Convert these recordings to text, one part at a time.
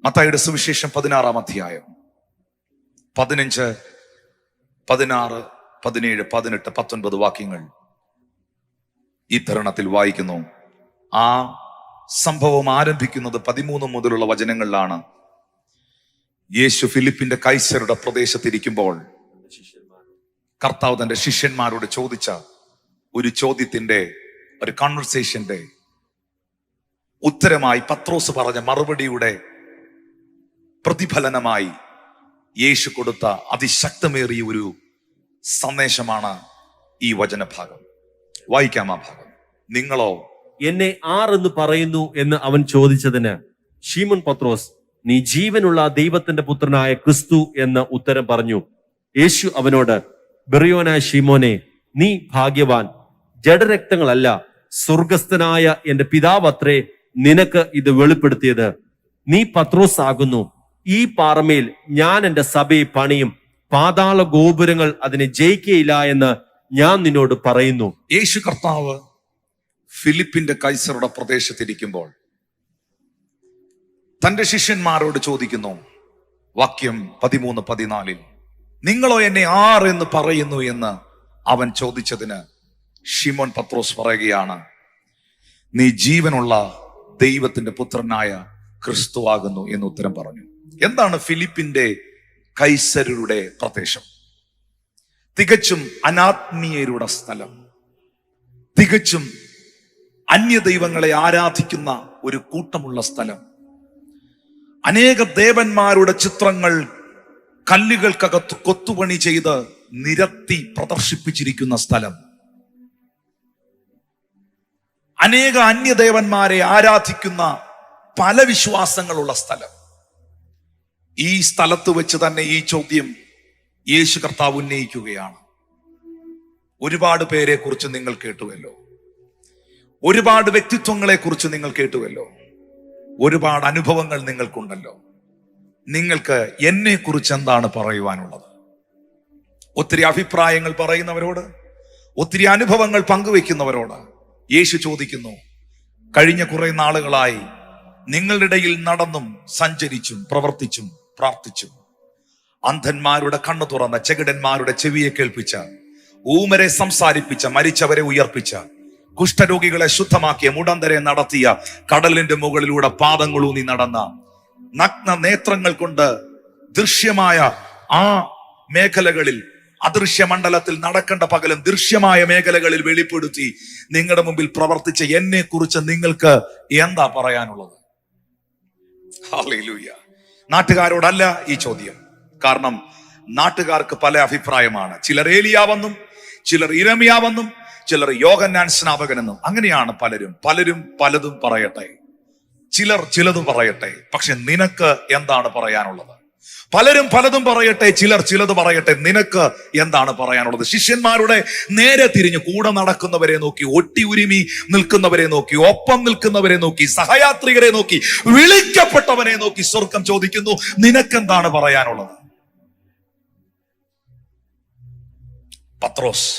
മത്തായിയുടെ സുവിശേഷം 16-ാം അധ്യായം 15, 16, 17, 18, 19 വാക്യങ്ങൾ ഈ തരുണത്തിൽ വായിക്കുന്നു. ആ സംഭവം ആരംഭിക്കുന്നത് 13 മുതലുള്ള വചനങ്ങളിലാണ്. യേശു ഫിലിപ്പിന്റെ കൈസരുടെ പ്രദേശത്തിരിക്കുമ്പോൾ കർത്താവ് തന്റെ ശിഷ്യന്മാരോട് ചോദിച്ച ഒരു ചോദ്യത്തിന്റെ, ഒരു കോൺവെർസേഷന്റെ ഉത്തരമായി പത്രോസ് പറഞ്ഞ മറുപടിയുടെ പ്രതിഫലനമായി യേശു കൊടുത്ത അതിശക്തമേറിയ ഒരു സന്ദേശമാണ് ഈ വചനഭാഗം. വായിക്കാം ആ ഭാഗം. നിങ്ങളോ എന്നെ ആരെന്ന് പറയുന്നു എന്ന് അവൻ ചോദിച്ചതിന് ശീമോൻ പത്രോസ്, നീ ജീവനുള്ള ദൈവത്തിന്റെ പുത്രനായ ക്രിസ്തു എന്ന് ഉത്തരം പറഞ്ഞു. യേശു അവനോട്, ബെറിയോനായ ശീമോനെ, നീ ഭാഗ്യവാൻ. ജഡരക്തങ്ങളല്ല, സ്വർഗസ്ഥനായ എന്റെ പിതാവത്രേ നിനക്ക് ഇത് വെളിപ്പെടുത്തിയത്. നീ പത്രോസ് ആകുന്നു. ഈ പാറമേൽ ഞാൻ എന്റെ സഭയെ പണിയും, പാതാള ഗോപുരങ്ങൾ അതിനെ ജയിക്കുകയില്ല എന്ന് ഞാൻ നിന്നോട് പറയുന്നു. യേശു കർത്താവ് ഫിലിപ്പിന്റെ കൈസറുടെ പ്രദേശത്തിരിക്കുമ്പോൾ തന്റെ ശിഷ്യന്മാരോട് ചോദിക്കുന്നു. വാക്യം 13, 14, നിങ്ങളോ എന്നെ ആരെന്ന് പറയുന്നു എന്ന് അവൻ ചോദിച്ചതിന് ശിമോൻ പത്രോസ് പറയുകയാണ്, നീ ജീവനുള്ള ദൈവത്തിന്റെ പുത്രനായ ക്രിസ്തു ആകുന്നു എന്ന് ഉത്തരം പറഞ്ഞു. എന്താണ് ഫിലിപ്പിന്റെ കൈസരുടെ പ്രദേശം? തികച്ചും അനാത്മീയരുടെ സ്ഥലം, തികച്ചും അന്യദൈവങ്ങളെ ആരാധിക്കുന്ന ഒരു കൂട്ടമുള്ള സ്ഥലം, അനേക ദേവന്മാരുടെ ചിത്രങ്ങൾ കല്ലുകൾക്കകത്ത് കൊത്തുപണി ചെയ്ത് നിരത്തി പ്രദർശിപ്പിച്ചിരിക്കുന്ന സ്ഥലം, അനേക അന്യദേവന്മാരെ ആരാധിക്കുന്ന പല വിശ്വാസങ്ങളുള്ള സ്ഥലം. ഈ സ്ഥലത്ത് വെച്ച് തന്നെ ഈ ചോദ്യം യേശു കർത്താവ് ഉന്നയിക്കുകയാണ്. ഒരുപാട് പേരെ കുറിച്ച് നിങ്ങൾ കേട്ടുവല്ലോ, ഒരുപാട് വ്യക്തിത്വങ്ങളെ കുറിച്ച് നിങ്ങൾ കേട്ടുവല്ലോ, ഒരുപാട് അനുഭവങ്ങൾ നിങ്ങൾക്കുണ്ടല്ലോ. നിങ്ങൾക്ക് എന്നെ കുറിച്ച് എന്താണ് പറയുവാനുള്ളത്? ഒത്തിരി അഭിപ്രായങ്ങൾ പറയുന്നവരോട്, ഒത്തിരി അനുഭവങ്ങൾ പങ്കുവെക്കുന്നവരോട് യേശു ചോദിക്കുന്നു, കഴിഞ്ഞ കുറെ നാളുകളായി നിങ്ങളുടെ ഇടയിൽ നടന്നും സഞ്ചരിച്ചും പ്രവർത്തിച്ചും പ്രാർത്ഥിച്ചും അന്ധന്മാരുടെ കണ്ണു തുറന്ന, ചെകിടന്മാരുടെ ചെവിയെ കേൾപ്പിച്ച, ഊമരെ സംസാരിപ്പിച്ച, മരിച്ചവരെ ഉയർപ്പിച്ച, കുഷ്ഠരോഗികളെ ശുദ്ധമാക്കിയ, മുടന്തരെ നടത്തിയ, കടലിന്റെ മുകളിലൂടെ പാദങ്ങളൂന്നി നടന്ന, നഗ്ന നേത്രങ്ങൾ കൊണ്ട് ദൃശ്യമായ ആ മേഖലകളിൽ, അദൃശ്യ മണ്ഡലത്തിൽ നടക്കേണ്ട പകലും ദൃശ്യമായ മേഖലകളിൽ വെളിപ്പെടുത്തി നിങ്ങളുടെ മുമ്പിൽ പ്രവർത്തിച്ച എന്നെ കുറിച്ച് നിങ്ങൾക്ക് എന്താ പറയാനുള്ളത്? ഹല്ലേലൂയ. നാട്ടുകാരോടല്ല ഈ ചോദ്യം. കാരണം നാട്ടുകാർക്ക് പല അഭിപ്രായമാണ്. ചിലർ ഏലിയാവെന്നും, ചിലർ ഇരമിയാവെന്നും, ചിലർ യോഹന്നാൻ സ്നാപകനെന്നും, അങ്ങനെയാണ് പലരും പലതും പറയട്ടെ. ചിലർ ചിലതും പറയട്ടെ. പക്ഷെ നിനക്ക് എന്താണ് പറയാനുള്ളത്? പലരും പലതും പറയട്ടെ, ചിലർ ചിലത് പറയട്ടെ. നിനക്ക് എന്താണ് പറയാനുള്ളത്? ശിഷ്യന്മാരുടെ നേരെ തിരിഞ്ഞ് കൂടെ നടക്കുന്നവരെ നോക്കി, ഒട്ടി ഉരുമി നിൽക്കുന്നവരെ നോക്കി, ഒപ്പം നിൽക്കുന്നവരെ നോക്കി, സഹയാത്രികരെ നോക്കി, വിളിക്കപ്പെട്ടവനെ നോക്കി സ്വർഗം ചോദിക്കുന്നു, നിനക്കെന്താണ് പറയാനുള്ളത്? പത്രോസ്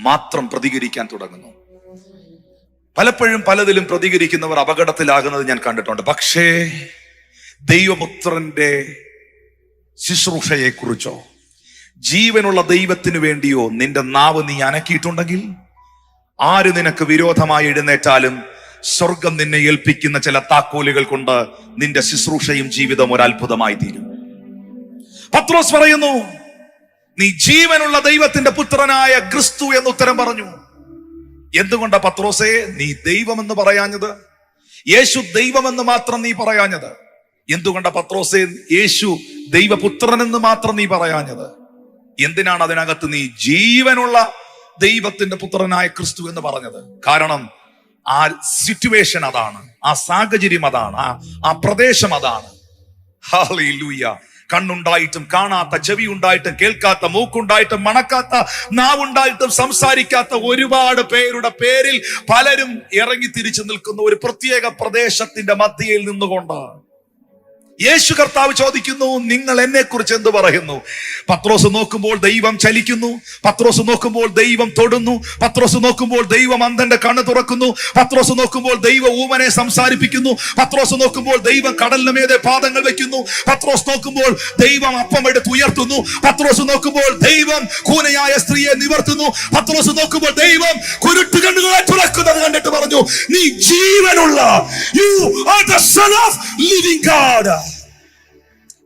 മാത്രം പ്രതികരിക്കാൻ തുടങ്ങുന്നു. പലപ്പോഴും പലതിലും പ്രതികരിക്കുന്നവർ അപകടത്തിലാകുന്നത് ഞാൻ കണ്ടിട്ടുണ്ട്. പക്ഷേ ദൈവപുത്രന്റെ ശുശ്രൂഷയെ കുറിച്ചോ, ജീവനുള്ള ദൈവത്തിനു വേണ്ടിയോ നിന്റെ നാവ് നീ അനക്കിയിട്ടുണ്ടെങ്കിൽ, ആര് നിനക്ക് വിരോധമായി എഴുന്നേറ്റാലും സ്വർഗം നിന്നെ ഏൽപ്പിക്കുന്ന ചില താക്കോലുകൾ കൊണ്ട് നിന്റെ ശുശ്രൂഷയും ജീവിതം ഒരു അത്ഭുതമായി തീരും. പത്രോസ് പറയുന്നു, നീ ജീവനുള്ള ദൈവത്തിന്റെ പുത്രനായ ക്രിസ്തു എന്ന് ഉത്തരം പറഞ്ഞു. എന്തുകൊണ്ടാ പത്രോസേ നീ ദൈവമെന്ന് പറയാഞ്ഞത്? യേശു ദൈവമെന്ന് മാത്രം നീ പറയാഞ്ഞത്? എന്തുകൊണ്ടാ പത്രോസേ യേശു ദൈവപുത്രനെന്ന് മാത്രം നീ പറയാഞ്ഞത്? എന്തിനാണ് അതിനകത്ത് നീ ജീവനുള്ള ദൈവത്തിന്റെ പുത്രനായ ക്രിസ്തു എന്ന് പറഞ്ഞത്? കാരണം ആ സിറ്റുവേഷൻ അതാണ്, ആ സാഹചര്യം അതാണ്, ആ പ്രദേശം അതാണ്. ഹല്ലേലൂയ. കണ്ണുണ്ടായിട്ടും കാണാത്ത, ചെവി ഉണ്ടായിട്ടും കേൾക്കാത്ത, മൂക്കുണ്ടായിട്ടും മണക്കാത്ത, നാവുണ്ടായിട്ടും സംസാരിക്കാത്ത ഒരുപാട് പേരുടെ പേരിൽ പലരും ഇറങ്ങി തിരിച്ചു നിൽക്കുന്ന ഒരു പ്രത്യേക പ്രദേശത്തിന്റെ മധ്യയിൽ നിന്നുകൊണ്ട് യേശു കർത്താവ് ചോദിക്കുന്നു, നിങ്ങൾ എന്നെ കുറിച്ച് എന്ത് പറയുന്നു? പത്രോസ് നോക്കുമ്പോൾ ദൈവം ചലിക്കുന്നു, പത്രോസ് നോക്കുമ്പോൾ ദൈവം തൊടുന്നു, പത്രോസ് നോക്കുമ്പോൾ ദൈവം അന്ധന്റെ കണ്ണ് തുറക്കുന്നു, പത്രോസ് നോക്കുമ്പോൾ ദൈവം ഊമനെ സംസാരിപ്പിക്കുന്നു, പത്രോസ് നോക്കുമ്പോൾ ദൈവം കടലിന് മീതെ പാദങ്ങൾ വെക്കുന്നു, പത്രോസ് നോക്കുമ്പോൾ ദൈവം അപ്പം എടുത്ത് ഉയർത്തുന്നു, പത്രോസ് നോക്കുമ്പോൾ ദൈവം കൂനയായ സ്ത്രീയെ നിവർത്തുന്നു, പത്രോസ് നോക്കുമ്പോൾ ദൈവം കുരുട്ട് കണ്ണുകളെ തുറക്കുന്നത് കണ്ടിട്ട് പറഞ്ഞു, നീ ജീവനുള്ള, you are the son of living God.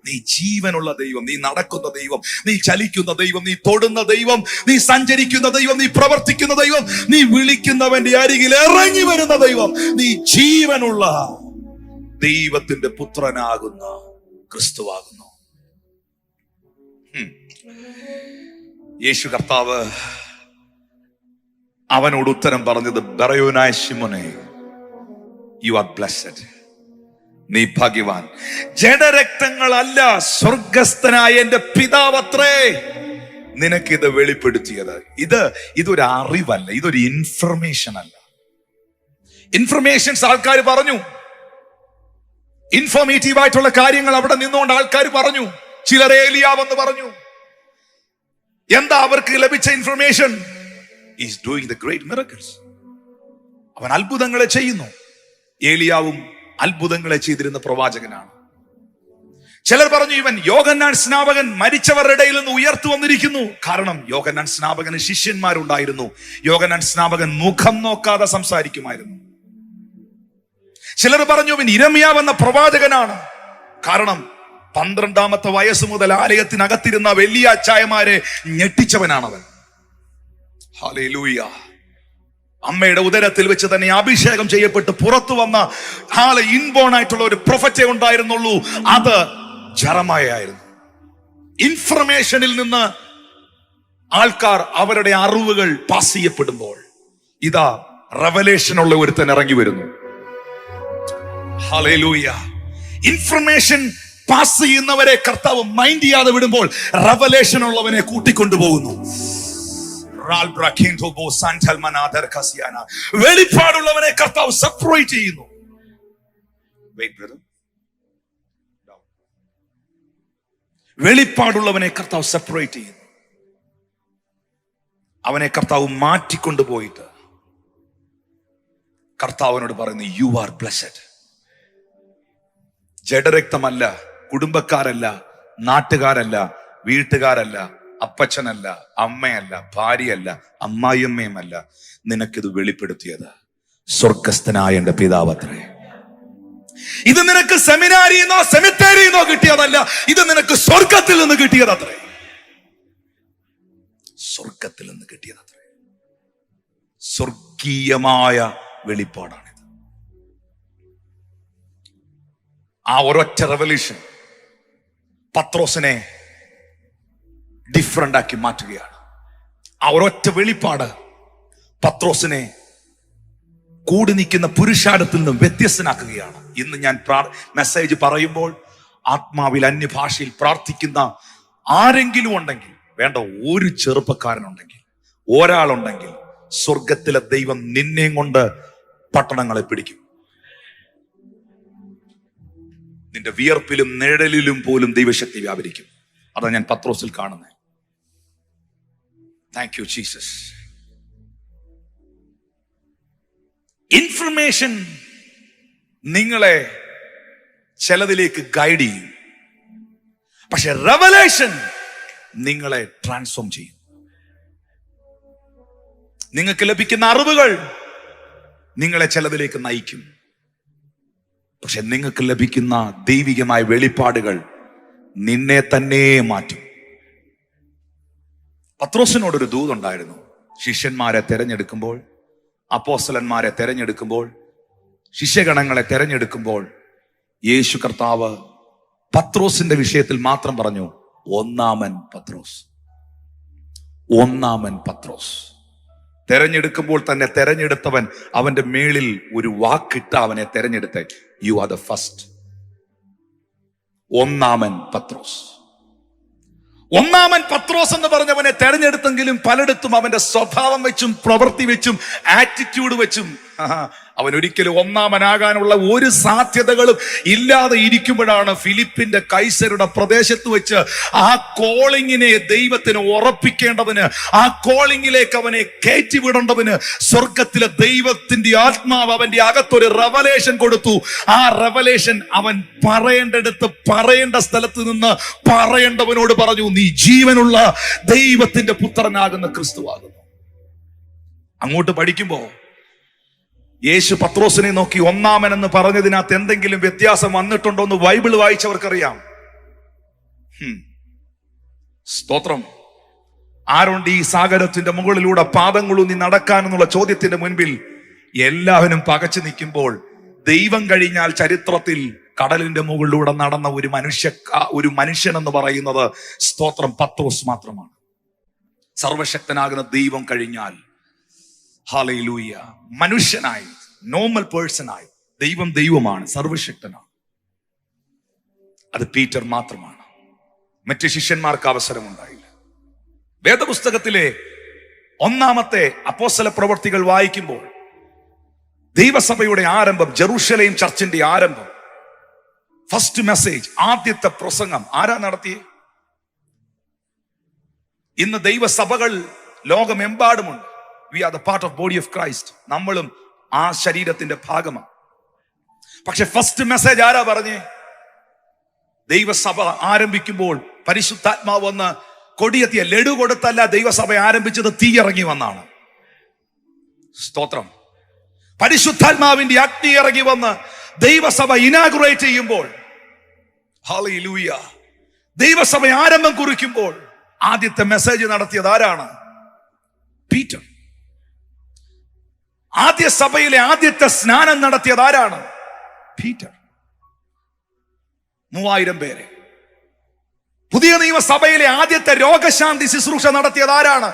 നീ ജീവനുള്ള ദൈവം, നീ നടക്കുന്ന ദൈവം, നീ ചലിക്കുന്ന ദൈവം, നീ തൊടുന്ന ദൈവം, നീ സഞ്ചരിക്കുന്ന ദൈവം, നീ പ്രവർത്തിക്കുന്ന ദൈവം, നീ വിളിക്കുന്നവന്റെ അരികിൽ ഇറങ്ങി വരുന്ന ദൈവം, നീ ജീവനുള്ള ദൈവത്തിന്റെ പുത്രനാകുന്ന ക്രിസ്തുവാകുന്നു. യേശു കർത്താവ് അവനോട് ഉത്തരം പറഞ്ഞത്, ബറയോനായ ശിമോനേ, യു ആർ ബ്ലെസ്ഡ്, നീ ഭാഗ്യവാൻ. ജഡരക്തങ്ങളല്ല, സ്വർഗസ്ഥനായ എന്റെ പിതാവത്രേ നിനക്കിത് വെളിപ്പെടുത്തിയത്. ഇതൊരു അറിവല്ല, ഇതൊരു ഇൻഫർമേഷൻ അല്ല. ഇൻഫർമേഷൻസ് ആൾക്കാർ പറഞ്ഞു, ഇൻഫോർമേറ്റീവ് ആയിട്ടുള്ള കാര്യങ്ങൾ അവിടെ നിന്നുകൊണ്ട് ആൾക്കാർ പറഞ്ഞു. ചിലർ ഏലിയാവെന്ന് പറഞ്ഞു. എന്താ അവർക്ക് ലഭിച്ച information? Is doing the great miracles. അവൻ അത്ഭുതങ്ങളെ ചെയ്യുന്നു. ഏലിയാവും അത്ഭുതങ്ങളെ ചെയ്തിരുന്ന പ്രവാചകനാണ്. ചിലർ പറഞ്ഞു, ഇവൻ യോഹന്നാൻ സ്നാപകൻ മരിച്ചവരുടെ ഇടയിൽ നിന്ന് ഉയർത്തു വന്നിരിക്കുന്നു. കാരണം യോഹന്നാൻ സ്നാപകന് ശിഷ്യന്മാരുണ്ടായിരുന്നു. യോഹന്നാൻ സ്നാപകൻ മുഖം നോക്കാതെ സംസാരിക്കുമായിരുന്നു. ചിലർ പറഞ്ഞു, ഇവൻ ഇരമ്യാവ് എന്ന പ്രവാചകനാണ്. കാരണം 12ാമത്തെ വയസ്സ് മുതൽ ആലയത്തിനകത്തിരുന്ന വലിയ അച്ചായമാരെ ഞെട്ടിച്ചവനാണവൻ. ഹല്ലേലൂയ. അമ്മയുടെ ഉദരത്തിൽ വെച്ച് തന്നെ അഭിഷേകം ചെയ്യപ്പെട്ട് പുറത്തു വന്ന ഇൻബോൺ ആയിട്ടുള്ള ഒരു പ്രൊഫറ്റെ ഉണ്ടായിരുന്നുള്ളൂ. അത് ജെറമയായിരുന്നു. ഇൻഫർമേഷനിൽ നിന്ന് ആൾക്കാർ അവരുടെ അറിവുകൾ പാസ് ചെയ്യപ്പെടുമ്പോൾ ഇതാ റെവലേഷൻ ഉള്ള ഒരുത്തൻ ഇറങ്ങി വരുന്നു. ഹല്ലേലൂയ. ഇൻഫർമേഷൻ പാസ് ചെയ്യുന്നവരെ കർത്താവ് മൈൻഡ് ചെയ്യാതെ വിടുമ്പോൾ റെവലേഷൻ ഉള്ളവനെ കൂട്ടിക്കൊണ്ടുപോകുന്നു. വെളിപ്പാടുള്ളവനെ കർത്താവ് സെപ്പറേറ്റ് ചെയ്യുന്നു. വെളിപ്പാടുള്ളവനെ കർത്താവ് സെപ്പറേറ്റ് ചെയ്യുന്നു. അവനെ കർത്താവ് മാറ്റിക്കൊണ്ടുപോയിട്ട് കർത്താവിനോട് പറയുന്നു, യു ആർ ബ്ലെസ്ഡ്. ജഡരക്തമല്ല, കുടുംബക്കാരല്ല, നാട്ടുകാരല്ല, വീട്ടുകാരല്ല, അപ്പച്ചനല്ല, അമ്മയല്ല, ഭാര്യയല്ല, അമ്മായിയമ്മയുമല്ല, നിനക്കിത് വെളിപ്പെടുത്തിയത് സ്വർഗസ്ഥനായ എന്റെ പിതാവത്രേ. ഇത് നിനക്ക് സെമിനാരിന്നോ സെമിത്തേരിന്നോ കിട്ടിയതല്ല, ഇത് നിനക്ക് സ്വർഗത്തിൽ നിന്ന് കിട്ടിയതത്രേ. സ്വർഗത്തിൽ നിന്ന് കിട്ടിയതത്രേ. സ്വർഗീയമായ വെളിപ്പാടാണിത്. ആ ഒരൊറ്റ റെവല്യൂഷൻ പത്രോസിനെ ഡിഫറന്റ് ആക്കി മാറ്റുകയാണ്. ആ ഒരൊറ്റ വെളിപ്പാട് പത്രോസിനെ കൂടി നിൽക്കുന്ന പുരുഷാരത്തിൽ നിന്നും വ്യത്യസ്തനാക്കുകയാണ്. ഇന്ന് ഞാൻ മെസ്സേജ് പറയുമ്പോൾ ആത്മാവിൽ അന്യഭാഷയിൽ പ്രാർത്ഥിക്കുന്ന ആരെങ്കിലും ഉണ്ടെങ്കിൽ, വേണ്ട ഒരു ചെറുപ്പക്കാരനുണ്ടെങ്കിൽ, ഒരാളുണ്ടെങ്കിൽ, സ്വർഗത്തിലെ ദൈവം നിന്നെയും കൊണ്ട് പട്ടണങ്ങളെ പിടിക്കും. നിന്റെ വിയർപ്പിലും നിഴലിലും പോലും ദൈവശക്തി വ്യാപരിക്കും. അതാണ് ഞാൻ പത്രോസിൽ കാണുന്നത്. Thank you Jesus. ഇൻഫർമേഷൻ നിങ്ങളെ ചിലതിലേക്ക് ഗൈഡ് ചെയ്യും, പക്ഷെ റെവലേഷൻ നിങ്ങളെ ട്രാൻസ്ഫോം ചെയ്യും. നിങ്ങൾക്ക് ലഭിക്കുന്ന അറിവുകൾ നിങ്ങളെ ചിലതിലേക്ക് നയിക്കും, പക്ഷെ നിങ്ങൾക്ക് ലഭിക്കുന്ന ദൈവികമായ വെളിപ്പാടുകൾ നിന്നെ തന്നെ മാറ്റും. പത്രോസിനോടൊരു ദൂതുണ്ടായിരുന്നു. ശിഷ്യന്മാരെ തെരഞ്ഞെടുക്കുമ്പോൾ, അപ്പോസ്തലന്മാരെ തെരഞ്ഞെടുക്കുമ്പോൾ, ശിഷ്യഗണങ്ങളെ തെരഞ്ഞെടുക്കുമ്പോൾ യേശു കർത്താവ് പത്രോസിന്റെ വിഷയത്തിൽ മാത്രം പറഞ്ഞു, ഒന്നാമൻ പത്രോസ്. ഒന്നാമൻ പത്രോസ്. തെരഞ്ഞെടുക്കുമ്പോൾ തന്നെ തെരഞ്ഞെടുത്തവൻ അവന്റെ മേളിൽ ഒരു വാക്കിട്ട അവനെ തെരഞ്ഞെടുത്ത, യു ആർ ദ ഫസ്റ്റ്. ഒന്നാമൻ പത്രോസ്. ഒന്നാമൻ പത്രോസ് എന്ന് പറഞ്ഞവനെ തെരഞ്ഞെടുത്തെങ്കിലും പലയിടത്തും അവന്റെ സ്വഭാവം വെച്ചും പ്രവൃത്തി വെച്ചും ആറ്റിറ്റ്യൂഡ് വെച്ചും അവൻ ഒരിക്കലും ഒന്നാമനാകാനുള്ള ഒരു സാധ്യതകളും ഇല്ലാതെ ഇരിക്കുമ്പോഴാണ് ഫിലിപ്പിന്റെ കൈസരുടെ പ്രദേശത്ത് വെച്ച് ആ കോളിങ്ങിനെ ദൈവത്തിന് ഉറപ്പിക്കേണ്ടതിന്, ആ കോളിങ്ങിലേക്ക് അവനെ കയറ്റിവിടേണ്ടതിന് സ്വർഗത്തിലെ ദൈവത്തിന്റെ ആത്മാവ് അവന്റെ അകത്തൊരു റെവലേഷൻ കൊടുത്തു. ആ റെവലേഷൻ അവൻ പറയേണ്ടടുത്ത് പറയേണ്ട സ്ഥലത്ത് നിന്ന് പറയേണ്ടവനോട് പറഞ്ഞു, നീ ജീവനുള്ള ദൈവത്തിന്റെ പുത്രനാകുന്ന ക്രിസ്തുവാകുന്നു. അങ്ങോട്ട് പഠിക്കുമ്പോ യേശു പത്രോസിനെ നോക്കി ഒന്നാമൻ എന്ന് പറഞ്ഞതിനകത്ത് എന്തെങ്കിലും വ്യത്യാസം വന്നിട്ടുണ്ടോ എന്ന് ബൈബിൾ വായിച്ചവർക്കറിയാം. സ്തോത്രം. ആരുണ്ട് ഈ സാഗരത്തിന്റെ മുകളിലൂടെ പാദങ്ങളൂന്നി നടക്കാനെന്നുള്ള ചോദ്യത്തിന്റെ മുൻപിൽ എല്ലാവരും പകച്ചു നിൽക്കുമ്പോൾ ദൈവം കഴിഞ്ഞാൽ ചരിത്രത്തിൽ കടലിന്റെ മുകളിലൂടെ നടന്ന ഒരു മനുഷ്യൻ എന്ന് പറയുന്നത് സ്തോത്രം പത്രോസ് മാത്രമാണ്. സർവശക്തനാകുന്ന ദൈവം കഴിഞ്ഞാൽ ഹല്ലേലൂയ മനുഷ്യനായി, നോർമൽ പേഴ്സണായി ദൈവമാണ്, സർവശക്തനാണ്. അത് പീറ്റർ മാത്രമാണ്. മറ്റ് ശിഷ്യന്മാർക്ക് അവസരമുണ്ടായില്ല. വേദപുസ്തകത്തിലെ ഒന്നാമത്തെ അപ്പോസ്തല പ്രവർത്തികൾ വായിക്കുമ്പോൾ ദൈവസഭയുടെ ആരംഭം, ജെറൂസലേം ചർച്ചിന്റെ ആരംഭം, ഫസ്റ്റ് മെസ്സേജ്, ആദ്യത്തെ പ്രസംഗം ആരാ നടത്തിയേ? ഇന്ന് ദൈവസഭകൾ ലോകമെമ്പാടുമുണ്ട്. We are the part of body of Christ. നമ്മളും ആ ശരീരത്തിന്റെ ഭാഗമാണ്. പക്ഷെ ഫസ്റ്റ് മെസ്സേജ് ആരാ പറഞ്ഞേ? ദൈവസഭ ആരംഭിക്കുമ്പോൾ പരിശുദ്ധാത്മാവ് വന്ന് കൊടിയെത്തിയ ലഡു കൊടുത്തല്ല ദൈവസഭ ആരംഭിച്ചത്, തീയിറങ്ങി വന്നാണ്. സ്തോത്രം. പരിശുദ്ധാത്മാവിന്റെ അഗ്നി ഇറങ്ങി വന്ന് ദൈവസഭ ഇനാഗുറേറ്റ് ചെയ്യുമ്പോൾ, ഹല്ലേലൂയ, ദൈവസഭ ആരംഭം കുറിക്കുമ്പോൾ ആദ്യത്തെ മെസ്സേജ് നടത്തിയത് ആരാണ്? പീറ്റർ. ആദ്യ സഭയിലെ ആദ്യത്തെ സ്നാനം നടത്തിയത് ആരാണ്? പീറ്റർ. 3000 പേരെ. പുതിയ നിയമസഭയിലെ ആദ്യത്തെ രോഗശാന്തി ശുശ്രൂഷ നടത്തിയത് ആരാണ്?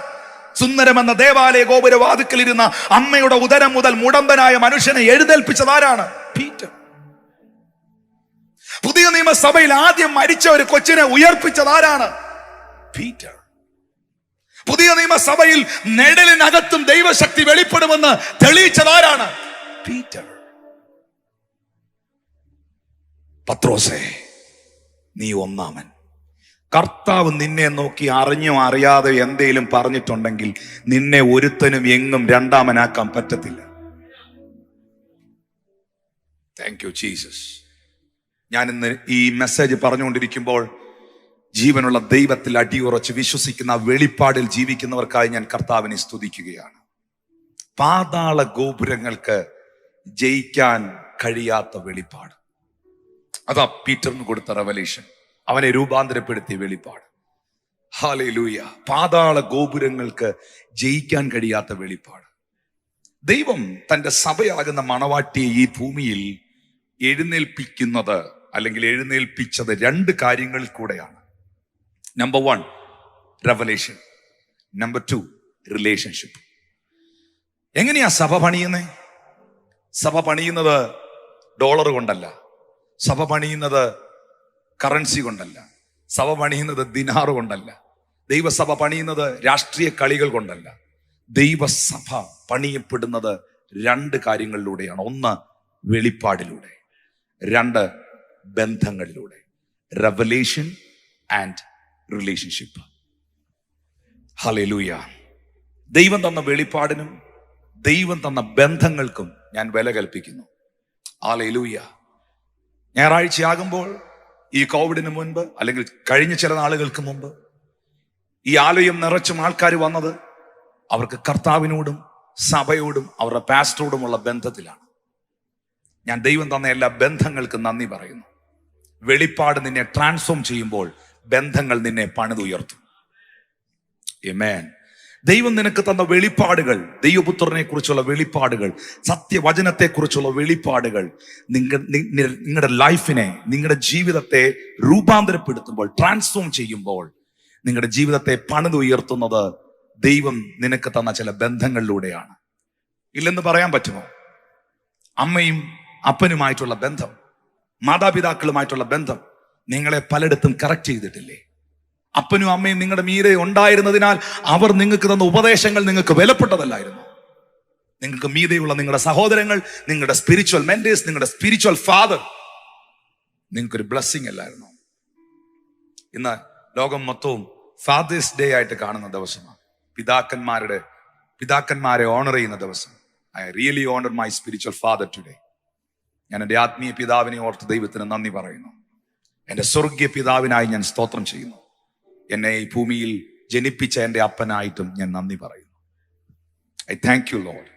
സുന്ദരമെന്ന ദേവാലയ ഗോപുരവാതിക്കലിരുന്ന അമ്മയുടെ ഉദരം മുതൽ മുടമ്പനായ മനുഷ്യനെ എഴുന്നേൽപ്പിച്ചത് ആരാണ്? പീറ്റർ. പുതിയ നിയമസഭയിൽ ആദ്യം മരിച്ച ഒരു കൊച്ചിനെ ഉയർപ്പിച്ചത് ആരാണ്? പീറ്റർ. പുതിയ നിയമസഭയിൽ നെടലിനകത്തും ദൈവശക്തി വെളിപ്പെടുമെന്ന് തെളിയിച്ചത് ആരാണ്? പീറ്റർ. പത്രോസേ, നീ ഒന്നാമൻ. കർത്താവ് നിന്നെ നോക്കി അറിഞ്ഞോ അറിയാതെ എന്തേലും പറഞ്ഞിട്ടുണ്ടെങ്കിൽ നിന്നെ ഒരുത്തനും എങ്ങും രണ്ടാമനാക്കാൻ പറ്റത്തില്ല. Thank you Jesus. ഞാൻ ഇന്ന് ഈ മെസ്സേജ് പറഞ്ഞുകൊണ്ടിരിക്കുമ്പോൾ ജീവനുള്ള ദൈവത്തിൽ അടിയുറച്ച് വിശ്വസിക്കുന്ന വെളിപ്പാടിൽ ജീവിക്കുന്നവർക്കായി ഞാൻ കർത്താവിനെ സ്തുതിക്കുകയാണ്. പാതാള ഗോപുരങ്ങൾക്ക് ജയിക്കാൻ കഴിയാത്ത വെളിപ്പാട്, അതാ പീറ്ററിന് കൊടുത്ത റെവലേഷൻ, അവനെ രൂപാന്തരപ്പെടുത്തിയ വെളിപ്പാട്. ഹല്ലേലൂയ. പാതാള ഗോപുരങ്ങൾക്ക് ജയിക്കാൻ കഴിയാത്ത വെളിപ്പാട്. ദൈവം തന്റെ സഭയാകുന്ന മണവാട്ടിയെ ഈ ഭൂമിയിൽ എഴുന്നേൽപ്പിക്കുന്നത് അല്ലെങ്കിൽ എഴുന്നേൽപ്പിച്ചത് 2 കാര്യങ്ങളിൽ കൂടെയാണ്. Number 1 revelation, number 2 relationship. എങ്ങനെയാ സഭ പണിയുന്നത്? സഭ പണിയുന്നത് ഡോളർ കൊണ്ടല്ല, സഭ പണിയുന്നത് കറൻസി കൊണ്ടല്ല, സഭ പണിയുന്നത് ദിനാറ് കൊണ്ടല്ല, ദൈവസഭ പണിയുന്നത് രാഷ്ട്രീയ കളികൾ കൊണ്ടല്ല. ദൈവസഭ പണിയപ്പെടുന്നത് 2 കാര്യങ്ങളിലൂടെയാണ്. 1 വെളിപ്പാടിലൂടെ, 2 ബന്ധങ്ങളിലൂടെ. Revelation and relationship. ഹല്ലേലൂയ. ദൈവം തന്ന വെളിപ്പാടിനും ദൈവം തന്ന ബന്ധങ്ങൾക്കും ഞാൻ വില കൽപ്പിക്കുന്നു. ഹല്ലേലൂയ. ഞായറാഴ്ചയാകുമ്പോൾ ഈ കോവിഡിന് മുൻപ് അല്ലെങ്കിൽ കഴിഞ്ഞ ചില നാളുകൾക്ക് മുമ്പ് ഈ ആലയം നിറച്ചും ആൾക്കാർ വന്നത് അവർക്ക് കർത്താവിനോടും സഭയോടും അവരുടെ പാസ്റ്ററോടുമുള്ള ബന്ധത്തിലാണ്. ഞാൻ ദൈവം തന്ന എല്ലാ ബന്ധങ്ങൾക്കും നന്ദി പറയുന്നു. വെളിപ്പാട് നിന്നെ ട്രാൻസ്ഫോം ചെയ്യുമ്പോൾ ബന്ധങ്ങൾ നിന്നെ പണിതുയർത്തും. ആമേൻ. ദൈവം നിനക്ക് തന്ന വെളിപ്പാടുകൾ, ദൈവപുത്രനെ കുറിച്ചുള്ള വെളിപ്പാടുകൾ, സത്യവചനത്തെ കുറിച്ചുള്ള വെളിപ്പാടുകൾ നിങ്ങളുടെ ലൈഫിനെ, നിങ്ങളുടെ ജീവിതത്തെ രൂപാന്തരപ്പെടുത്തുമ്പോൾ, ട്രാൻസ്ഫോം ചെയ്യുമ്പോൾ, നിങ്ങളുടെ ജീവിതത്തെ പണിതുയർത്തുന്നത് ദൈവം നിനക്ക് തന്ന ചില ബന്ധങ്ങളിലൂടെയാണ്. ഇല്ലെന്ന് പറയാൻ പറ്റുമോ? അമ്മയും അപ്പനുമായിട്ടുള്ള ബന്ധം, മാതാപിതാക്കളുമായിട്ടുള്ള ബന്ധം നിങ്ങളെ പലയിടത്തും കറക്റ്റ് ചെയ്തിട്ടില്ലേ? അപ്പനും അമ്മയും നിങ്ങളുടെ മീതെ ഉണ്ടായിരുന്നതിനാൽ അവർ നിങ്ങൾക്ക് തന്ന ഉപദേശങ്ങൾ നിങ്ങൾക്ക് വിലപ്പെട്ടതല്ലായിരുന്നു. നിങ്ങൾക്ക് മീതെയുള്ള നിങ്ങളുടെ സഹോദരങ്ങൾ, നിങ്ങളുടെ സ്പിരിച്വൽ മെന്റേഴ്സ്, നിങ്ങളുടെ സ്പിരിച്വൽ ഫാദർ, നിങ്ങൾക്കൊരു ബ്ലെസ്സിങ് അല്ലായിരുന്നു. ഇന്ന് ലോകം മൊത്തവും ഫാദേഴ്സ് ഡേ ആയിട്ട് കാണുന്ന ദിവസമാണ്. പിതാക്കന്മാരെ ഓണർ ചെയ്യുന്ന ദിവസം. I really honour my spiritual father today. ഞാൻ എൻ്റെ ആത്മീയ പിതാവിനെ ഓർത്ത് ദൈവത്തിന് നന്ദി പറയുന്നു. എൻ്റെ സ്വർഗീയ പിതാവിനായി ഞാൻ സ്തോത്രം ചെയ്യുന്നു. എന്നെ ഈ ഭൂമിയിൽ ജനിപ്പിച്ച എൻ്റെ അപ്പനായിട്ടും ഞാൻ നന്ദി പറയുന്നു. I thank you Lord.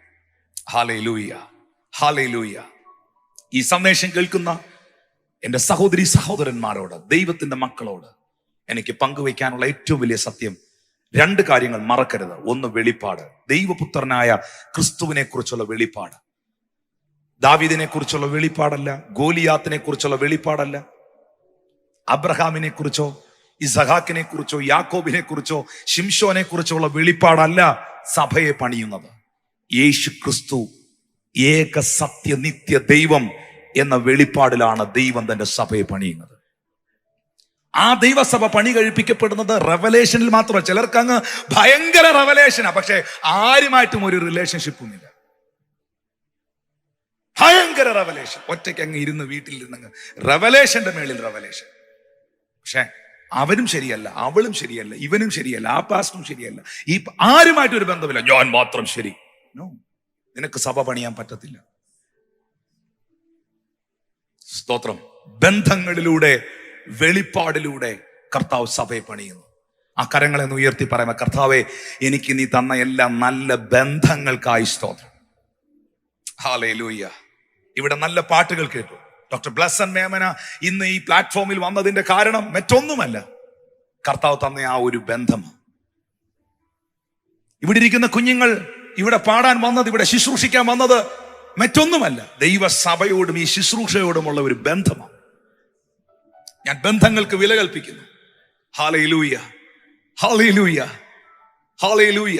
Hallelujah, hallelujah. ഈ സന്ദേശം കേൾക്കുന്ന എൻ്റെ സഹോദരി സഹോദരന്മാരോട്, ദൈവത്തിന്റെ മക്കളോട് എനിക്ക് പങ്കുവയ്ക്കാനുള്ള ഏറ്റവും വലിയ സത്യം, 2 കാര്യങ്ങൾ മറക്കരുത്. ഒന്ന്, വെളിപ്പാട്. ദൈവപുത്രനായ ക്രിസ്തുവിനെ കുറിച്ചുള്ള വെളിപ്പാട്. ദാവീദിനെ കുറിച്ചുള്ള വെളിപ്പാടല്ല, ഗോലിയാത്തിനെ കുറിച്ചുള്ള വെളിപ്പാടല്ല, അബ്രഹാമിനെ കുറിച്ചോ ഇസഹാക്കിനെ കുറിച്ചോ യാക്കോബിനെ കുറിച്ചോ ശിംശോനെ കുറിച്ചുള്ള വെളിപ്പാടല്ല സഭയെ പണിയുന്നത്. യേശു ക്രിസ്തു ഏക സത്യ നിത്യ ദൈവം എന്ന വെളിപ്പാടിലാണ് ദൈവം തന്റെ സഭയെ പണിയുന്നത്. ആ ദൈവസഭ പണി കഴിപ്പിക്കപ്പെടുന്നത് റെവലേഷനിൽ മാത്രമല്ല. ചിലർക്ക് അങ്ങ് ഭയങ്കര റെവലേഷനാ, പക്ഷെ ആരുമായിട്ടും ഒരു റിലേഷൻഷിപ്പും ഇല്ല. ഭയങ്കര റെവലേഷൻ, ഒറ്റയ്ക്ക് അങ്ങ് ഇരുന്ന് വീട്ടിലിരുന്നങ്ങ് റെവലേഷന്റെ മേളിൽ റെവലേഷൻ. പക്ഷെ അവനും ശരിയല്ല, അവളും ശരിയല്ല, ഇവനും ശരിയല്ല, ആ പാസ്റ്ററും ശരിയല്ല, ഈ ആരുമായിട്ടും ഒരു ബന്ധമില്ല, ഞാൻ മാത്രം ശരി. നോ, നിനക്ക് സഭ പണിയാൻ പറ്റത്തില്ല. സ്തോത്രം. ബന്ധങ്ങളിലൂടെ, വെളിപ്പാടിലൂടെ കർത്താവ് സഭയെ പണിയുന്നു. ആ കരങ്ങളെ ഒന്ന് ഉയർത്തി പറയുക, കർത്താവേ, എനിക്ക് നീ തന്ന എല്ലാ നല്ല ബന്ധങ്ങൾക്കായി സ്തോത്രം. ഹല്ലേലൂയ. ഇവിടെ നല്ല പാട്ടുകൾ കേട്ടു. ഡോക്ടർ ബ്ലസ്സൻ മേമന ഇന്ന് ഈ പ്ലാറ്റ്ഫോമിൽ വന്നതിന്റെ കാരണം മറ്റൊന്നുമല്ല, കർത്താവ് തന്ന ആ ഒരു ബന്ധമാണ്. ഇവിടെ ഇരിക്കുന്ന കുഞ്ഞുങ്ങൾ ഇവിടെ പാടാൻ വന്നത്, ഇവിടെ ശുശ്രൂഷിക്കാൻ വന്നത് മറ്റൊന്നുമല്ല, ദൈവസഭയോടും ഈ ശുശ്രൂഷയോടുമുള്ള ഒരു ബന്ധമാണ്. ഞാൻ ബന്ധങ്ങൾക്ക് വില കൽപ്പിക്കുന്നു. Hallelujah, hallelujah, hallelujah.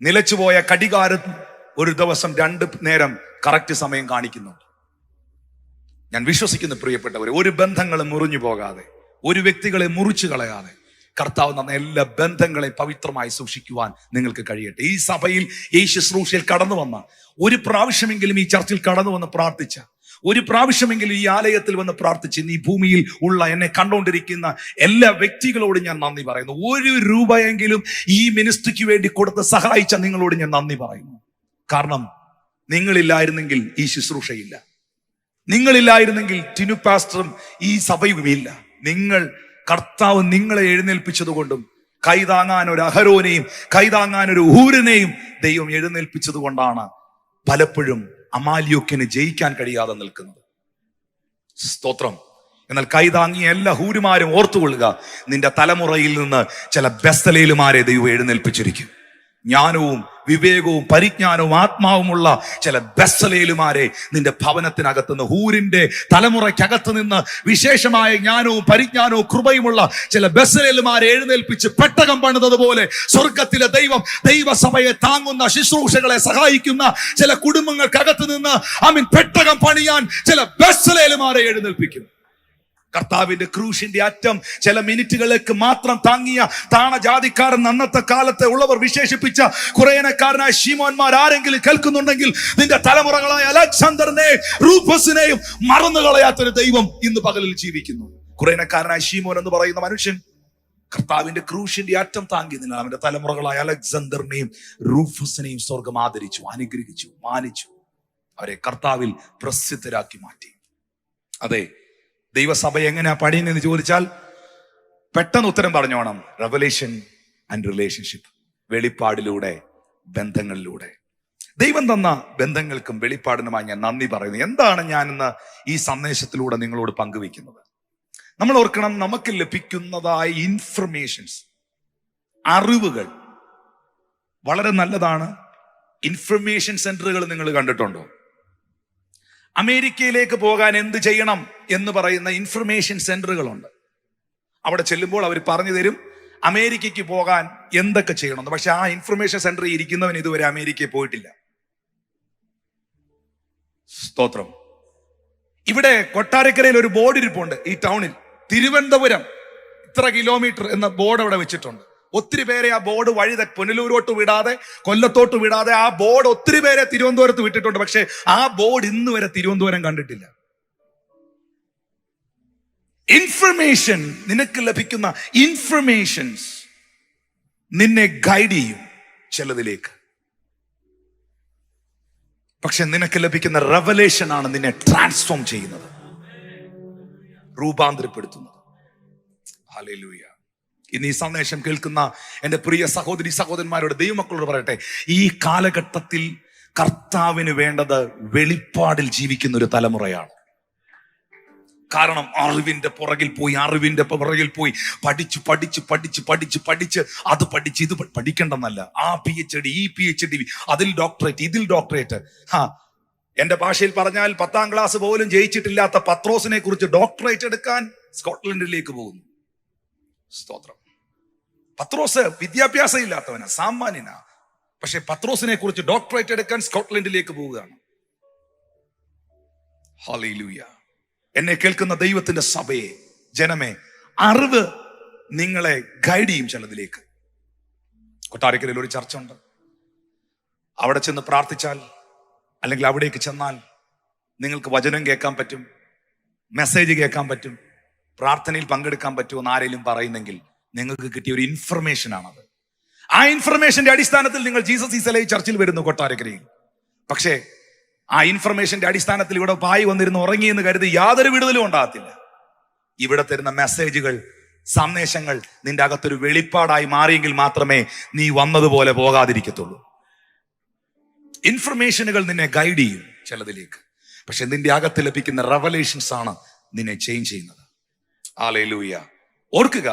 നിലച്ചുപോയ കടികാരം ഒരു ദിവസം 2 നേരം കറക്റ്റ് സമയം കാണിക്കുന്നുണ്ട്. ഞാൻ വിശ്വസിക്കുന്നു പ്രിയപ്പെട്ടവരെ, ഒരു ബന്ധങ്ങളും മുറിഞ്ഞു പോകാതെ, ഒരു വ്യക്തികളെ മുറിച്ചു കളയാതെ കർത്താവ് തന്ന എല്ലാ ബന്ധങ്ങളെ പവിത്രമായി സൂക്ഷിക്കുവാൻ നിങ്ങൾക്ക് കഴിയട്ടെ. ഈ സഭയിൽ ഈ ശുശ്രൂഷയിൽ കടന്നു വന്ന, ഒരു പ്രാവശ്യമെങ്കിലും ഈ ചർച്ചിൽ കടന്നു വന്ന് പ്രാർത്ഥിച്ച, ഒരു പ്രാവശ്യമെങ്കിലും ഈ ആലയത്തിൽ വന്ന് പ്രാർത്ഥിച്ച് ഈ ഭൂമിയിൽ ഉള്ള എന്നെ കണ്ടുകൊണ്ടിരിക്കുന്ന എല്ലാ വ്യക്തികളോടും ഞാൻ നന്ദി പറയുന്നു. 1 രൂപയെങ്കിലും ഈ മിനിസ്ട്രിക്ക് വേണ്ടി കൊടുത്ത് സഹായിച്ച നിങ്ങളോട് ഞാൻ നന്ദി പറയുന്നു. കാരണം നിങ്ങളില്ലായിരുന്നെങ്കിൽ ഈ ശുശ്രൂഷയില്ല, നിങ്ങളില്ലായിരുന്നെങ്കിൽ ടിനു പാസ്റ്ററും ഈ സഭയുമില്ല. കർത്താവ് നിങ്ങളെ എഴുന്നേൽപ്പിച്ചതുകൊണ്ടും, കൈതാങ്ങാൻ ഒരു അഹരോനെയും കൈതാങ്ങാൻ ഒരു ഹൂരനെയും ദൈവം എഴുന്നേൽപ്പിച്ചത് കൊണ്ടാണ് പലപ്പോഴും അമാല്യോക്കിന് ജയിക്കാൻ കഴിയാതെ നിൽക്കുന്നത്. സ്തോത്രം. എന്നാൽ കൈതാങ്ങിയ എല്ലാ ഹൂരുമാരും ഓർത്തുകൊള്ളുക, നിന്റെ തലമുറയിൽ നിന്ന് ചില ബെസ്തലേലുമാരെ ദൈവം എഴുന്നേൽപ്പിച്ചിരിക്കും. ജ്ഞാനവും വിവേകവും പരിജ്ഞാനവും ആത്മാവുമുള്ള ചില ബെസ്സലേലുമാരെ നിന്റെ ഭവനത്തിനകത്ത് നിന്ന്, ഹൂരിന്റെ തലമുറയ്ക്കകത്ത് നിന്ന് വിശേഷമായ ജ്ഞാനവും പരിജ്ഞാനവും കൃപയുമുള്ള ചില ബെസ്സലേലുമാരെ എഴുന്നേൽപ്പിച്ച് പെട്ടകം പണിതതുപോലെ സ്വർഗത്തിലെ ദൈവം ദൈവസഭയെ താങ്ങുന്ന, ശുശ്രൂഷകളെ സഹായിക്കുന്ന ചില കുടുംബങ്ങൾക്കകത്ത് നിന്ന് പെട്ടകം പണിയാൻ ചില ബെസ്സലേലുമാരെ എഴുന്നേൽപ്പിക്കും. കർത്താവിന്റെ ക്രൂശിന്റെ അറ്റം ചില മിനിറ്റുകളിലേക്ക് മാത്രം താങ്ങിയ താണജാതിക്കാരൻ അന്നത്തെ കാലത്ത് ഉള്ളവർ വിശേഷിപ്പിച്ച കുറേനക്കാരനായ ശീമോന്മാർ ആരെങ്കിലും കേൾക്കുന്നുണ്ടെങ്കിൽ, നിന്റെ തലമുറകളായ അലക്സാണ്ടറിനെയും റൂഫസിനെയും മറന്നു കളയാത്തൊരു ദൈവം ഇന്ന് പകലിൽ ജീവിക്കുന്നു. കുറേനക്കാരനായ ശീമോൻ എന്ന് പറയുന്ന മനുഷ്യൻ കർത്താവിന്റെ ക്രൂശിന്റെ അറ്റം താങ്ങി നിന്ന അവന്റെ തലമുറകളായ അലക്സാണ്ടറിനെയും റൂഫസിനെയും സ്വർഗം ആദരിച്ചു, അനുഗ്രഹിച്ചു, മാനിച്ചു. അവരെ കർത്താവിൽ പ്രസിദ്ധരാക്കി മാറ്റി. അതെ, ദൈവസഭ എങ്ങനെയാ പണിയുന്നതെന്ന് ചോദിച്ചാൽ പെട്ടെന്ന് ഉത്തരം പറഞ്ഞോണം. Revelation and relationship. വെളിപ്പാടിലൂടെ, ബന്ധങ്ങളിലൂടെ. ദൈവം തന്ന ബന്ധങ്ങൾക്കും വെളിപ്പാടിനുമായി ഞാൻ നന്ദി പറയുന്നു. എന്താണ് ഞാൻ ഇന്ന് ഈ സന്ദേശത്തിലൂടെ നിങ്ങളോട് പങ്കുവെക്കുന്നത്? നമ്മൾ ഓർക്കണം, നമുക്ക് ലഭിക്കുന്നതായ ഇൻഫർമേഷൻസ്, അറിവുകൾ വളരെ നല്ലതാണ്. ഇൻഫർമേഷൻ സെന്ററുകൾ നിങ്ങൾ കണ്ടിട്ടുണ്ടോ? അമേരിക്കയിലേക്ക് പോകാൻ എന്ത് ചെയ്യണം എന്ന് പറയുന്ന ഇൻഫർമേഷൻ സെന്ററുകളുണ്ട്. അവിടെ ചെല്ലുമ്പോൾ അവർ പറഞ്ഞു തരും അമേരിക്കയ്ക്ക് പോകാൻ എന്തൊക്കെ ചെയ്യണം. പക്ഷെ ആ ഇൻഫർമേഷൻ സെന്ററിൽ ഇരിക്കുന്നവൻ ഇതുവരെ അമേരിക്കയിൽ പോയിട്ടില്ല. സ്തോത്രം. ഇവിടെ കൊട്ടാരക്കരയിൽ ഒരു ബോർഡ് ഇരിപ്പുണ്ട്. ഈ ടൗണിൽ തിരുവനന്തപുരം ഇത്ര കിലോമീറ്റർ എന്ന ബോർഡ് അവിടെ വെച്ചിട്ടുണ്ട്. ഒത്തിരി പേരെ ആ ബോർഡ് പുനലൂരോട്ട് വിടാതെ, കൊല്ലത്തോട്ട് വിടാതെ ആ ബോർഡ് ഒത്തിരി പേരെ തിരുവനന്തപുരത്ത് വിട്ടിട്ടുണ്ട്. പക്ഷെ ആ ബോർഡ് ഇന്ന് വരെ തിരുവനന്തപുരം കണ്ടിട്ടില്ല. ഇൻഫർമേഷൻ, നിനക്ക് ലഭിക്കുന്ന ഇൻഫർമേഷൻസ് നിന്നെ ഗൈഡ് ചെയ്യും ചിലതിലേക്ക്. പക്ഷെ നിനക്ക് ലഭിക്കുന്ന റെവലേഷൻ ആണ് നിന്നെ ട്രാൻസ്ഫോം ചെയ്യുന്നത്, രൂപാന്തരപ്പെടുത്തുന്നത്. ഹല്ലേലൂയ. ഇന്ന് ഈ സന്ദേശം കേൾക്കുന്ന എന്റെ പ്രിയ സഹോദരി സഹോദരന്മാരോട്, ദൈവമക്കളോട് പറയട്ടെ, ഈ കാലഘട്ടത്തിൽ കർത്താവിന് വേണ്ടത് വെളിപ്പാടിൽ ജീവിക്കുന്ന ഒരു തലമുറയാണ്. കാരണം അറിവിന്റെ പുറകിൽ പോയി പഠിച്ച് അത് പഠിച്ച് ഇത് പഠിക്കണ്ടെന്നല്ല. ആ PhD, ഈ PhD, അതിൽ ഡോക്ടറേറ്റ്, ഇതിൽ ഡോക്ടറേറ്റ്. എന്റെ ഭാഷയിൽ പറഞ്ഞാൽ 10ാം ക്ലാസ് പോലും ജയിച്ചിട്ടില്ലാത്ത പത്രോസിനെ കുറിച്ച് ഡോക്ടറേറ്റ് എടുക്കാൻ സ്കോട്ട്ലൻഡിലേക്ക് പോകുന്നു. സ്തോത്രം. പത്രോസ് വിദ്യാഭ്യാസം ഇല്ലാത്തവനാ, സാമാന്യനാ. പക്ഷെ പത്രോസിനെ കുറിച്ച് ഡോക്ടറേറ്റ് എടുക്കാൻ സ്കോട്ട്ലൻഡിലേക്ക് പോവുകയാണ്. ഹല്ലേലൂയ. എന്നെ കേൾക്കുന്ന ദൈവത്തിന്റെ സഭയെ, ജനമേ, അറിവ് നിങ്ങളെ ഗൈഡ് ചെയ്യും ചിലതിലേക്ക്. കൊട്ടാരക്കരയിൽ ഒരു ചർച്ച ഉണ്ട്. അവിടെ ചെന്ന് പ്രാർത്ഥിച്ചാൽ, അല്ലെങ്കിൽ അവിടേക്ക് ചെന്നാൽ നിങ്ങൾക്ക് വചനം കേൾക്കാൻ പറ്റും, മെസ്സേജ് കേൾക്കാൻ പറ്റും, പ്രാർത്ഥനയിൽ പങ്കെടുക്കാൻ പറ്റുമെന്ന് ആരെങ്കിലും പറയുന്നെങ്കിൽ നിങ്ങൾക്ക് കിട്ടിയ ഒരു ഇൻഫർമേഷൻ ആണത്. ആ ഇൻഫർമേഷന്റെ അടിസ്ഥാനത്തിൽ നിങ്ങൾ ജീസസ് ഈസ് അലൈവ് ചർച്ചിൽ വരുന്നു കൊട്ടാരക്കരയിൽ. പക്ഷേ ആ ഇൻഫർമേഷന്റെ അടിസ്ഥാനത്തിൽ ഇവിടെ പായി വന്നിരുന്ന് ഉറങ്ങിയെന്ന് കരുതി യാതൊരു വിടുതലും ഉണ്ടാകത്തില്ല. ഇവിടെ തരുന്ന മെസ്സേജുകൾ, സന്ദേശങ്ങൾ നിന്റെ അകത്തൊരു വെളിപ്പാടായി മാറിയെങ്കിൽ മാത്രമേ നീ വന്നതുപോലെ പോകാതിരിക്കത്തുള്ളൂ. ഇൻഫർമേഷനുകൾ നിന്നെ ഗൈഡ് ചെയ്യും ചിലതിലേക്ക്. പക്ഷെ നിന്റെ അകത്ത് ലഭിക്കുന്ന റെവലേഷൻസ് ആണ് നിന്നെ ചേഞ്ച് ചെയ്യുന്നത്. ഹല്ലേലൂയ. ഓർക്കുക,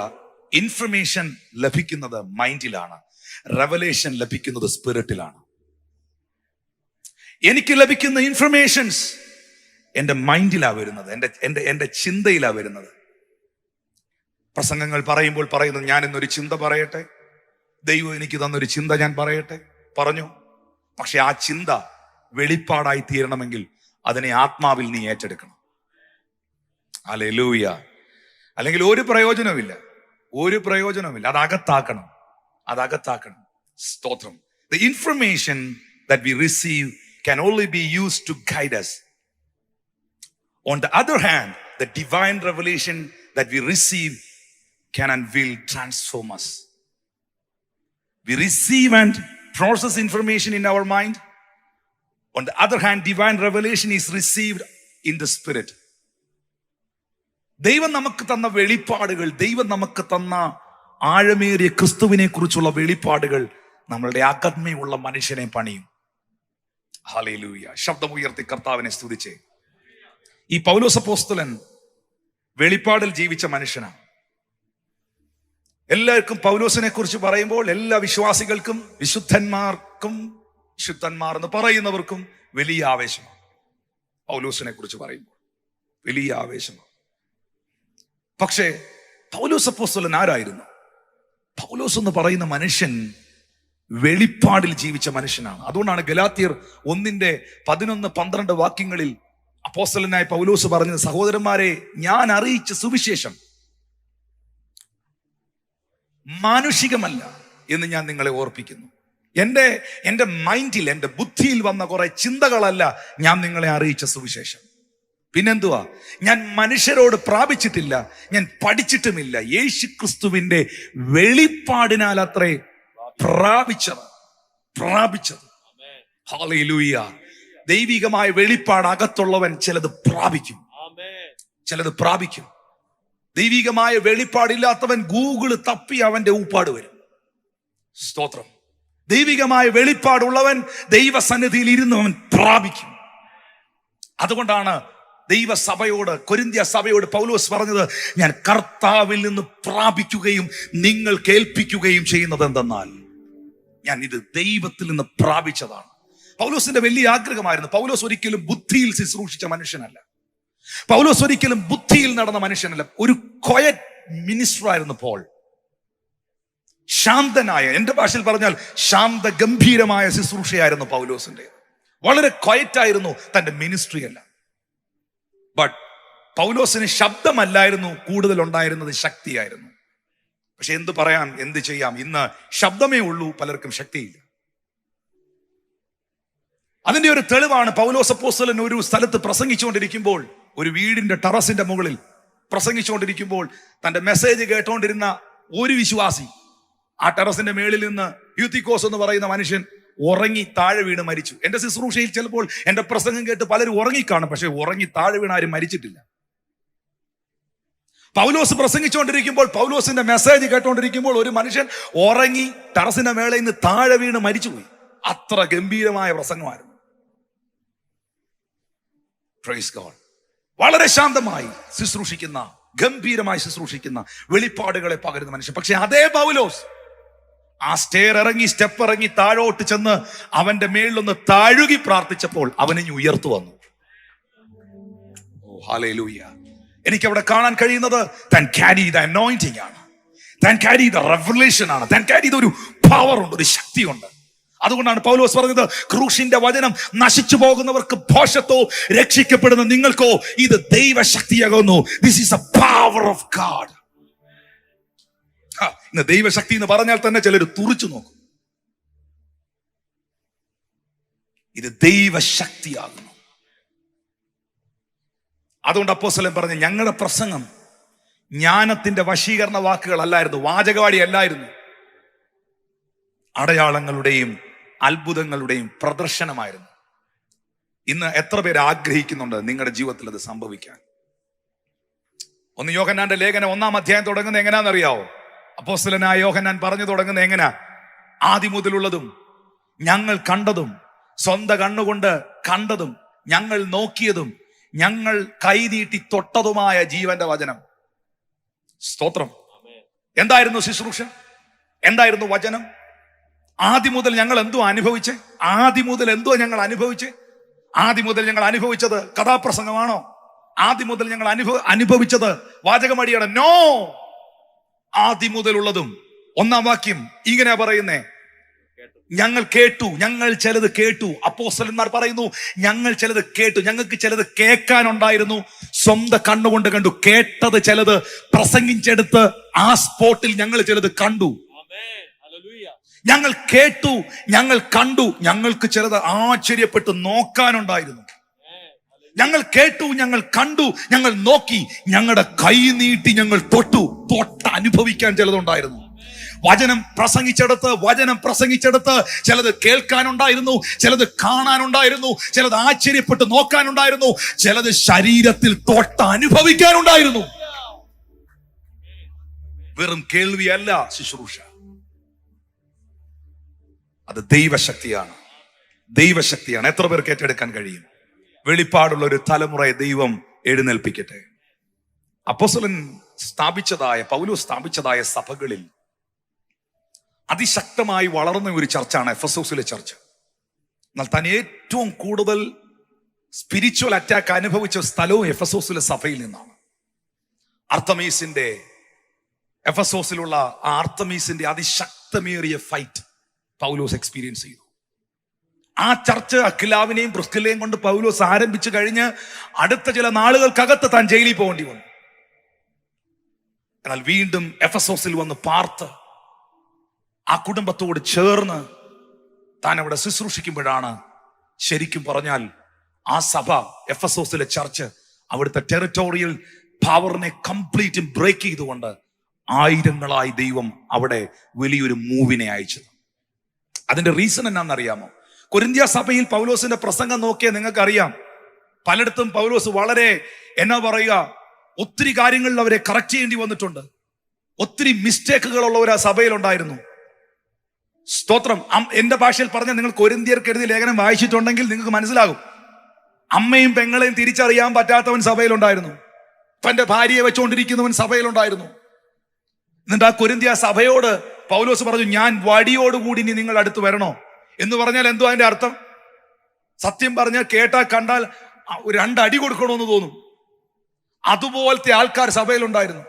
ഇൻഫർമേഷൻ ലഭിക്കുന്നത് മൈൻഡിലാണ്, റെവലേഷൻ ലഭിക്കുന്നത് സ്പിരിറ്റിലാണ്. എനിക്ക് ലഭിക്കുന്ന ഇൻഫർമേഷൻസ് എൻ്റെ മൈൻഡിലാ വരുന്നത്, എൻ്റെ ചിന്തയിലാ വരുന്നത്. പ്രസംഗങ്ങൾ പറയുമ്പോൾ പറയുന്നത്, ഞാൻ ഇന്നൊരു ചിന്ത പറയട്ടെ, ദൈവം എനിക്ക് തന്നൊരു ചിന്ത ഞാൻ പറയട്ടെ, പറഞ്ഞു. പക്ഷെ ആ ചിന്ത വെളിപ്പാടായി തീരണമെങ്കിൽ അതിനെ ആത്മാവിൽ നീ ഏറ്റെടുക്കണം. ഹല്ലേലൂയ. അല്ലെങ്കിൽ ഒരു പ്രയോജനമില്ല. അതകത്താക്കണം. സ്തോത്രം. The information that we receive can only be used to guide us. On the other hand, the divine revelation that we receive can and will transform us. We receive and process information in our mind. On the other hand, divine revelation is received in the spirit. ദൈവം നമുക്ക് തന്ന വെളിപ്പാടുകൾ, ദൈവം നമുക്ക് തന്ന ആഴമേറിയ ക്രിസ്തുവിനെ കുറിച്ചുള്ള വെളിപ്പാടുകൾ നമ്മളുടെ അകന്മയുള്ള മനുഷ്യനെ പണിയും. ഹല്ലേലൂയ. ശബ്ദമുയർത്തി കർത്താവിനെ സ്തുതിച്ചേ. ഈ പൗലോസ് അപ്പോസ്തലൻ വെളിപ്പാടിൽ ജീവിച്ച മനുഷ്യനാണ്. എല്ലാവർക്കും പൗലോസിനെ കുറിച്ച് പറയുമ്പോൾ എല്ലാ വിശ്വാസികൾക്കും, വിശുദ്ധന്മാർ എന്ന് പറയുന്നവർക്കും വലിയ ആവേശമാണ്. പൗലോസിനെ കുറിച്ച് പറയുമ്പോൾ വലിയ ആവേശമാണ്. പക്ഷേ പൗലോസ് അപ്പോസ്തലൻ ആരായിരുന്നു? പൗലോസ് എന്ന് പറയുന്ന മനുഷ്യൻ വെളിപ്പാടിൽ ജീവിച്ച മനുഷ്യനാണ്. അതുകൊണ്ടാണ് ഗലാത്യർ 1:11-12 വാക്യങ്ങളിൽ അപ്പോസ്തലനായ പൗലോസ് പറഞ്ഞത്, സഹോദരന്മാരെ, ഞാൻ അറിയിച്ച സുവിശേഷം മാനുഷികമല്ല എന്ന് ഞാൻ നിങ്ങളെ ഓർപ്പിക്കുന്നു. എൻ്റെ മൈൻഡിൽ, എൻ്റെ ബുദ്ധിയിൽ വന്ന കുറെ ചിന്തകളല്ല ഞാൻ നിങ്ങളെ അറിയിച്ച സുവിശേഷം. പിന്നെന്തുവാ? ഞാൻ മനുഷ്യരോട് പ്രാപിച്ചിട്ടില്ല, ഞാൻ പഠിച്ചിട്ടുമില്ല, യേശു ക്രിസ്തുവിന്റെ വെളിപ്പാടിനാൽ അത്രേ പ്രാപിച്ചത്. ഹല്ലേലൂയ. ദൈവികമായ വെളിപ്പാട് അകത്തുള്ളവൻ ചിലത് പ്രാപിക്കും. ദൈവികമായ വെളിപ്പാടില്ലാത്തവൻ ഗൂഗിള് തപ്പി അവന്റെ ഊപ്പാട് വരും. സ്തോത്രം. ദൈവികമായ വെളിപ്പാടുള്ളവൻ ദൈവസന്നിധിയിൽ ഇരുന്ന് അവൻ പ്രാപിക്കും. അതുകൊണ്ടാണ് ദൈവസഭയോട്, കൊരിന്ത്യ സഭയോട് പൗലോസ് പറഞ്ഞത്, ഞാൻ കർത്താവിൽ നിന്ന് പ്രാപിക്കുകയും നിങ്ങൾ കേൾപ്പിക്കുകയും ചെയ്യുന്നത് എന്തെന്നാൽ ഞാൻ ഇത് ദൈവത്തിൽ നിന്ന് പ്രാപിച്ചതാണ്. പൗലോസിന്റെ വലിയ ആഗ്രഹമായിരുന്നു. പൗലോസ് ഒരിക്കലും ബുദ്ധിയിൽ ശുശ്രൂഷിച്ച മനുഷ്യനല്ല. പൗലോസ് ഒരിക്കലും ബുദ്ധിയിൽ നടന്ന മനുഷ്യനല്ല. ഒരു ക്വയറ്റ് മിനിസ്റ്റർ ആയിരുന്നു പോൾ. ശാന്തനായ, എന്റെ ഭാഷയിൽ പറഞ്ഞാൽ ശാന്ത ഗംഭീരമായ ശുശ്രൂഷയായിരുന്നു പൗലോസിന്റെ. വളരെ ക്വയറ്റ് ആയിരുന്നു തന്റെ മിനിസ്ട്രി അല്ല. ബട്ട് പൗലോസിന് ശബ്ദമല്ലായിരുന്നു കൂടുതൽ ഉണ്ടായിരുന്നത്, ശക്തിയായിരുന്നു. പക്ഷെ എന്ത് പറയാൻ, എന്ത് ചെയ്യാം? ഇന്ന് ശബ്ദമേ ഉള്ളൂ, പലർക്കും ശക്തിയില്ല. അതിന്റെ ഒരു തെളിവാണ് പൗലോസ് അപ്പോസ്തലൻ ഒരു സ്ഥലത്ത് പ്രസംഗിച്ചുകൊണ്ടിരിക്കുമ്പോൾ, ഒരു വീടിന്റെ ടെറസിന്റെ മുകളിൽ പ്രസംഗിച്ചുകൊണ്ടിരിക്കുമ്പോൾ തന്റെ മെസ്സേജ് കേട്ടോണ്ടിരുന്ന ഒരു വിശ്വാസി ആ ടെറസിന്റെ മേളിൽ നിന്ന് യൂത്തിക്കോസ് എന്ന് പറയുന്ന മനുഷ്യൻ ഉറങ്ങി താഴെ വീണ് മരിച്ചു. എന്റെ ശുശ്രൂഷയിൽ ചിലപ്പോൾ എന്റെ പ്രസംഗം കേട്ട് പലരും ഉറങ്ങിക്കാണും, പക്ഷെ ഉറങ്ങി താഴെ വീണ് ആരും മരിച്ചിട്ടില്ല. പൗലോസ് പ്രസംഗിച്ചുകൊണ്ടിരിക്കുമ്പോൾ, പൗലോസിന്റെ മെസ്സേജ് കേട്ടോണ്ടിരിക്കുമ്പോൾ ഒരു മനുഷ്യൻ ഉറങ്ങി ടെറസിന്റെ മേളയിൽ നിന്ന് താഴെ വീണ് മരിച്ചുപോയി. അത്ര ഗംഭീരമായ പ്രസംഗമായിരുന്നു. Praise God. വളരെ ശാന്തമായി ശുശ്രൂഷിക്കുന്ന, ഗംഭീരമായി ശുശ്രൂഷിക്കുന്ന, വെളിപ്പാടുകളെ പകരുന്ന മനുഷ്യൻ. പക്ഷെ അതേ പൗലോസ് ആ സ്റ്റെപ്പ് ഇറങ്ങി താഴോട്ട് ചെന്ന് അവന്റെ മേളിലൊന്ന് താഴുകി പ്രാർത്ഥിച്ചപ്പോൾ അവനെ ഉയർത്തു വന്നു. ഓ ഹല്ലേലൂയ. എനിക്ക് അവിടെ കാണാൻ കഴിയുന്നത് താൻ ക്യാരി ദ അനോയിന്റിംഗ് ആണ്, താൻ ക്യാരി ദ റെവലേഷൻ ആണ്, താൻ ക്യാരി ഒരു പവർ ഉണ്ട്, ഒരു ശക്തിയുണ്ട്. അതുകൊണ്ടാണ് പൗലോസ് പറഞ്ഞത്, ക്രൂശിന്റെ വചനം നശിച്ചു പോകുന്നവർക്ക് ഭോഷത്തോ, രക്ഷിക്കപ്പെടുന്ന നിങ്ങൾക്കോ ഇത് ദൈവശക്തിയാകുന്നു. This is a power of God. ഇന്ന് ദൈവശക്തി എന്ന് പറഞ്ഞാൽ തന്നെ ചിലർ തുറിച്ചു നോക്കും. ഇത് ദൈവശക്തിയാകുന്നു. അതുകൊണ്ട് അപ്പോസ്തലൻ പറഞ്ഞു, ഞങ്ങളുടെ പ്രസംഗം ജ്ഞാനത്തിന്റെ വശീകരണ വാക്കുകൾ അല്ലായിരുന്നു, വാചകവാടി അല്ലായിരുന്നു, അടയാളങ്ങളുടെയും അത്ഭുതങ്ങളുടെയും പ്രദർശനമായിരുന്നു. ഇന്ന് എത്ര പേര് ആഗ്രഹിക്കുന്നുണ്ട് നിങ്ങളുടെ ജീവിതത്തിൽ അത് സംഭവിക്കാൻ? ഒന്ന് യോഹന്നാന്റെ ലേഖനം 1-ാം അധ്യായം തുടങ്ങുന്നത് എങ്ങനെയാണെന്നറിയാവോ? അപ്പോസ്തലനായ യോഹന്നാൻ പറഞ്ഞു തുടങ്ങുന്നത് എങ്ങനെയാ? ആദി മുതലുള്ളതും ഞങ്ങൾ കണ്ടതും, സ്വന്തം കണ്ണുകൊണ്ട് കണ്ടതും, ഞങ്ങൾ നോക്കിയതും, ഞങ്ങൾ കൈനീട്ടി തൊട്ടതുമായ ജീവന്റെ വചനം. സ്തോത്രം. എന്തായിരുന്നു ശുശ്രൂഷ? എന്തായിരുന്നു വചനം? ആദ്യം മുതൽ ഞങ്ങൾ എന്തോ അനുഭവിച്ചേ? ആദ്യം മുതൽ ഞങ്ങൾ അനുഭവിച്ചത് കഥാപ്രസംഗമാണോ? ആദ്യം മുതൽ ഞങ്ങൾ അനുഭവിച്ചത് വാചകമടിയാണ്? നോ. ആദ്യം മുതലുള്ളതും 1-ാം വാക്യം ഇങ്ങനെ പറയുന്നേ, ഞങ്ങൾ കേട്ടു, ഞങ്ങൾ ചിലത് കേട്ടു. അപ്പോസ്തലന്മാർ പറയുന്നു, ഞങ്ങൾ ചിലത് കേട്ടു, ഞങ്ങൾക്ക് ചിലത് കേൾക്കാനുണ്ടായിരുന്നു, സ്വന്തം കണ്ണുകൊണ്ട് കണ്ടു. കേട്ടത് ചിലത് പ്രസംഗിച്ചെടുത്ത് ആ സ്പോട്ടിൽ ഞങ്ങൾ ചിലത് കണ്ടു. ഞങ്ങൾ കേട്ടു, ഞങ്ങൾ കണ്ടു, ഞങ്ങൾക്ക് ചിലത് ആശ്ചര്യപ്പെട്ട് നോക്കാനുണ്ടായിരുന്നു. ഞങ്ങൾ കേട്ടു, ഞങ്ങൾ കണ്ടു, ഞങ്ങൾ നോക്കി, ഞങ്ങളുടെ കൈ നീട്ടി ഞങ്ങൾ തൊട്ട് അനുഭവിക്കാൻ ചിലതുണ്ടായിരുന്നു. വചനം പ്രസംഗിച്ചെടുത്ത് ചിലത് കേൾക്കാനുണ്ടായിരുന്നു, ചിലത് കാണാനുണ്ടായിരുന്നു, ചിലത് ആശ്ചര്യപ്പെട്ട് നോക്കാനുണ്ടായിരുന്നു, ചിലത് ശരീരത്തിൽ അനുഭവിക്കാനുണ്ടായിരുന്നു. വെറും കേൾവിയല്ല ശുശ്രൂഷ, അത് ദൈവശക്തിയാണ്. എത്ര പേർക്ക് ഏറ്റെടുക്കാൻ കഴിയും? വെളിപ്പാടുള്ള ഒരു തലമുറയെ ദൈവം എഴുന്നേൽപ്പിക്കട്ടെ. അപ്പോസ്തലൻ പൗലോസ് സ്ഥാപിച്ചതായ സഭകളിൽ അതിശക്തമായി വളർന്ന ഒരു ചർച്ചാണ് എഫെസോസിലെ ചർച്ച്. എന്നാൽ താൻ ഏറ്റവും കൂടുതൽ സ്പിരിച്വൽ അറ്റാക്ക് അനുഭവിച്ച സ്ഥലവും എഫെസോസിലെ സഭയിൽ നിന്നാണ്. എഫെസോസിലുള്ള ആ ആർത്തമീസിന്റെ അതിശക്തമേറിയ ഫൈറ്റ് പൗലോസ് എക്സ്പീരിയൻസ് ചെയ്തു. ആ ചർച്ച് അഖിലാവിനെയും പ്രിസ്കില്ലയും കൊണ്ട് പൗലോസ് ആരംഭിച്ചു കഴിഞ്ഞ് അടുത്ത ചില നാളുകൾക്കകത്ത് താൻ ജയിലിൽ പോകേണ്ടി വന്നു. എന്നാൽ വീണ്ടും എഫെസോസിൽ വന്ന് പാർത്ത് ആ കുടുംബത്തോട് ചേർന്ന് താൻ അവിടെ ശുശ്രൂഷിക്കുമ്പോഴാണ് ശരിക്കും പറഞ്ഞാൽ ആ സഭ, എഫെസോസിലെ ചർച്ച്, അവിടുത്തെ ടെറിട്ടോറിയൽ പവറിനെ കംപ്ലീറ്റ് ബ്രേക്ക് ചെയ്തുകൊണ്ട് ആയിരങ്ങളായി ദൈവം അവിടെ വലിയൊരു മൂവിനെ അയച്ചത്. അതിന്റെ റീസൺ എന്നാണെന്നറിയാമോ? കൊരിന്ത്യ സഭയിൽ പൗലോസിന്റെ പ്രസംഗം നോക്കിയാൽ നിങ്ങൾക്കറിയാം, പലയിടത്തും പൗലോസ് വളരെ ഒത്തിരി കാര്യങ്ങളിൽ അവരെ കറക്റ്റ് ചെയ്യേണ്ടി വന്നിട്ടുണ്ട്. ഒത്തിരി മിസ്റ്റേക്കുകളുള്ളവർ ആ സഭയിലുണ്ടായിരുന്നു. സ്തോത്രം. എന്റെ ഭാഷയിൽ പറഞ്ഞാൽ നിങ്ങൾ കൊരിന്ത്യർക്ക് എഴുതിയ ലേഖനം വായിച്ചിട്ടുണ്ടെങ്കിൽ നിങ്ങൾക്ക് മനസ്സിലാകും. അമ്മയും പെങ്ങളെയും തിരിച്ചറിയാൻ പറ്റാത്തവൻ സഭയിലുണ്ടായിരുന്നു. തന്റെ ഭാര്യയെ വെച്ചുകൊണ്ടിരിക്കുന്നവൻ സഭയിലുണ്ടായിരുന്നു. എന്നിട്ട് ആ കൊരിന്ത്യ സഭയോട് പൗലോസ് പറഞ്ഞു, ഞാൻ വടിയോടുകൂടി ഇനി നിങ്ങൾ അടുത്ത് വരണോ എന്ന് പറഞ്ഞാൽ എന്തോ അതിന്റെ അർത്ഥം? സത്യം പറഞ്ഞാൽ കേട്ടാൽ കണ്ടാൽ 2 അടി കൊടുക്കണമെന്ന് തോന്നും. അതുപോലത്തെ ആൾക്കാർ സഭയിലുണ്ടായിരുന്നു.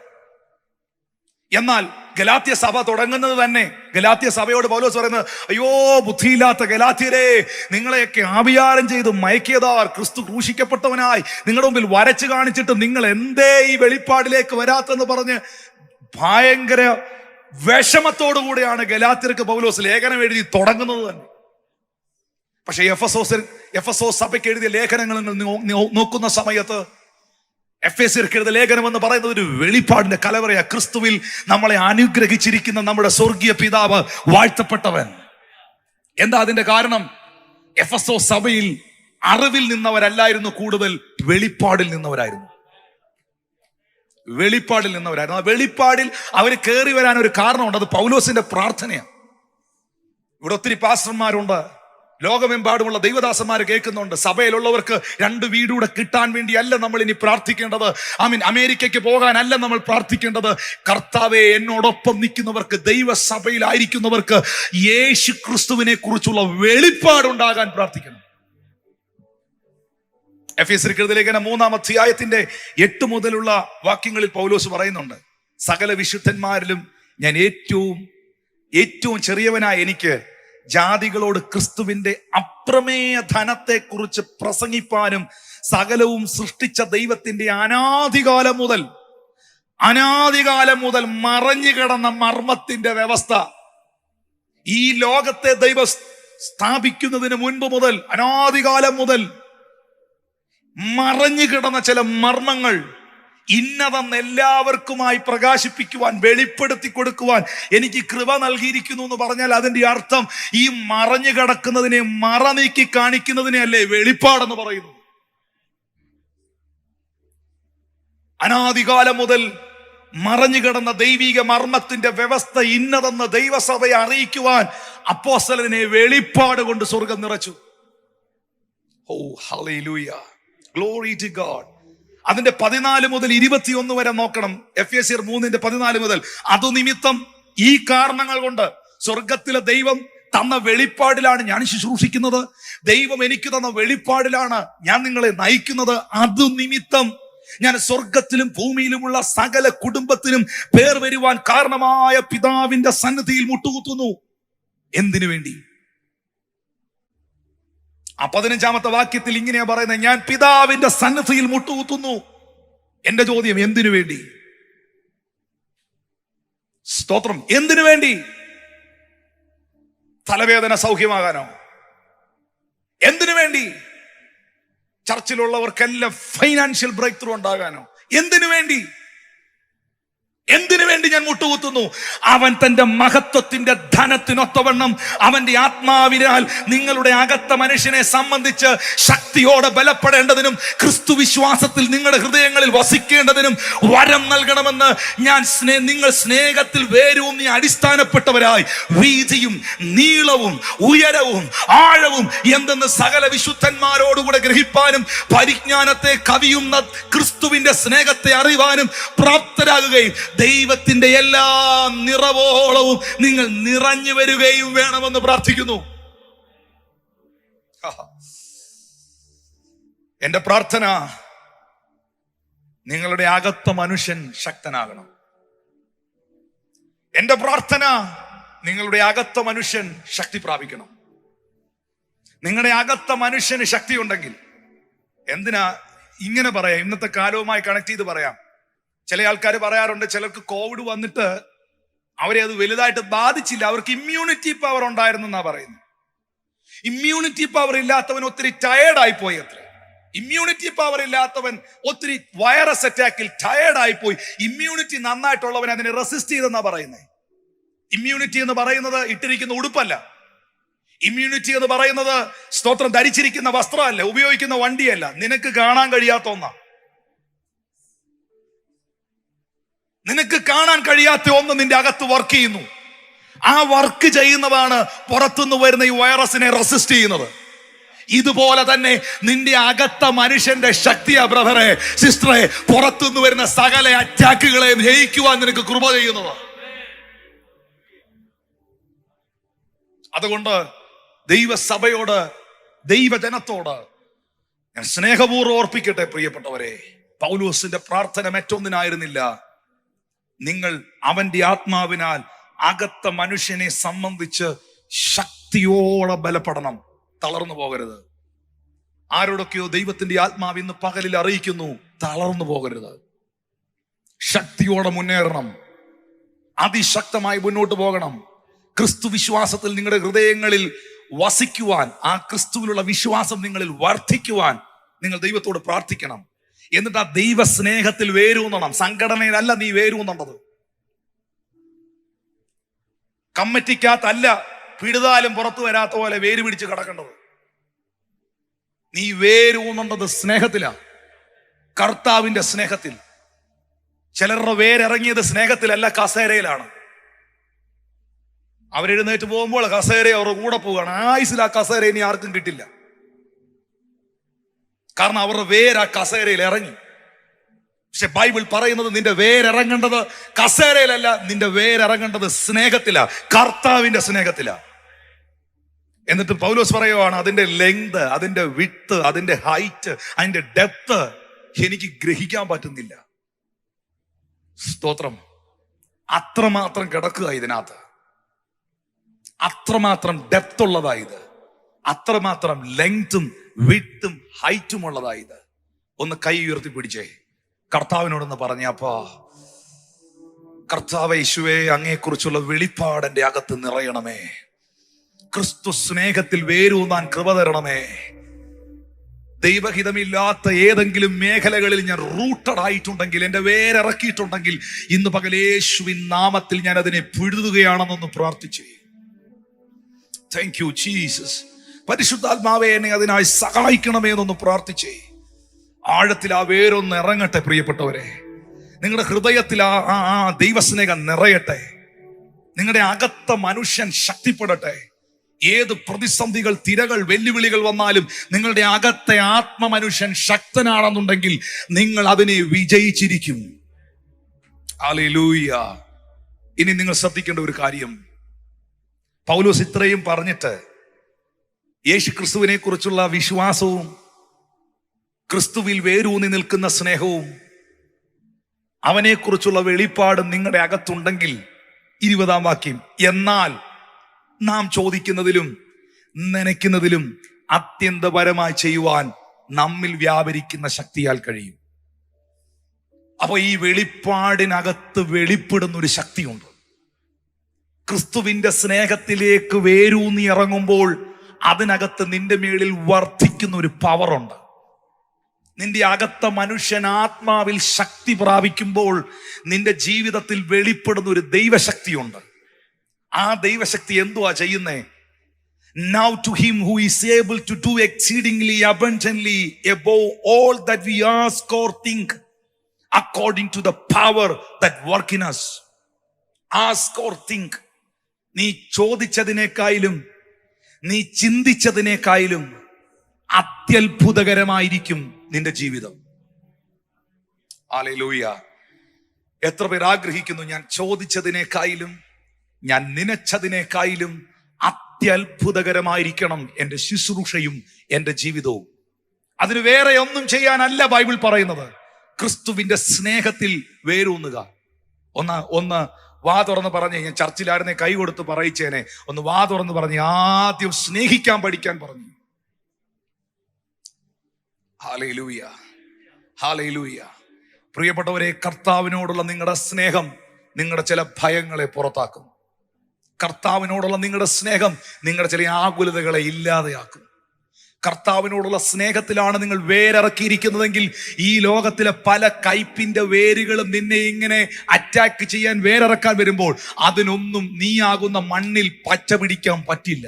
എന്നാൽ ഗലാത്യ സഭ തുടങ്ങുന്നത് തന്നെ, ഗലാത്യ സഭയോട് പൗലോസ് പറയുന്നത്, അയ്യോ ബുദ്ധിയില്ലാത്ത ഗലാത്യരെ, നിങ്ങളെയൊക്കെ ആവിയാരം ചെയ്ത് മയക്കിയതാർ, ക്രിസ്തു ക്രൂശിക്കപ്പെട്ടവനായി നിങ്ങളുടെ മുമ്പിൽ വരച്ചു കാണിച്ചിട്ട് നിങ്ങൾ എന്തേ ഈ വെളിപ്പാടിലേക്ക് വരാത്തെന്ന് പറഞ്ഞ് ഭയങ്കര വിഷമത്തോടുകൂടിയാണ് ഗലാത്യർക്ക് പൗലോസ് ലേഖനം എഴുതി തുടങ്ങുന്നത് തന്നെ. പക്ഷെ എഫെസോസ് സഭയ്ക്ക് എഴുതിയ ലേഖനങ്ങൾ നോക്കുന്ന സമയത്ത് എഫെസ്യർക്ക് എഴുതിയ ലേഖനം എന്ന് പറയുന്നത് ഒരു വെളിപ്പാടിന്റെ കലവറയാ. ക്രിസ്തുവിൽ നമ്മളെ അനുഗ്രഹിച്ചിരിക്കുന്ന നമ്മുടെ സ്വർഗീയ പിതാവ് വാഴ്ത്തപ്പെട്ടവൻ. എന്താ അതിന്റെ കാരണം? എഫെസോസ് സഭയിൽ അറിവിൽ നിന്നവരല്ലായിരുന്നു, കൂടുതൽ വെളിപ്പാടിൽ നിന്നവരായിരുന്നു. വെളിപ്പാടിൽ നിന്നവരായിരുന്നു. ആ വെളിപ്പാടിൽ അവർ കയറി വരാൻ ഒരു കാരണമുണ്ട്. അത് പൗലോസിന്റെ പ്രാർത്ഥനയാണ്. ഇവിടെ ഒത്തിരി പാസ്റ്റർമാരുണ്ട്, ലോകമെമ്പാടുമുള്ള ദൈവദാസന്മാർ കേൾക്കുന്നുണ്ട്. സഭയിലുള്ളവർക്ക് 2 വീടൂടെ കിട്ടാൻ വേണ്ടിയല്ല നമ്മൾ ഇനി പ്രാർത്ഥിക്കേണ്ടത്. അമേരിക്കയ്ക്ക് പോകാനല്ല നമ്മൾ പ്രാർത്ഥിക്കേണ്ടത്. കർത്താവെ, എന്നോടൊപ്പം നിൽക്കുന്നവർക്ക്, ദൈവസഭയിലായിരിക്കുന്നവർക്ക് യേശു ക്രിസ്തുവിനെ കുറിച്ചുള്ള വെളിപ്പാടുണ്ടാകാൻ പ്രാർത്ഥിക്കണം. എഫെസ്യർക്ക് എഴുതിയ ലേഖനം 3-ാം അധ്യായത്തിന്റെ 8 മുതലുള്ള വാക്യങ്ങളിൽ പൗലോസ് പറയുന്നുണ്ട്, സകല വിശുദ്ധന്മാരിലും ഞാൻ ഏറ്റവും ചെറിയവനായ എനിക്ക് ജാതികളോട് ക്രിസ്തുവിന്റെ അപ്രമേയ ധനത്തെ കുറിച്ച് പ്രസംഗിപ്പാനും സകലവും സൃഷ്ടിച്ച ദൈവത്തിന്റെ അനാദികാലം മുതൽ മറഞ്ഞു കിടന്ന മർമ്മത്തിന്റെ വ്യവസ്ഥ, ഈ ലോകത്തെ ദൈവം സ്ഥാപിക്കുന്നതിന് മുൻപ് മുതൽ, അനാദികാലം മുതൽ മറഞ്ഞു കിടന്ന ചില മർമ്മങ്ങൾ ഇന്നതെന്ന് എല്ലാവർക്കുമായി പ്രകാശിപ്പിക്കുവാൻ, വെളിപ്പെടുത്തി കൊടുക്കുവാൻ എനിക്ക് കൃപ നൽകിയിരിക്കുന്നു എന്ന് പറഞ്ഞാൽ അതിന്റെ അർത്ഥം ഈ മറഞ്ഞു കിടക്കുന്നതിനെ മറ നീക്കി കാണിക്കുന്നതിനെ അല്ലേ വെളിപ്പാടെന്ന് പറയുന്നു. അനാദികാലം മുതൽ മറഞ്ഞു കിടന്ന ദൈവിക മർമ്മത്തിന്റെ വ്യവസ്ഥ ഇന്നതെന്ന് ദൈവസഭയെ അറിയിക്കുവാൻ അപ്പോസ്തലനെ വെളിപ്പാട് കൊണ്ട് സ്വർഗം നിറച്ചു. ഓ ഹല്ലേലൂയ, ഗ്ലോറി ടു ഗോഡ്. അതിന്റെ 14 മുതൽ 21 വരെ നോക്കണം. എഫെസ്യർ 3:14 മുതൽ. അതു നിമിത്തം, ഈ കാരണങ്ങൾ കൊണ്ട്, സ്വർഗത്തിലെ ദൈവം തന്ന വെളിപ്പാടിലാണ് ഞാൻ ശുശ്രൂഷിക്കുന്നത്, ദൈവം എനിക്ക് തന്ന വെളിപ്പാടിലാണ് ഞാൻ നിങ്ങളെ നയിക്കുന്നത്. അതു നിമിത്തം ഞാൻ സ്വർഗത്തിലും ഭൂമിയിലുമുള്ള സകല കുടുംബത്തിനും പേർ വരുവാൻ കാരണമായ പിതാവിന്റെ സന്നിധിയിൽ മുട്ടുകുത്തുന്നു. എന്തിനു വേണ്ടി? ആ 15-ാമത്തെ വാക്യത്തിൽ ഇങ്ങനെയാ പറയുന്നത്, ഞാൻ പിതാവിന്റെ സന്നിധിയിൽ മുട്ടുകുത്തുന്നു. എന്റെ ചോദ്യം, എന്തിനു വേണ്ടി? സ്തോത്രം. എന്തിനു വേണ്ടി? തലവേദന സൗഖ്യമാകാനോ? എന്തിനു വേണ്ടി? ചർച്ചിലുള്ളവർക്കെല്ലാം ഫൈനാൻഷ്യൽ ബ്രേക്ക് ത്രൂ ഉണ്ടാകാനോ? എന്തിനു വേണ്ടി? എന്തിനു വേണ്ടി ഞാൻ മുട്ടുകുത്തുന്നു? അവൻ തന്റെ മഹത്വത്തിന്റെ ധനത്തിനൊത്തവണ്ണം അവന്റെ ആത്മാവിനാൽ നിങ്ങളുടെ അകത്ത മനുഷ്യനെ സംബന്ധിച്ച് ശക്തിയോടെ ബലപ്പെടേണ്ടതിനും ക്രിസ്തു വിശ്വാസത്തിൽ നിങ്ങളുടെ ഹൃദയങ്ങളിൽ വസിക്കേണ്ടതിനും വരം നൽകണമെന്ന് നിങ്ങൾ സ്നേഹത്തിൽ വേരൂന്നി അടിസ്ഥാനപ്പെട്ടവരായി വീതിയും നീളവും ഉയരവും ആഴവും എന്തെന്ന് സകല വിശുദ്ധന്മാരോടുകൂടെ ഗ്രഹിപ്പാനും പരിജ്ഞാനത്തെ കവിയുന്ന ക്രിസ്തുവിന്റെ സ്നേഹത്തെ അറിവാനും പ്രാപ്തരാകുകയും ദൈവത്തിന്റെ എല്ലാ നിറവോളവും നിങ്ങൾ നിറഞ്ഞു വരികയും വേണമെന്ന് പ്രാർത്ഥിക്കുന്നു. എന്റെ പ്രാർത്ഥന, നിങ്ങളുടെ അകത്ത മനുഷ്യൻ ശക്തനാകണം. എന്റെ പ്രാർത്ഥന, നിങ്ങളുടെ അകത്ത മനുഷ്യൻ ശക്തി പ്രാപിക്കണം. നിങ്ങളുടെ അകത്ത മനുഷ്യന് ശക്തി ഉണ്ടെങ്കിൽ, എന്തിനാ ഇങ്ങനെ പറയാം, ഇന്നത്തെ കാലവുമായി കണക്ട് ചെയ്ത് പറയാം. ചില ആൾക്കാർ പറയാറുണ്ട്, ചിലർക്ക് കോവിഡ് വന്നിട്ട് അവരെ അത് വലുതായിട്ട് ബാധിച്ചില്ല, അവർക്ക് ഇമ്മ്യൂണിറ്റി പവർ ഉണ്ടായിരുന്നു എന്നാ പറയുന്നത്. ഇമ്മ്യൂണിറ്റി പവർ ഇല്ലാത്തവൻ ഒത്തിരി ടയേർഡായി പോയി. അത്ര ഇമ്മ്യൂണിറ്റി പവർ ഇല്ലാത്തവൻ ഒത്തിരി വൈറസ് അറ്റാക്കിൽ ടയേർഡായി പോയി. ഇമ്മ്യൂണിറ്റി നന്നായിട്ടുള്ളവൻ അതിനെ റെസിസ്റ്റ് ചെയ്തെന്നാ പറയുന്നത്. ഇമ്മ്യൂണിറ്റി എന്ന് പറയുന്നത് ഇട്ടിരിക്കുന്ന ഉടുപ്പല്ല. ഇമ്മ്യൂണിറ്റി എന്ന് പറയുന്നത് സ്തോത്രം ധരിച്ചിരിക്കുന്ന വസ്ത്രമല്ല, ഉപയോഗിക്കുന്ന വണ്ടിയല്ല, നിനക്ക് കാണാൻ കഴിയാത്ത ഒന്നാ. നിനക്ക് കാണാൻ കഴിയാത്ത ഒന്ന് നിന്റെ അകത്ത് വർക്ക് ചെയ്യുന്നു. ആ വർക്ക് ചെയ്യുന്നതാണ് പുറത്തുനിന്ന് വരുന്ന ഈ വൈറസിനെ റെസിസ്റ്റ് ചെയ്യുന്നത്. ഇതുപോലെ തന്നെ നിന്റെ അകത്ത മനുഷ്യന്റെ ശക്തിയാ ബ്രദറെ, സിസ്റ്ററെ, പുറത്തുനിന്ന് വരുന്ന സകല അറ്റാക്കുകളെയും ജയിക്കുവാൻ നിനക്ക് കൃപ ചെയ്യുന്നത്. അതുകൊണ്ട് ദൈവസഭയോട്, ദൈവജനത്തോട് ഞാൻ സ്നേഹപൂർവ്വം ഓർപ്പിക്കട്ടെ പ്രിയപ്പെട്ടവരെ, പൗലോസിന്റെ പ്രാർത്ഥന മറ്റൊന്നിനായിരുന്നില്ല, നിങ്ങൾ അവന്റെ ആത്മാവിനാൽ അകത്ത മനുഷ്യനെ സംബന്ധിച്ച് ശക്തിയോടെ ബലപ്പെടണം, തളർന്നു പോകരുത്. ആരോടൊക്കെയോ ദൈവത്തിന്റെ ആത്മാവ് ഇന്ന് പകലിൽ അറിയിക്കുന്നു, തളർന്നു പോകരുത്, ശക്തിയോടെ മുന്നേറണം. അതിശക്തമായി മുന്നോട്ട് പോകണം. ക്രിസ്തു വിശ്വാസത്തിൽ നിങ്ങളുടെ ഹൃദയങ്ങളിൽ വസിക്കുവാൻ, ആ ക്രിസ്തുവിലുള്ള വിശ്വാസം നിങ്ങളിൽ വർദ്ധിക്കുവാൻ നിങ്ങൾ ദൈവത്തോട് പ്രാർത്ഥിക്കണം. എന്നിട്ട് ആ ദൈവ സ്നേഹത്തിൽ വേരൂന്നണം. സംഘടനയിലല്ല നീ വേരൂന്നേണ്ടത്, കമ്മിറ്റിക്കകത്തല്ല പിടുതാലും പുറത്തു വരാത്ത പോലെ വേര് പിടിച്ച് കിടക്കേണ്ടത്. നീ വേരൂന്നേണ്ടത് സ്നേഹത്തിലാ, കർത്താവിന്റെ സ്നേഹത്തിൽ. ചിലരുടെ വേരിറങ്ങിയത് സ്നേഹത്തിലല്ല, കസേരയിലാണ്. അവരെഴുന്നേറ്റ് പോകുമ്പോൾ കസേര അവരുടെ കൂടെ പോവുകയാണ്. ആയുസിൽ ആ കസേര ഇനി ആർക്കും കിട്ടില്ല. കാരണം അവരുടെ വേര് ആ കസേരയിൽ ഇറങ്ങി. പക്ഷെ ബൈബിൾ പറയുന്നത് നിന്റെ വേരിറങ്ങേണ്ടത് കസേരയിലല്ല, നിന്റെ വേരിറങ്ങേണ്ടത് സ്നേഹത്തിലാ, കർത്താവിന്റെ സ്നേഹത്തിലാ. എന്നിട്ട് പൗലോസ് പറയുവാണ്, അതിന്റെ ലെങ്ത്, അതിന്റെ വിഡ്ത്ത്, അതിന്റെ ഹൈറ്റ്, അതിന്റെ ഡെപ്ത് എനിക്ക് ഗ്രഹിക്കാൻ പറ്റുന്നില്ല. സ്തോത്രം. അത്രമാത്രം കിടക്കുക ഇതിനകത്ത്, അത്രമാത്രം ഡെപ്ത് ഉള്ളതായത്, അത്രമാത്രം ലെങ്തും വിഡ്ത്തും ഹൈറ്റും ഉള്ളതായത്. ഒന്ന് കൈ ഉയർത്തി പിടിച്ചേ, കർത്താവിനോടൊന്ന് പറഞ്ഞ, അപ്പാ കർത്താവേ യേശുവേ, അങ്ങയെക്കുറിച്ചുള്ള വെളിപ്പാട് എൻ്റെ അകത്ത് നിറയണമേ. ക്രിസ്തു സ്നേഹത്തിൽ വേരൂന്നാൻ കൃപ തരണമേ. ദൈവഹിതമില്ലാത്ത ഏതെങ്കിലും മേഖലകളിൽ ഞാൻ റൂട്ടഡ് ആയിട്ടുണ്ടെങ്കിൽ, എൻ്റെ വേരിറക്കിയിട്ടുണ്ടെങ്കിൽ, ഇന്ന് പകൽ യേശുവിൻ നാമത്തിൽ ഞാൻ അതിനെ പിഴുതുകയാണെന്നൊന്ന് പ്രാർത്ഥിച്ചേ. Thank you Jesus. പരിശുദ്ധാത്മാവേ, എന്നെ അതിനായി സഹായിക്കണമേ എന്നൊന്ന് പ്രാർത്ഥിച്ചേ. ആഴത്തിൽ ആ വേരൊന്ന് ഇറങ്ങട്ടെ പ്രിയപ്പെട്ടവരെ. നിങ്ങളുടെ ഹൃദയത്തിൽ ആ ദൈവസ്നേഹം നിറയട്ടെ. നിങ്ങളുടെ അകത്ത മനുഷ്യൻ ശക്തിപ്പെടട്ടെ. ഏത് പ്രതിസന്ധികൾ, തിരകൾ, വെല്ലുവിളികൾ വന്നാലും നിങ്ങളുടെ അകത്തെ ആത്മമനുഷ്യൻ ശക്തനാണെന്നുണ്ടെങ്കിൽ നിങ്ങൾ അതിനെ വിജയിച്ചിരിക്കും. ഹല്ലേലൂയ. ഇനി നിങ്ങൾ ശ്രദ്ധിക്കേണ്ട ഒരു കാര്യം, പൗലോസ് ഇത്രയും പറഞ്ഞിട്ട് യേശു ക്രിസ്തുവിനെ കുറിച്ചുള്ള വിശ്വാസവും ക്രിസ്തുവിൽ വേരൂന്നി നിൽക്കുന്ന സ്നേഹവും അവനെക്കുറിച്ചുള്ള വെളിപ്പാടും നിങ്ങളുടെ അകത്തുണ്ടെങ്കിൽ, 20-ാം വാക്യം, എന്നാൽ നാം ചോദിക്കുന്നതിലും നനയ്ക്കുന്നതിലും അത്യന്തപരമായി ചെയ്യുവാൻ നമ്മിൽ വ്യാപരിക്കുന്ന ശക്തിയാൽ കഴിയും. അപ്പൊ ഈ വെളിപ്പാടിനകത്ത് വെളിപ്പെടുന്ന ഒരു ശക്തിയുണ്ട്. ക്രിസ്തുവിന്റെ സ്നേഹത്തിലേക്ക് വേരൂന്നി ഇറങ്ങുമ്പോൾ അതിനകത്ത് നിന്റെ മേളിൽ വർദ്ധിക്കുന്ന ഒരു പവറുണ്ട്. നിന്റെ അകത്ത മനുഷ്യൻ ആത്മാവിൽ ശക്തി പ്രാപിക്കുമ്പോൾ നിന്റെ ജീവിതത്തിൽ വെളിപ്പെടുന്ന ഒരു ദൈവശക്തിയുണ്ട്. ആ ദൈവശക്തി എന്തുവാ ചെയ്യുന്നേ? Now to him who is able to do exceedingly abundantly above all that we ask or think, according to the power that work in us. Ask or think. നീ ചോദിച്ചതിനേക്കാളും നീ ചിന്തിച്ചതിനേക്കാളും അത്യത്ഭുതകരമായിരിക്കും നിന്റെ ജീവിതം. ഹല്ലേലൂയ. എത്ര പേർ ആഗ്രഹിക്കുന്നു, ഞാൻ ചോദിച്ചതിനേക്കാളും ഞാൻ നനച്ചതിനേക്കാളും അത്യത്ഭുതകരമായിരിക്കണം എൻ്റെ ശുശ്രൂഷയും എൻ്റെ ജീവിതവും. അതിന് വേറെ ഒന്നും ചെയ്യാനല്ല ബൈബിൾ പറയുന്നത്. ക്രിസ്തുവിന്റെ സ്നേഹത്തിൽ വേരൂന്നുക. ഒന്ന് വാ തുറന്ന് പറഞ്ഞേ. ഞാൻ ചർച്ചിലായിരുന്നേ കൈ കൊടുത്ത് പറയിച്ചേനെ. ഒന്ന് വാ തുറന്ന് പറഞ്ഞ് ആദ്യം സ്നേഹിക്കാൻ പഠിക്കാൻ പറഞ്ഞു. Hallelujah, hallelujah. പ്രിയപ്പെട്ടവരെ, കർത്താവിനോടുള്ള നിങ്ങളുടെ സ്നേഹം നിങ്ങളുടെ ചില ഭയങ്ങളെ പുറത്താക്കും. കർത്താവിനോടുള്ള നിങ്ങളുടെ സ്നേഹം നിങ്ങളുടെ ചില ആകുലതകളെ ഇല്ലാതെയാക്കും. കർത്താവിനോടുള്ള സ്നേഹത്തിലാണ് നിങ്ങൾ വേരിറക്കിയിരിക്കുന്നതെങ്കിൽ ഈ ലോകത്തിലെ പല കയ്പിന്റെ വേരുകളും നിന്നെ ഇങ്ങനെ അറ്റാക്ക് ചെയ്യാൻ, വേരിറക്കാൻ വരുമ്പോൾ അതിനൊന്നും നീയാകുന്ന മണ്ണിൽ പച്ച പിടിക്കാൻ പറ്റില്ല.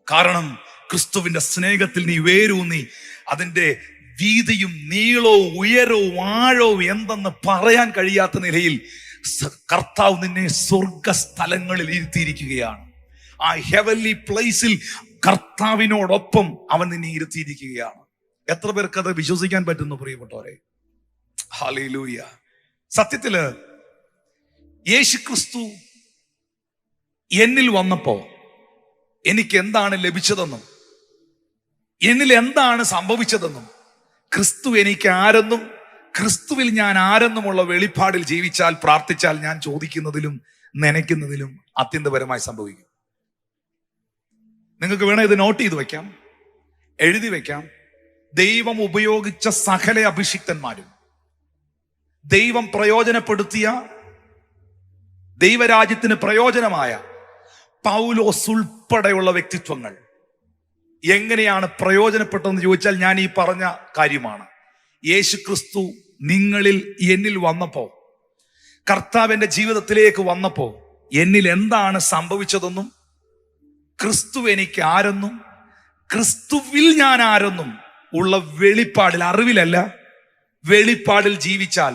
കാരണം ക്രിസ്തുവിന്റെ സ്നേഹത്തിൽ നീ വേരൂന്നി അതിന്റെ വീതിയും നീളവും ഉയരവും ആഴവും എന്തെന്ന് പറയാൻ കഴിയാത്ത നിലയിൽ കർത്താവ് നിന്നെ സ്വർഗസ്ഥലങ്ങളിൽ ഇരുത്തിയിരിക്കുകയാണ്. ആ ഹെവൻലി പ്ലേസിൽ കർത്താവിനോടൊപ്പം അവൻ നിന്നെ ഇരുത്തിയിരിക്കുകയാണ്. എത്ര പേർക്ക് അത് വിശ്വസിക്കാൻ പറ്റുന്നു പ്രിയപ്പെട്ടവരെ? ഹല്ലേലൂയ. സത്യത്തില് യേശുക്രിസ്തു എന്നിൽ വന്നപ്പോ എനിക്ക് എന്താണ് ലഭിച്ചതെന്നും എന്നിൽ എന്താണ് സംഭവിച്ചതെന്നും ക്രിസ്തു എനിക്ക് ആരെന്നും ക്രിസ്തുവിൽ ഞാൻ ആരെന്നുമുള്ള വെളിപ്പാടിൽ ജീവിച്ചാൽ, പ്രാർത്ഥിച്ചാൽ, ഞാൻ ചോദിക്കുന്നതിലും നനയ്ക്കുന്നതിലും അത്യന്തപരമായി സംഭവിക്കും. നിങ്ങൾക്ക് വേണേ ഇത് നോട്ട് ചെയ്ത് വെക്കാം, എഴുതി വെക്കാം. ദൈവം ഉപയോഗിച്ച സകല അഭിഷിക്തന്മാരും, ദൈവം പ്രയോജനപ്പെടുത്തിയ ദൈവരാജ്യത്തിന് പ്രയോജനമായ പൗലോസ് ഉൾപ്പെടെയുള്ള വ്യക്തിത്വങ്ങൾ എങ്ങനെയാണ് പ്രയോജനപ്പെട്ടതെന്ന് ചോദിച്ചാൽ ഞാൻ ഈ പറഞ്ഞ കാര്യമാണ്. യേശു ക്രിസ്തു നിങ്ങളിൽ എന്നിൽ വന്നപ്പോ, കർത്താവിന്റെ ജീവിതത്തിലേക്ക് വന്നപ്പോ എന്നിൽ എന്താണ് സംഭവിച്ചതെന്നും ക്രിസ്തു എനിക്ക് ആരെന്നും ക്രിസ്തുവിൽ ഞാൻ ആരെന്നും ഉള്ള വെളിപ്പാടിൽ, അറിവിലല്ല, വെളിപ്പാടിൽ ജീവിച്ചാൽ,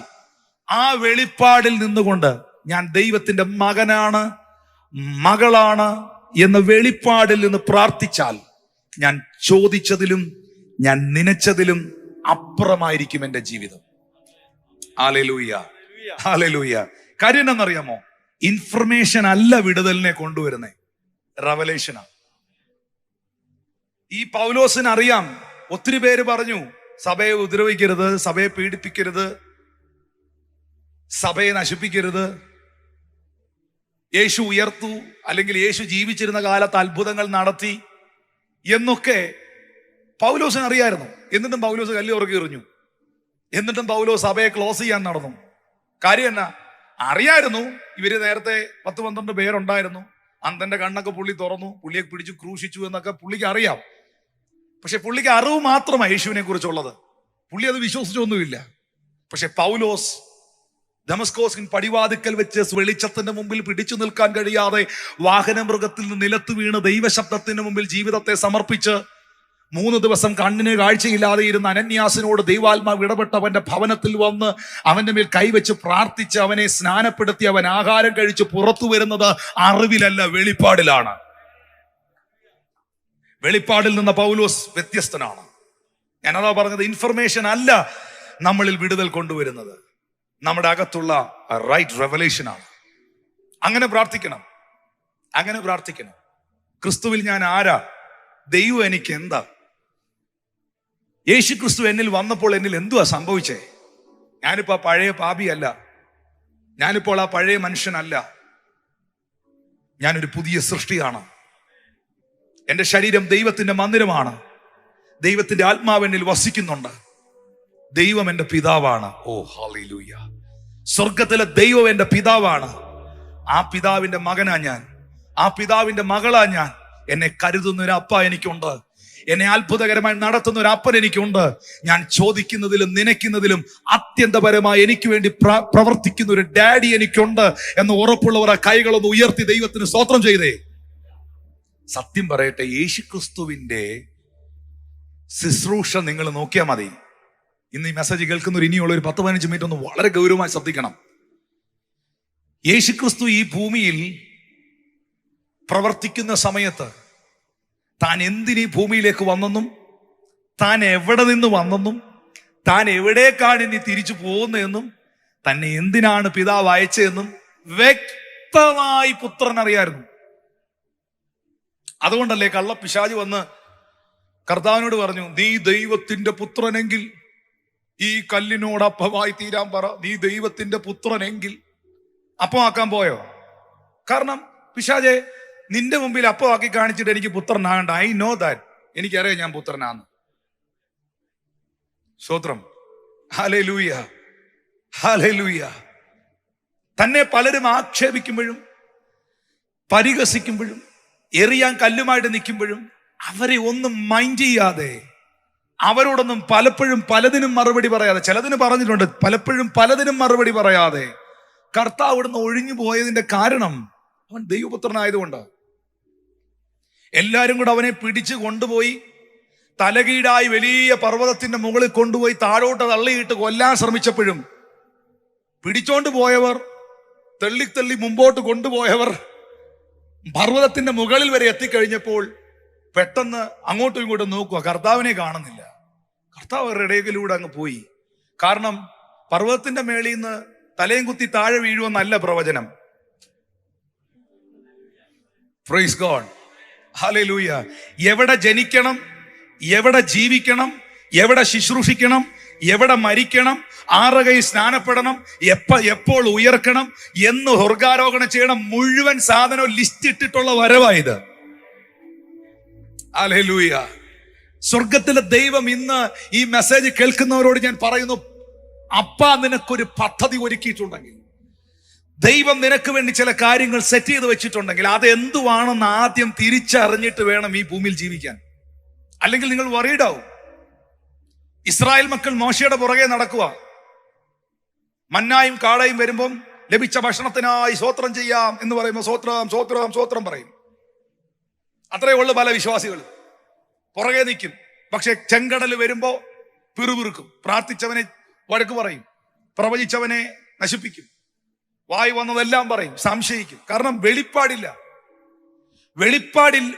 ആ വെളിപ്പാടിൽ നിന്നുകൊണ്ട് ഞാൻ ദൈവത്തിന്റെ മകനാണ്, മകളാണ് എന്ന വെളിപ്പാടിൽ നിന്ന് പ്രാർത്ഥിച്ചാൽ ഞാൻ ചോദിച്ചതിലും ഞാൻ നനച്ചതിലും അപ്പുറമായിരിക്കും എന്റെ ജീവിതം. Hallelujah, hallelujah. കാര്യം എന്താണെന്നറിയാമോ? ഇൻഫർമേഷൻ അല്ല വിടുതലിനെ കൊണ്ടുവരുന്നേ, റെവലേഷനാണ്. ഈ പൗലോസിന് അറിയാം, ഒത്തിരി പേര് പറഞ്ഞു സഭയെ ഉപദ്രവിക്കരുത്, സഭയെ പീഡിപ്പിക്കരുത്, സഭയെ നശിപ്പിക്കരുത്. യേശു ഉയർത്തു, അല്ലെങ്കിൽ യേശു ജീവിച്ചിരുന്ന കാലത്ത് അത്ഭുതങ്ങൾ നടത്തി എന്നൊക്കെ പൗലോസിന് അറിയായിരുന്നു. എന്നിട്ടും പൗലോസ് കല്ല് ഉറക്കി എറിഞ്ഞു. എന്നിട്ടും പൗലോസ് സഭയെ ക്ലോസ് ചെയ്യാൻ നടന്നു. കാര്യം എന്നാ? അറിയായിരുന്നു ഇവര് നേരത്തെ 10-12 പേരുണ്ടായിരുന്നു, അന്തന്റെ കണ്ണൊക്കെ പുള്ളി തുറന്നു, പുള്ളിയെ പിടിച്ചു ക്രൂശിച്ചു എന്നൊക്കെ പുള്ളിക്ക് അറിയാം. പക്ഷെ പുള്ളിക്ക് അറിവ് മാത്രമാണ് യേശുവിനെ കുറിച്ചുള്ളത്. പുള്ളി അത് വിശ്വസിച്ചൊന്നുമില്ല. പക്ഷെ പൗലോസ് ദമസ്കോസിൻ പടിവാതിക്കൽ വെച്ച് വെളിച്ചത്തിന്റെ മുമ്പിൽ പിടിച്ചു നിൽക്കാൻ കഴിയാതെ വാഹനമൃഗത്തിൽ നിന്ന് നിലത്ത് വീണ് ദൈവശബ്ദത്തിന് മുമ്പിൽ ജീവിതത്തെ സമർപ്പിച്ച് 3 ദിവസം കണ്ണിന് കാഴ്ചയില്ലാതെ ഇരുന്ന അനന്യാസിനോട് ദൈവാത്മാവ് ഇടപെട്ട് അവന്റെ ഭവനത്തിൽ വന്ന് അവന്റെ മേൽ കൈവച്ച് പ്രാർത്ഥിച്ച് അവനെ സ്നാനപ്പെടുത്തി അവൻ ആഹാരം കഴിച്ച് പുറത്തു വരുന്നത് അറിവിലല്ല, വെളിപ്പാടിലാണ്. വെളിപ്പാടിൽ നിന്ന് പൗലോസ് വ്യത്യസ്തനാണ്. ഞാനതാ പറഞ്ഞത്, ഇൻഫർമേഷൻ അല്ല നമ്മളിൽ വിടുതൽ കൊണ്ടുവരുന്നത്, നമ്മുടെ അകത്തുള്ള റൈറ്റ് റെവലേഷൻ ആണ്. അങ്ങനെ പ്രാർത്ഥിക്കണം, അങ്ങനെ പ്രാർത്ഥിക്കണം. ക്രിസ്തുവിൽ ഞാൻ ആരാ? ദൈവം എനിക്ക് എന്താ? യേശു ക്രിസ്തു എന്നിൽ വന്നപ്പോൾ എന്നിൽ എന്തുവാ സംഭവിച്ചേ? ഞാനിപ്പോ ആ പഴയ പാപിയല്ല, ഞാനിപ്പോൾ ആ പഴയ മനുഷ്യനല്ല, ഞാനൊരു പുതിയ സൃഷ്ടിയാണ്. എന്റെ ശരീരം ദൈവത്തിന്റെ മന്ദിരമാണ്, ദൈവത്തിന്റെ ആത്മാവ് എന്നിൽ വസിക്കുന്നുണ്ട്, ദൈവം എന്റെ പിതാവാണ്. ഓ ഹല്ലേലൂയ! സ്വർഗത്തിലെ ദൈവം എന്റെ പിതാവാണ്. ആ പിതാവിന്റെ മകനാ ഞാൻ, ആ പിതാവിന്റെ മകളാ ഞാൻ. എന്നെ കരുതുന്ന ഒരു അപ്പ എനിക്കുണ്ട്, എന്നെ അത്ഭുതകരമായി നടത്തുന്ന ഒരു അപ്പൻ എനിക്കുണ്ട്. ഞാൻ ചോദിക്കുന്നതിലും നനയ്ക്കുന്നതിലും അത്യന്തപരമായി എനിക്ക് വേണ്ടി പ്രവർത്തിക്കുന്ന ഒരു ഡാഡി എനിക്കുണ്ട് എന്ന് ഉറപ്പുള്ളവർ ആ കൈകളൊന്ന് ഉയർത്തി ദൈവത്തിന് സ്തോത്രം ചെയ്തേ. സത്യം പറയട്ടെ, യേശുക്രിസ്തുവിന്റെ ശുശ്രൂഷ നിങ്ങൾ നോക്കിയാൽ മതി. ഇന്ന് ഈ മെസ്സേജ് കേൾക്കുന്നവർ ഇനിയുള്ള ഒരു 10-15 മിനിറ്റ് ഒന്ന് വളരെ ഗൗരവമായി ശ്രദ്ധിക്കണം. യേശുക്രിസ്തു ഈ ഭൂമിയിൽ പ്രവർത്തിക്കുന്ന സമയത്ത് താൻ എന്തിനീ ഭൂമിയിലേക്ക് വന്നെന്നും താൻ എവിടെ നിന്ന് വന്നെന്നും താൻ എവിടേക്കാണ് ഇനി തിരിച്ചു പോകുന്നതെന്നും തന്നെ എന്തിനാണ് പിതാവ് അയച്ചതെന്നും വ്യക്തമായി പുത്രൻ അറിയായിരുന്നു. അതുകൊണ്ടല്ലേ കള്ളപ്പിശാച് വന്ന് കർത്താവിനോട് പറഞ്ഞു, നീ ദൈവത്തിന്റെ പുത്രനെങ്കിൽ ഈ കല്ലിനോട് അപ്പമായി തീരാൻ പറ. നീ ദൈവത്തിന്റെ പുത്രനെങ്കിൽ. അപ്പമാക്കാൻ പോയോ? കാരണം പിശാചെ, നിന്റെ മുമ്പിൽ അപ്പമാക്കി കാണിച്ചിട്ട് എനിക്ക് പുത്രനാകണ്ട. ഐ നോ ദാറ്റ്, എനിക്കറിയാം ഞാൻ പുത്രനാന്ന്. സ്തോത്രം, ഹല്ലേലൂയ, ഹല്ലേലൂയ. തന്നെ പലരും ആക്ഷേപിക്കുമ്പോഴും പരിഹസിക്കുമ്പോഴും എറിയാൻ കല്ലുമായിട്ട് നിൽക്കുമ്പോഴും അവരെ ഒന്നും മൈൻഡ് ചെയ്യാതെ, അവരോടൊന്നും പലപ്പോഴും പലതിനും മറുപടി പറയാതെ, ചിലതിന് പറഞ്ഞിട്ടുണ്ട്, പലപ്പോഴും പലതിനും മറുപടി പറയാതെ കർത്താവ് ഇവിടുന്ന് ഒഴിഞ്ഞു പോയതിന്റെ കാരണം അവൻ ദൈവപുത്രനായതുകൊണ്ട്. എല്ലാരും കൂടെ അവനെ പിടിച്ചു കൊണ്ടുപോയി തലകീഴായി വലിയ പർവ്വതത്തിന്റെ മുകളിൽ കൊണ്ടുപോയി താഴോട്ട് തള്ളിയിട്ട് കൊല്ലാൻ ശ്രമിച്ചപ്പോഴും പിടിച്ചോണ്ട് പോയവർ, തള്ളി മുമ്പോട്ട് കൊണ്ടുപോയവർ പർവ്വതത്തിന്റെ മുകളിൽ വരെ എത്തിക്കഴിഞ്ഞപ്പോൾ പെട്ടെന്ന് അങ്ങോട്ടും ഇങ്ങോട്ടും നോക്കുക, കർത്താവിനെ കാണുന്നില്ല. കർത്താവ് അവരുടെ ഇടയിലൂടെ അങ്ങ് പോയി. കാരണം പർവ്വതത്തിന്റെ മേളിൽ നിന്ന് തലയും കുത്തി താഴെ വീഴുമെന്നല്ല പ്രവചനം. Praise God, hallelujah. എവിടെ ജനിക്കണം, എവിടെ ജീവിക്കണം, എവിടെ ശുശ്രൂഷിക്കണം, എവിടെ മരിക്കണം, ആറകൈ സ്നാനപ്പെടണം, എപ്പോൾ ഉയർക്കണം എന്ന് സ്വർഗാരോഹണം ചെയ്യണം, മുഴുവൻ സാധനവും ലിസ്റ്റ് ഇട്ടിട്ടുള്ള വരവായത്. ഹല്ലേലൂയ. സ്വർഗത്തിലെ ദൈവം ഇന്ന് ഈ മെസ്സേജ് കേൾക്കുന്നവരോട് ഞാൻ പറയുന്നു, അപ്പ നിനക്കൊരു പദ്ധതി ഒരുക്കിയിട്ടുണ്ടെങ്കിൽ, ദൈവം നിനക്ക് വേണ്ടി ചില കാര്യങ്ങൾ സെറ്റ് ചെയ്ത് വെച്ചിട്ടുണ്ടെങ്കിൽ അത് എന്തുവാണെന്ന് ആദ്യം തിരിച്ചറിഞ്ഞിട്ട് വേണം ഈ ഭൂമിയിൽ ജീവിക്കാൻ. അല്ലെങ്കിൽ നിങ്ങൾ വറീഡാവും. ഇസ്രായേൽ മക്കൾ മോശയുടെ പുറകെ നടക്കുക. മന്നായും കാളയും വരുമ്പം ലഭിച്ച ഭക്ഷണത്തിനായി സ്തോത്രം ചെയ്യാം എന്ന് പറയുമ്പോൾ സ്വോത്രം സ്വോത്രം സ്വോത്രം പറയും. അത്രയേ ഉള്ളു. പല വിശ്വാസികൾ പുറകെ നിൽക്കും. പക്ഷെ ചെങ്കടൽ വരുമ്പോ പിറുപിറുക്കും. പ്രാർത്ഥിച്ചവനെ വഴക്ക് പറയും, പ്രവചിച്ചവനെ നശിപ്പിക്കും, വായി വന്നതെല്ലാം പറയും, സംശയിക്കും. കാരണം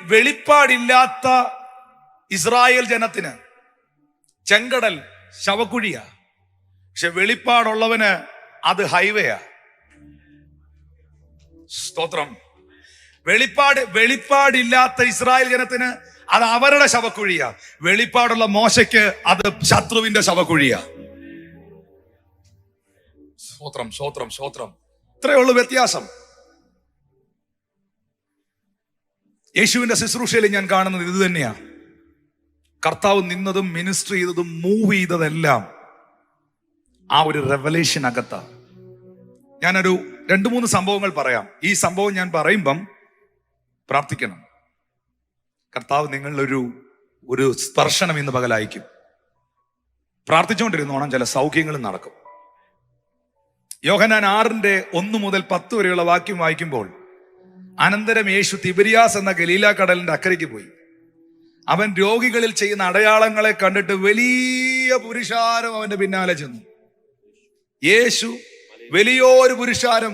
വെളിപ്പാടില്ലാത്ത ഇസ്രായേൽ ജനത്തിന് ചെങ്കടൽ ശവക്കുഴിയാ. പക്ഷെ വെളിപ്പാടുള്ളവന് അത് ഹൈവേയാ. സ്തോത്രം. വെളിപ്പാടില്ലാത്ത ഇസ്രായേൽ ജനത്തിന് അത് അവരുടെ ശവക്കുഴിയാ. വെളിപ്പാടുള്ള മോശയ്ക്ക് അത് ശത്രുവിന്റെ ശവക്കുഴിയാ. സ്തോത്രം സ്തോത്രം സ്തോത്രം. ഇത്രയേ ഉള്ളൂ വ്യത്യാസം. യേശുവിന്റെ ശുശ്രൂഷയിൽ ഞാൻ കാണുന്നത് ഇത് തന്നെയാ. കർത്താവ് നിന്നതും മിനിസ്റ്റർ ചെയ്തതും മൂവ് ചെയ്തതെല്ലാം ആ ഒരു റെവലേഷൻ അകത്താ. ഞാനൊരു 2-3 സംഭവങ്ങൾ പറയാം. ഈ സംഭവം ഞാൻ പറയുമ്പം പ്രാർത്ഥിക്കണം. കർത്താവ് നിങ്ങളൊരു സ്പർശനം ഇന്ന് പകലയക്കും. പ്രാർത്ഥിച്ചുകൊണ്ടിരുന്നോണം, ചില സൗഖ്യങ്ങളും നടക്കും. യോഹന്നാൻ 6:1 മുതൽ 10 വരെയുള്ള വാക്യം വായിക്കുമ്പോൾ, അനന്തരം യേശു തിബരിയാസ് എന്ന ഗലീല കടലിന്റെ അക്കരയ്ക്ക് പോയി. അവൻ രോഗികളിൽ ചെയ്യുന്ന അടയാളങ്ങളെ കണ്ടിട്ട് വലിയ പുരുഷാരം അവന്റെ പിന്നാലെ ചെന്നു. യേശു വലിയൊരു പുരുഷാരം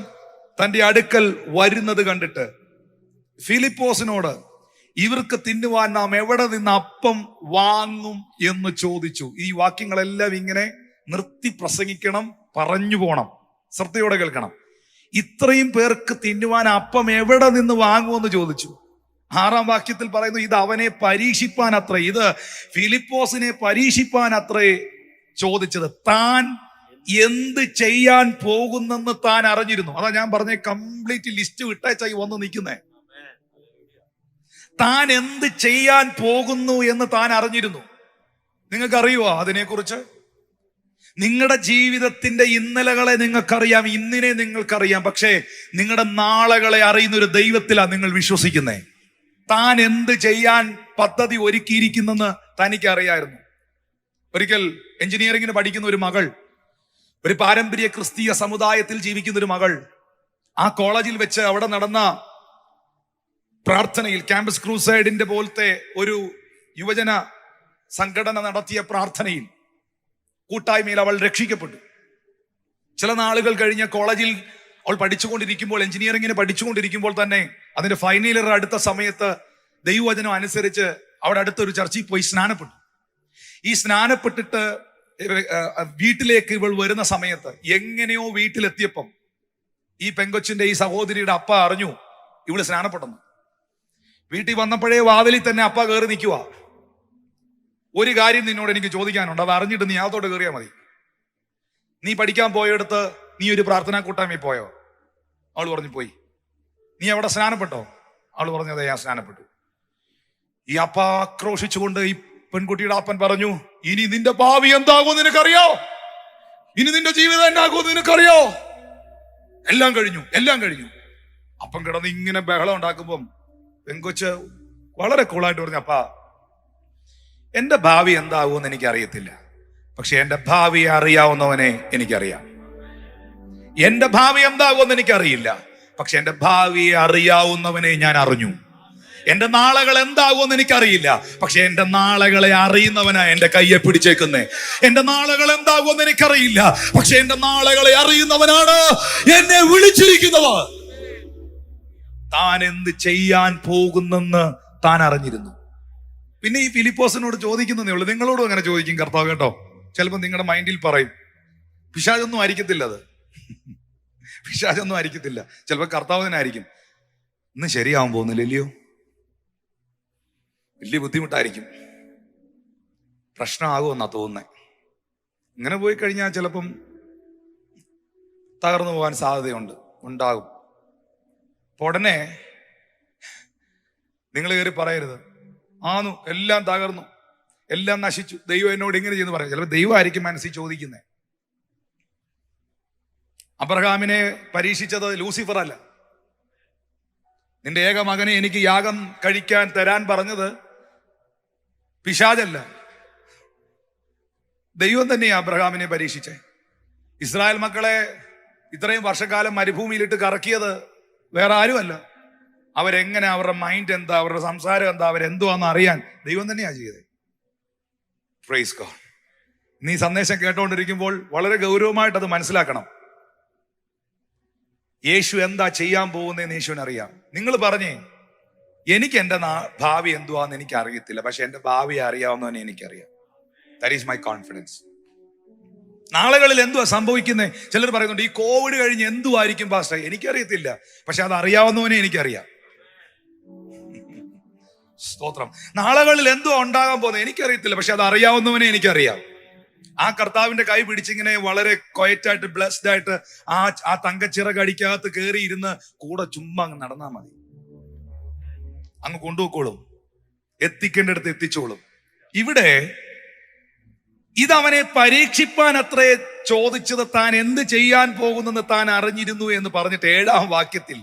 തന്റെ അടുക്കൽ വരുന്നത് കണ്ടിട്ട് ഫിലിപ്പോസിനോട്, ഇവർക്ക് തിന്നുവാൻ നാം എവിടെ നിന്ന് അപ്പം വാങ്ങും എന്ന് ചോദിച്ചു. ഈ വാക്യങ്ങളെല്ലാം ഇങ്ങനെ നിർത്തി പ്രസംഗിക്കണം, പറഞ്ഞു പോണം, ശ്രദ്ധയോടെ കേൾക്കണം. ഇത്രയും പേർക്ക് തിന്നുവാൻ അപ്പം എവിടെ നിന്ന് വാങ്ങുമെന്ന് ചോദിച്ചു. 6-ാം വാക്യത്തിൽ പറയുന്നു, ഇത് അവനെ പരീക്ഷിപ്പാൻ അത്രേ, ഇത് ഫിലിപ്പോസിനെ പരീക്ഷിപ്പാൻ അത്രേ ചോദിച്ചത്. താൻ എന്ത് ചെയ്യാൻ പോകുന്നെന്ന് താൻ അറിഞ്ഞിരുന്നു. അതാ ഞാൻ പറഞ്ഞ കംപ്ലീറ്റ് ലിസ്റ്റ് വിട്ടേച്ചായി വന്ന് നിൽക്കുന്നേ. താൻ എന്ത് ചെയ്യാൻ പോകുന്നു എന്ന് താൻ അറിഞ്ഞിരുന്നു. നിങ്ങൾക്കറിയുമോ അതിനെക്കുറിച്ച്? നിങ്ങളുടെ ജീവിതത്തിന്റെ ഇന്നലകളെ നിങ്ങൾക്കറിയാം, ഇന്നിനെ നിങ്ങൾക്കറിയാം. പക്ഷേ നിങ്ങളുടെ നാളകളെ അറിയുന്ന ഒരു ദൈവത്തിലാണ് നിങ്ങൾ വിശ്വസിക്കുന്നേ. താൻ എന്ത് ചെയ്യാൻ പദ്ധതി ഒരുക്കിയിരിക്കുന്നെന്ന് തനിക്ക് അറിയായിരുന്നു. ഒരിക്കൽ എഞ്ചിനീയറിംഗിന് പഠിക്കുന്ന ഒരു മകൾ, ഒരു പാരമ്പര്യ ക്രിസ്തീയ സമുദായത്തിൽ ജീവിക്കുന്ന ഒരു മകൾ, ആ കോളേജിൽ വെച്ച് അവിടെ നടന്ന പ്രാർത്ഥനയിൽ, ക്യാമ്പസ് ക്രൂസൈഡിന്റെ പോലത്തെ ഒരു യുവജന സംഘടന നടത്തിയ പ്രാർത്ഥനയിൽ, കൂട്ടായ്മയിൽ അവൾ രക്ഷിക്കപ്പെട്ടു. ചില നാളുകൾ കഴിഞ്ഞ് കോളേജിൽ അവൾ പഠിച്ചുകൊണ്ടിരിക്കുമ്പോൾ, എഞ്ചിനീയറിംഗിന് പഠിച്ചുകൊണ്ടിരിക്കുമ്പോൾ തന്നെ അതിന്റെ ഫൈനൽ ഇയർ അടുത്ത സമയത്ത് ദൈവവചനം അനുസരിച്ച് അവിടെ അടുത്തൊരു ചർച്ചിൽ പോയി സ്നാനപ്പെട്ടു. ഈ സ്നാനപ്പെട്ടിട്ട് വീട്ടിലേക്ക് ഇവൾ വരുന്ന സമയത്ത് എങ്ങനെയോ വീട്ടിലെത്തിയപ്പം ഈ പെങ്കൊച്ചിന്റെ ഈ സഹോദരിയുടെ അപ്പ അറിഞ്ഞു ഇവള് സ്നാനപ്പെട്ടെന്ന്. വീട്ടിൽ വന്നപ്പോഴേ വാതിലിൽ തന്നെ അപ്പ കയറി നിൽക്കുക. ഒരു കാര്യം നിന്നോട് എനിക്ക് ചോദിക്കാനുണ്ട്, അത് അറിഞ്ഞിട്ട് നീ അകത്തോട്ട് കയറിയാൽ മതി. നീ പഠിക്കാൻ പോയെടുത്ത് നീ ഒരു പ്രാർത്ഥനാ കൂട്ടായ്മയിൽ പോയോ? അവൾ പറഞ്ഞു പോയി. നീ അവിടെ സ്നാനപ്പെട്ടോ? അവൾ പറഞ്ഞു അതെ, ഞാൻ സ്നാനപ്പെട്ടു. ഈ അപ്പ ആക്രോശിച്ചുകൊണ്ട് ഈ പെൺകുട്ടിയുടെ അപ്പൻ പറഞ്ഞു, ഇനി നിന്റെ ഭാവി എന്താകുമെന്ന് നിനക്കറിയോ? ഇനി നിന്റെ ജീവിതം എന്താകുമെന്ന് നിനക്കറിയോ? എല്ലാം കഴിഞ്ഞു. അപ്പം കിടന്ന് ഇങ്ങനെ ബഹളം ഉണ്ടാക്കുമ്പം പെങ്കൊച്ച് വളരെ കൂളായിട്ട് പറഞ്ഞു, അപ്പാ എന്റെ ഭാവി എന്താകുമെന്ന് എനിക്കറിയത്തില്ല, പക്ഷെ എന്റെ ഭാവിയെ അറിയാവുന്നവനെ എനിക്കറിയാം. എന്റെ ഭാവി എന്താകുമെന്ന് എനിക്കറിയില്ല, പക്ഷെ എന്റെ ഭാവിയെ അറിയാവുന്നവനെ ഞാൻ അറിഞ്ഞു. എന്റെ നാളുകൾ എന്താകുമെന്ന് എനിക്കറിയില്ല, പക്ഷെ എന്റെ നാളുകളെ അറിയുന്നവനാ എന്റെ കയ്യെ പിടിച്ചേക്കുന്നേ. എന്റെ നാളുകൾ എന്താകുമെന്ന് എനിക്കറിയില്ല, പക്ഷെ എന്റെ നാളുകളെ അറിയുന്നവനാണ് എന്നെ വിളിച്ചിരിക്കുന്നവർ. താൻ എന്ത് ചെയ്യാൻ പോകുന്നെന്ന് താൻ അറിഞ്ഞിരുന്നു. പിന്നെ ഈ ഫിലിപ്പോസിനോട് ചോദിക്കുന്നതേ ഉള്ളൂ. നിങ്ങളോടും അങ്ങനെ ചോദിക്കും കർത്താവ് കേട്ടോ. ചിലപ്പോൾ നിങ്ങളുടെ മൈൻഡിൽ പറയും, പിശാചൊന്നും ആയിരിക്കത്തില്ല, അത് പിശാചൊന്നും ആയിരിക്കത്തില്ല, ചിലപ്പോൾ കർത്താവ് തന്നെ ആയിരിക്കും. ഇന്ന് ശരിയാവാൻ പോകുന്നില്ലല്ലയോ, വലിയ ബുദ്ധിമുട്ടായിരിക്കും, പ്രശ്നമാകുമെന്നാ തോന്നുന്നേ. ഇങ്ങനെ പോയി കഴിഞ്ഞാൽ ചിലപ്പം തകർന്നു പോകാൻ ഉണ്ടാകും. അപ്പൊ ഉടനെ നിങ്ങൾ കയറി പറയരുത്, ആന്നു എല്ലാം തകർന്നു, എല്ലാം നശിച്ചു, ദൈവം എന്നോട് ഇങ്ങനെ ചെയ്യുന്നു പറയാം. ചിലപ്പോൾ ദൈവമായിരിക്കും മനസ്സിൽ ചോദിക്കുന്നത്. അബ്രഹാമിനെ പരീക്ഷിച്ചത് ലൂസിഫർ അല്ല. നിന്റെ ഏക മകനെ എനിക്ക് യാഗം കഴിക്കാൻ തരാൻ പറഞ്ഞത് പിശാചല്ല, ദൈവം തന്നെയാ അബ്രഹാമിനെ പരീക്ഷിച്ചേ. ഇസ്രായേൽ മക്കളെ ഇത്രയും വർഷക്കാലം മരുഭൂമിയിലിട്ട് കറക്കിയത് വേറെ ആരുമല്ല. അവരെങ്ങനെ, അവരുടെ മൈൻഡ് എന്താ, അവരുടെ സംസാരം എന്താ, അവരെന്തുവാന്ന് അറിയാൻ ദൈവം തന്നെയാ ചെയ്തത്. Praise God. നീ സന്ദേശം കേട്ടോണ്ടിരിക്കുമ്പോൾ വളരെ ഗൗരവമായിട്ട് അത് മനസ്സിലാക്കണം. യേശു എന്താ ചെയ്യാൻ പോകുന്നതെന്ന് യേശുവിനറിയാം. നിങ്ങൾ പറഞ്ഞേ, എനിക്ക് എൻ്റെ ഭാവി എന്തുവാന്ന് എനിക്ക് അറിയത്തില്ല, പക്ഷെ എൻ്റെ ഭാവി അറിയാവുന്നവനെ എനിക്കറിയാം. That is my confidence. നാളുകളിൽ എന്തുവാ സംഭവിക്കുന്നത്? ചിലർ പറയുന്നുണ്ട് ഈ കോവിഡ് കഴിഞ്ഞ് എന്തുവായിരിക്കും പാസ്റ്റർ, എനിക്കറിയത്തില്ല, പക്ഷെ അത് അറിയാവുന്നവനെ എനിക്കറിയാം. സ്തോത്രം. നാളുകളിൽ എന്തുവാ ഉണ്ടാകാൻ പോകുന്നത് എനിക്കറിയത്തില്ല, പക്ഷെ അത് അറിയാവുന്നവനെ എനിക്കറിയാം. ആ കർത്താവിന്റെ കൈ പിടിച്ചിങ്ങനെ വളരെ ക്വയറ്റായിട്ട് ബ്ലെസ്ഡ് ആയിട്ട് ആ തങ്കച്ചിറക് അടിക്കകത്ത് കയറി ഇരുന്ന് കൂടെ ചുമ്മാ അങ്ങ് നടന്നാൽ മതി. അങ്ങ് കൊണ്ടുപോയിക്കോളും, എത്തിക്കേണ്ടടുത്ത് എത്തിച്ചോളും. ഇവിടെ ഇതവനെ പരീക്ഷിപ്പാൻ അത്രേ ചോദിച്ചത്. താൻ എന്ത് ചെയ്യാൻ പോകുന്നെന്ന് താൻ അറിഞ്ഞിരുന്നു എന്ന് പറഞ്ഞിട്ട് 7-ാം വാക്യത്തിൽ,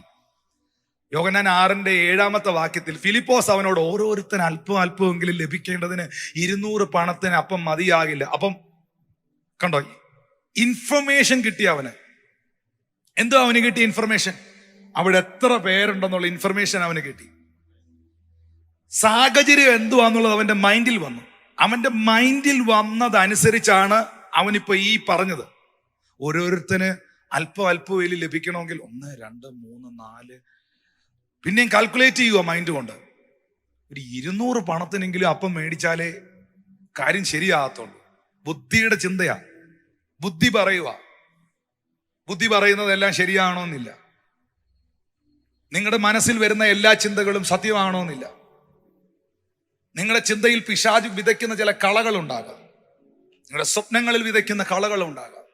യോഹന്നാൻ 6:7 വാക്യത്തിൽ ഫിലിപ്പോസ് അവനോട് ഓരോരുത്തൻ അല്പമെങ്കിലും ലഭിക്കേണ്ടതിന് 200 പണത്തിന് അപ്പം മതിയാകില്ല. അപ്പം കണ്ടോ, ഇൻഫർമേഷൻ കിട്ടി അവന്. എന്തോ അവന് കിട്ടിയ ഇൻഫർമേഷൻ, അവിടെ എത്ര പേരുണ്ടെന്നുള്ള ഇൻഫർമേഷൻ അവന് കിട്ടി. സാഹചര്യം എന്തുവാന്നുള്ളത് അവന്റെ മൈൻഡിൽ വന്നു. അവന്റെ മൈൻഡിൽ വന്നതനുസരിച്ചാണ് അവനിപ്പോ ഈ പറഞ്ഞത്. ഓരോരുത്തന് അല്പം ലഭിക്കണമെങ്കിൽ 1, 2, 3, 4 പിന്നെയും കാൽക്കുലേറ്റ് ചെയ്യുക മൈൻഡ് കൊണ്ട്. ഒരു 200 പണത്തിനെങ്കിലും അപ്പം മേടിച്ചാലേ കാര്യം ശരിയാകത്തുള്ളൂ. ബുദ്ധിയുടെ ചിന്തയാ, ബുദ്ധി പറയുക. ബുദ്ധി പറയുന്നതെല്ലാം ശരിയാണോന്നില്ല. നിങ്ങളുടെ മനസ്സിൽ വരുന്ന എല്ലാ ചിന്തകളും സത്യമാണോന്നില്ല. നിങ്ങളുടെ ചിന്തയിൽ പിശാച് വിതയ്ക്കുന്ന ചില കളകളുണ്ടാകാം. നിങ്ങളുടെ സ്വപ്നങ്ങളിൽ വിതയ്ക്കുന്ന കളകളുണ്ടാകാം.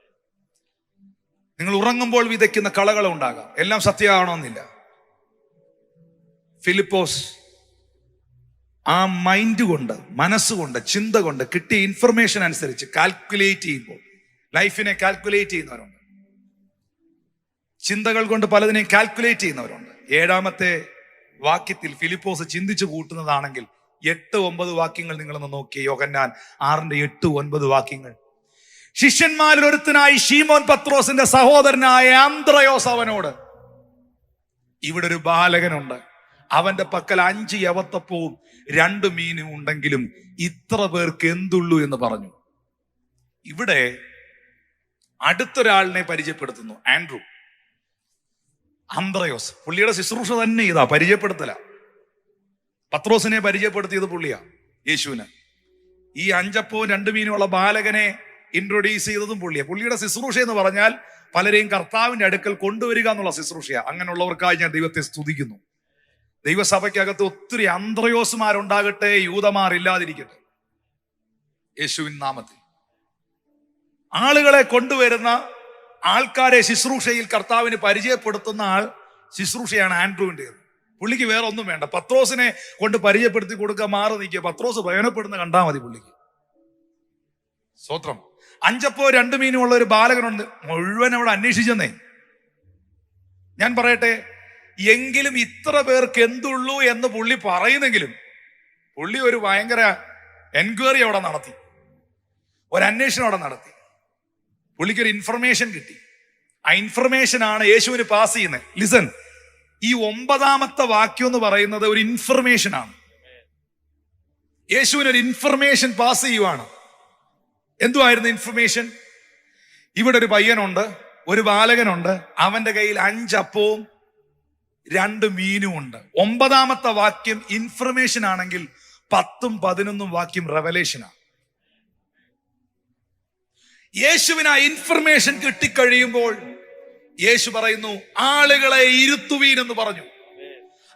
നിങ്ങൾ ഉറങ്ങുമ്പോൾ വിതയ്ക്കുന്ന കളകളുണ്ടാകാം. എല്ലാം സത്യമാണോന്നില്ല. ഫിലിപ്പോസ് ആ മൈൻഡ് കൊണ്ട്, മനസ്സുകൊണ്ട്, ചിന്ത കൊണ്ട് കിട്ടിയ ഇൻഫർമേഷൻ അനുസരിച്ച് കാൽക്കുലേറ്റ് ചെയ്യുമ്പോൾ, ലൈഫിനെ കാൽക്കുലേറ്റ് ചെയ്യുന്നവരുണ്ട്, ചിന്തകൾ കൊണ്ട് പലതിനെയും കാൽക്കുലേറ്റ് ചെയ്യുന്നവരുണ്ട്. 7-ാമത്തെ വാക്യത്തിൽ ഫിലിപ്പോസ് ചിന്തിച്ചു കൂട്ടുന്നതാണെങ്കിൽ 8-9 വാക്യങ്ങൾ നിങ്ങളൊന്ന് നോക്കിയേ. യോഹന്നാൻ 6:8-9 വാക്യങ്ങൾ. ശിഷ്യന്മാരിൽ ഒരുത്തനായി ശീമോൻ പത്രോസിന്റെ സഹോദരനായ അന്ത്രയോസ് അവനോട്, ഇവിടെ ഒരു ബാലകനുണ്ട്, അവന്റെ പക്കൽ 5 യവത്തപ്പവും 2 മീനും ഉണ്ടെങ്കിലും ഇത്ര പേർക്ക് എന്തുള്ളൂ എന്ന് പറഞ്ഞു. ഇവിടെ അടുത്തൊരാളിനെ പരിചയപ്പെടുത്തുന്നു, ആൻഡ്രൂ. അന്ത്രയോസ്, പുള്ളിയുടെ ശുശ്രൂഷ തന്നെ ഇതാ, പരിചയപ്പെടുത്തല. പത്രോസിനെ പരിചയപ്പെടുത്തിയത് പുള്ളിയാ യേശുവിന്. ഈ 5 അപ്പവും 2 മീനുമുള്ള ബാലകനെ ഇൻട്രൊഡ്യൂസ് ചെയ്തതും പുള്ളിയാ. പുള്ളിയുടെ ശുശ്രൂഷ എന്ന് പറഞ്ഞാൽ പലരെയും കർത്താവിന്റെ അടുക്കൽ കൊണ്ടുവരിക എന്നുള്ള ശുശ്രൂഷയാ. അങ്ങനെയുള്ളവർക്കായി ഞാൻ ദൈവത്തെ സ്തുതിക്കുന്നു. ദൈവസഭയ്ക്കകത്ത് ഒത്തിരി അന്ത്രയോസുമാരുണ്ടാകട്ടെ, യൂതമാർ ഇല്ലാതിരിക്കട്ടെ, യേശുവിൻ നാമത്തിൽ. ആളുകളെ കൊണ്ടുവരുന്ന, ആൾക്കാരെ ശുശ്രൂഷയിൽ കർത്താവിന് പരിചയപ്പെടുത്തുന്ന ശുശ്രൂഷയാണ് ആൻഡ്രൂവിൻ്റെത്. പുള്ളിക്ക് വേറെ ഒന്നും വേണ്ട. പത്രോസിനെ കൊണ്ട് പരിചയപ്പെടുത്തി കൊടുക്കുക, മാറി നിൽക്കുക. പത്രോസ് പ്രയോജനപ്പെടുന്ന കണ്ടാൽ മതി പുള്ളിക്ക്. സ്വത്രം. 5 അപ്പവും 2 മീനും ഉള്ള ഒരു ബാലകനുണ്ട്. മുഴുവൻ അവിടെ അന്വേഷിച്ചെന്നേ. ഞാൻ പറയട്ടെ, എങ്കിലും ഇത്ര പേർക്ക് എന്തുള്ളൂ എന്ന് പുള്ളി പറയുന്നെങ്കിലും പുള്ളി ഒരു ഭയങ്കര എൻക്വയറി അവിടെ നടത്തി, ഒരു അന്വേഷണം അവിടെ നടത്തി. പുള്ളിക്കൊരു ഇൻഫർമേഷൻ കിട്ടി. ആ ഇൻഫർമേഷനാണ് യേശുവിന് പാസ് ചെയ്യുന്നത്. ലിസൺ, ഈ 9-ാമത്തെ വാക്യം എന്ന് പറയുന്നത് ഒരു ഇൻഫർമേഷനാണ്. യേശുവിനൊരു ഇൻഫർമേഷൻ പാസ് ചെയ്യുവാണ്. എന്തുവായിരുന്നു ഇൻഫർമേഷൻ? ഇവിടെ ഒരു പയ്യനുണ്ട്, ഒരു ബാലകനുണ്ട്, അവന്റെ കയ്യിൽ 5 അപ്പവും 2 മീനും ഉണ്ട്. 9-ാമത്തെ വാക്യം ഇൻഫർമേഷൻ ആണെങ്കിൽ 10ഉം 11ഉം വാക്യം റെവലേഷനാണ്. യേശുവിന് ആ ഇൻഫർമേഷൻ കിട്ടിക്കഴിയുമ്പോൾ യേശു പറയുന്നു, ആളുകളെ ഇരുത്തുവീൻ എന്ന് പറഞ്ഞു.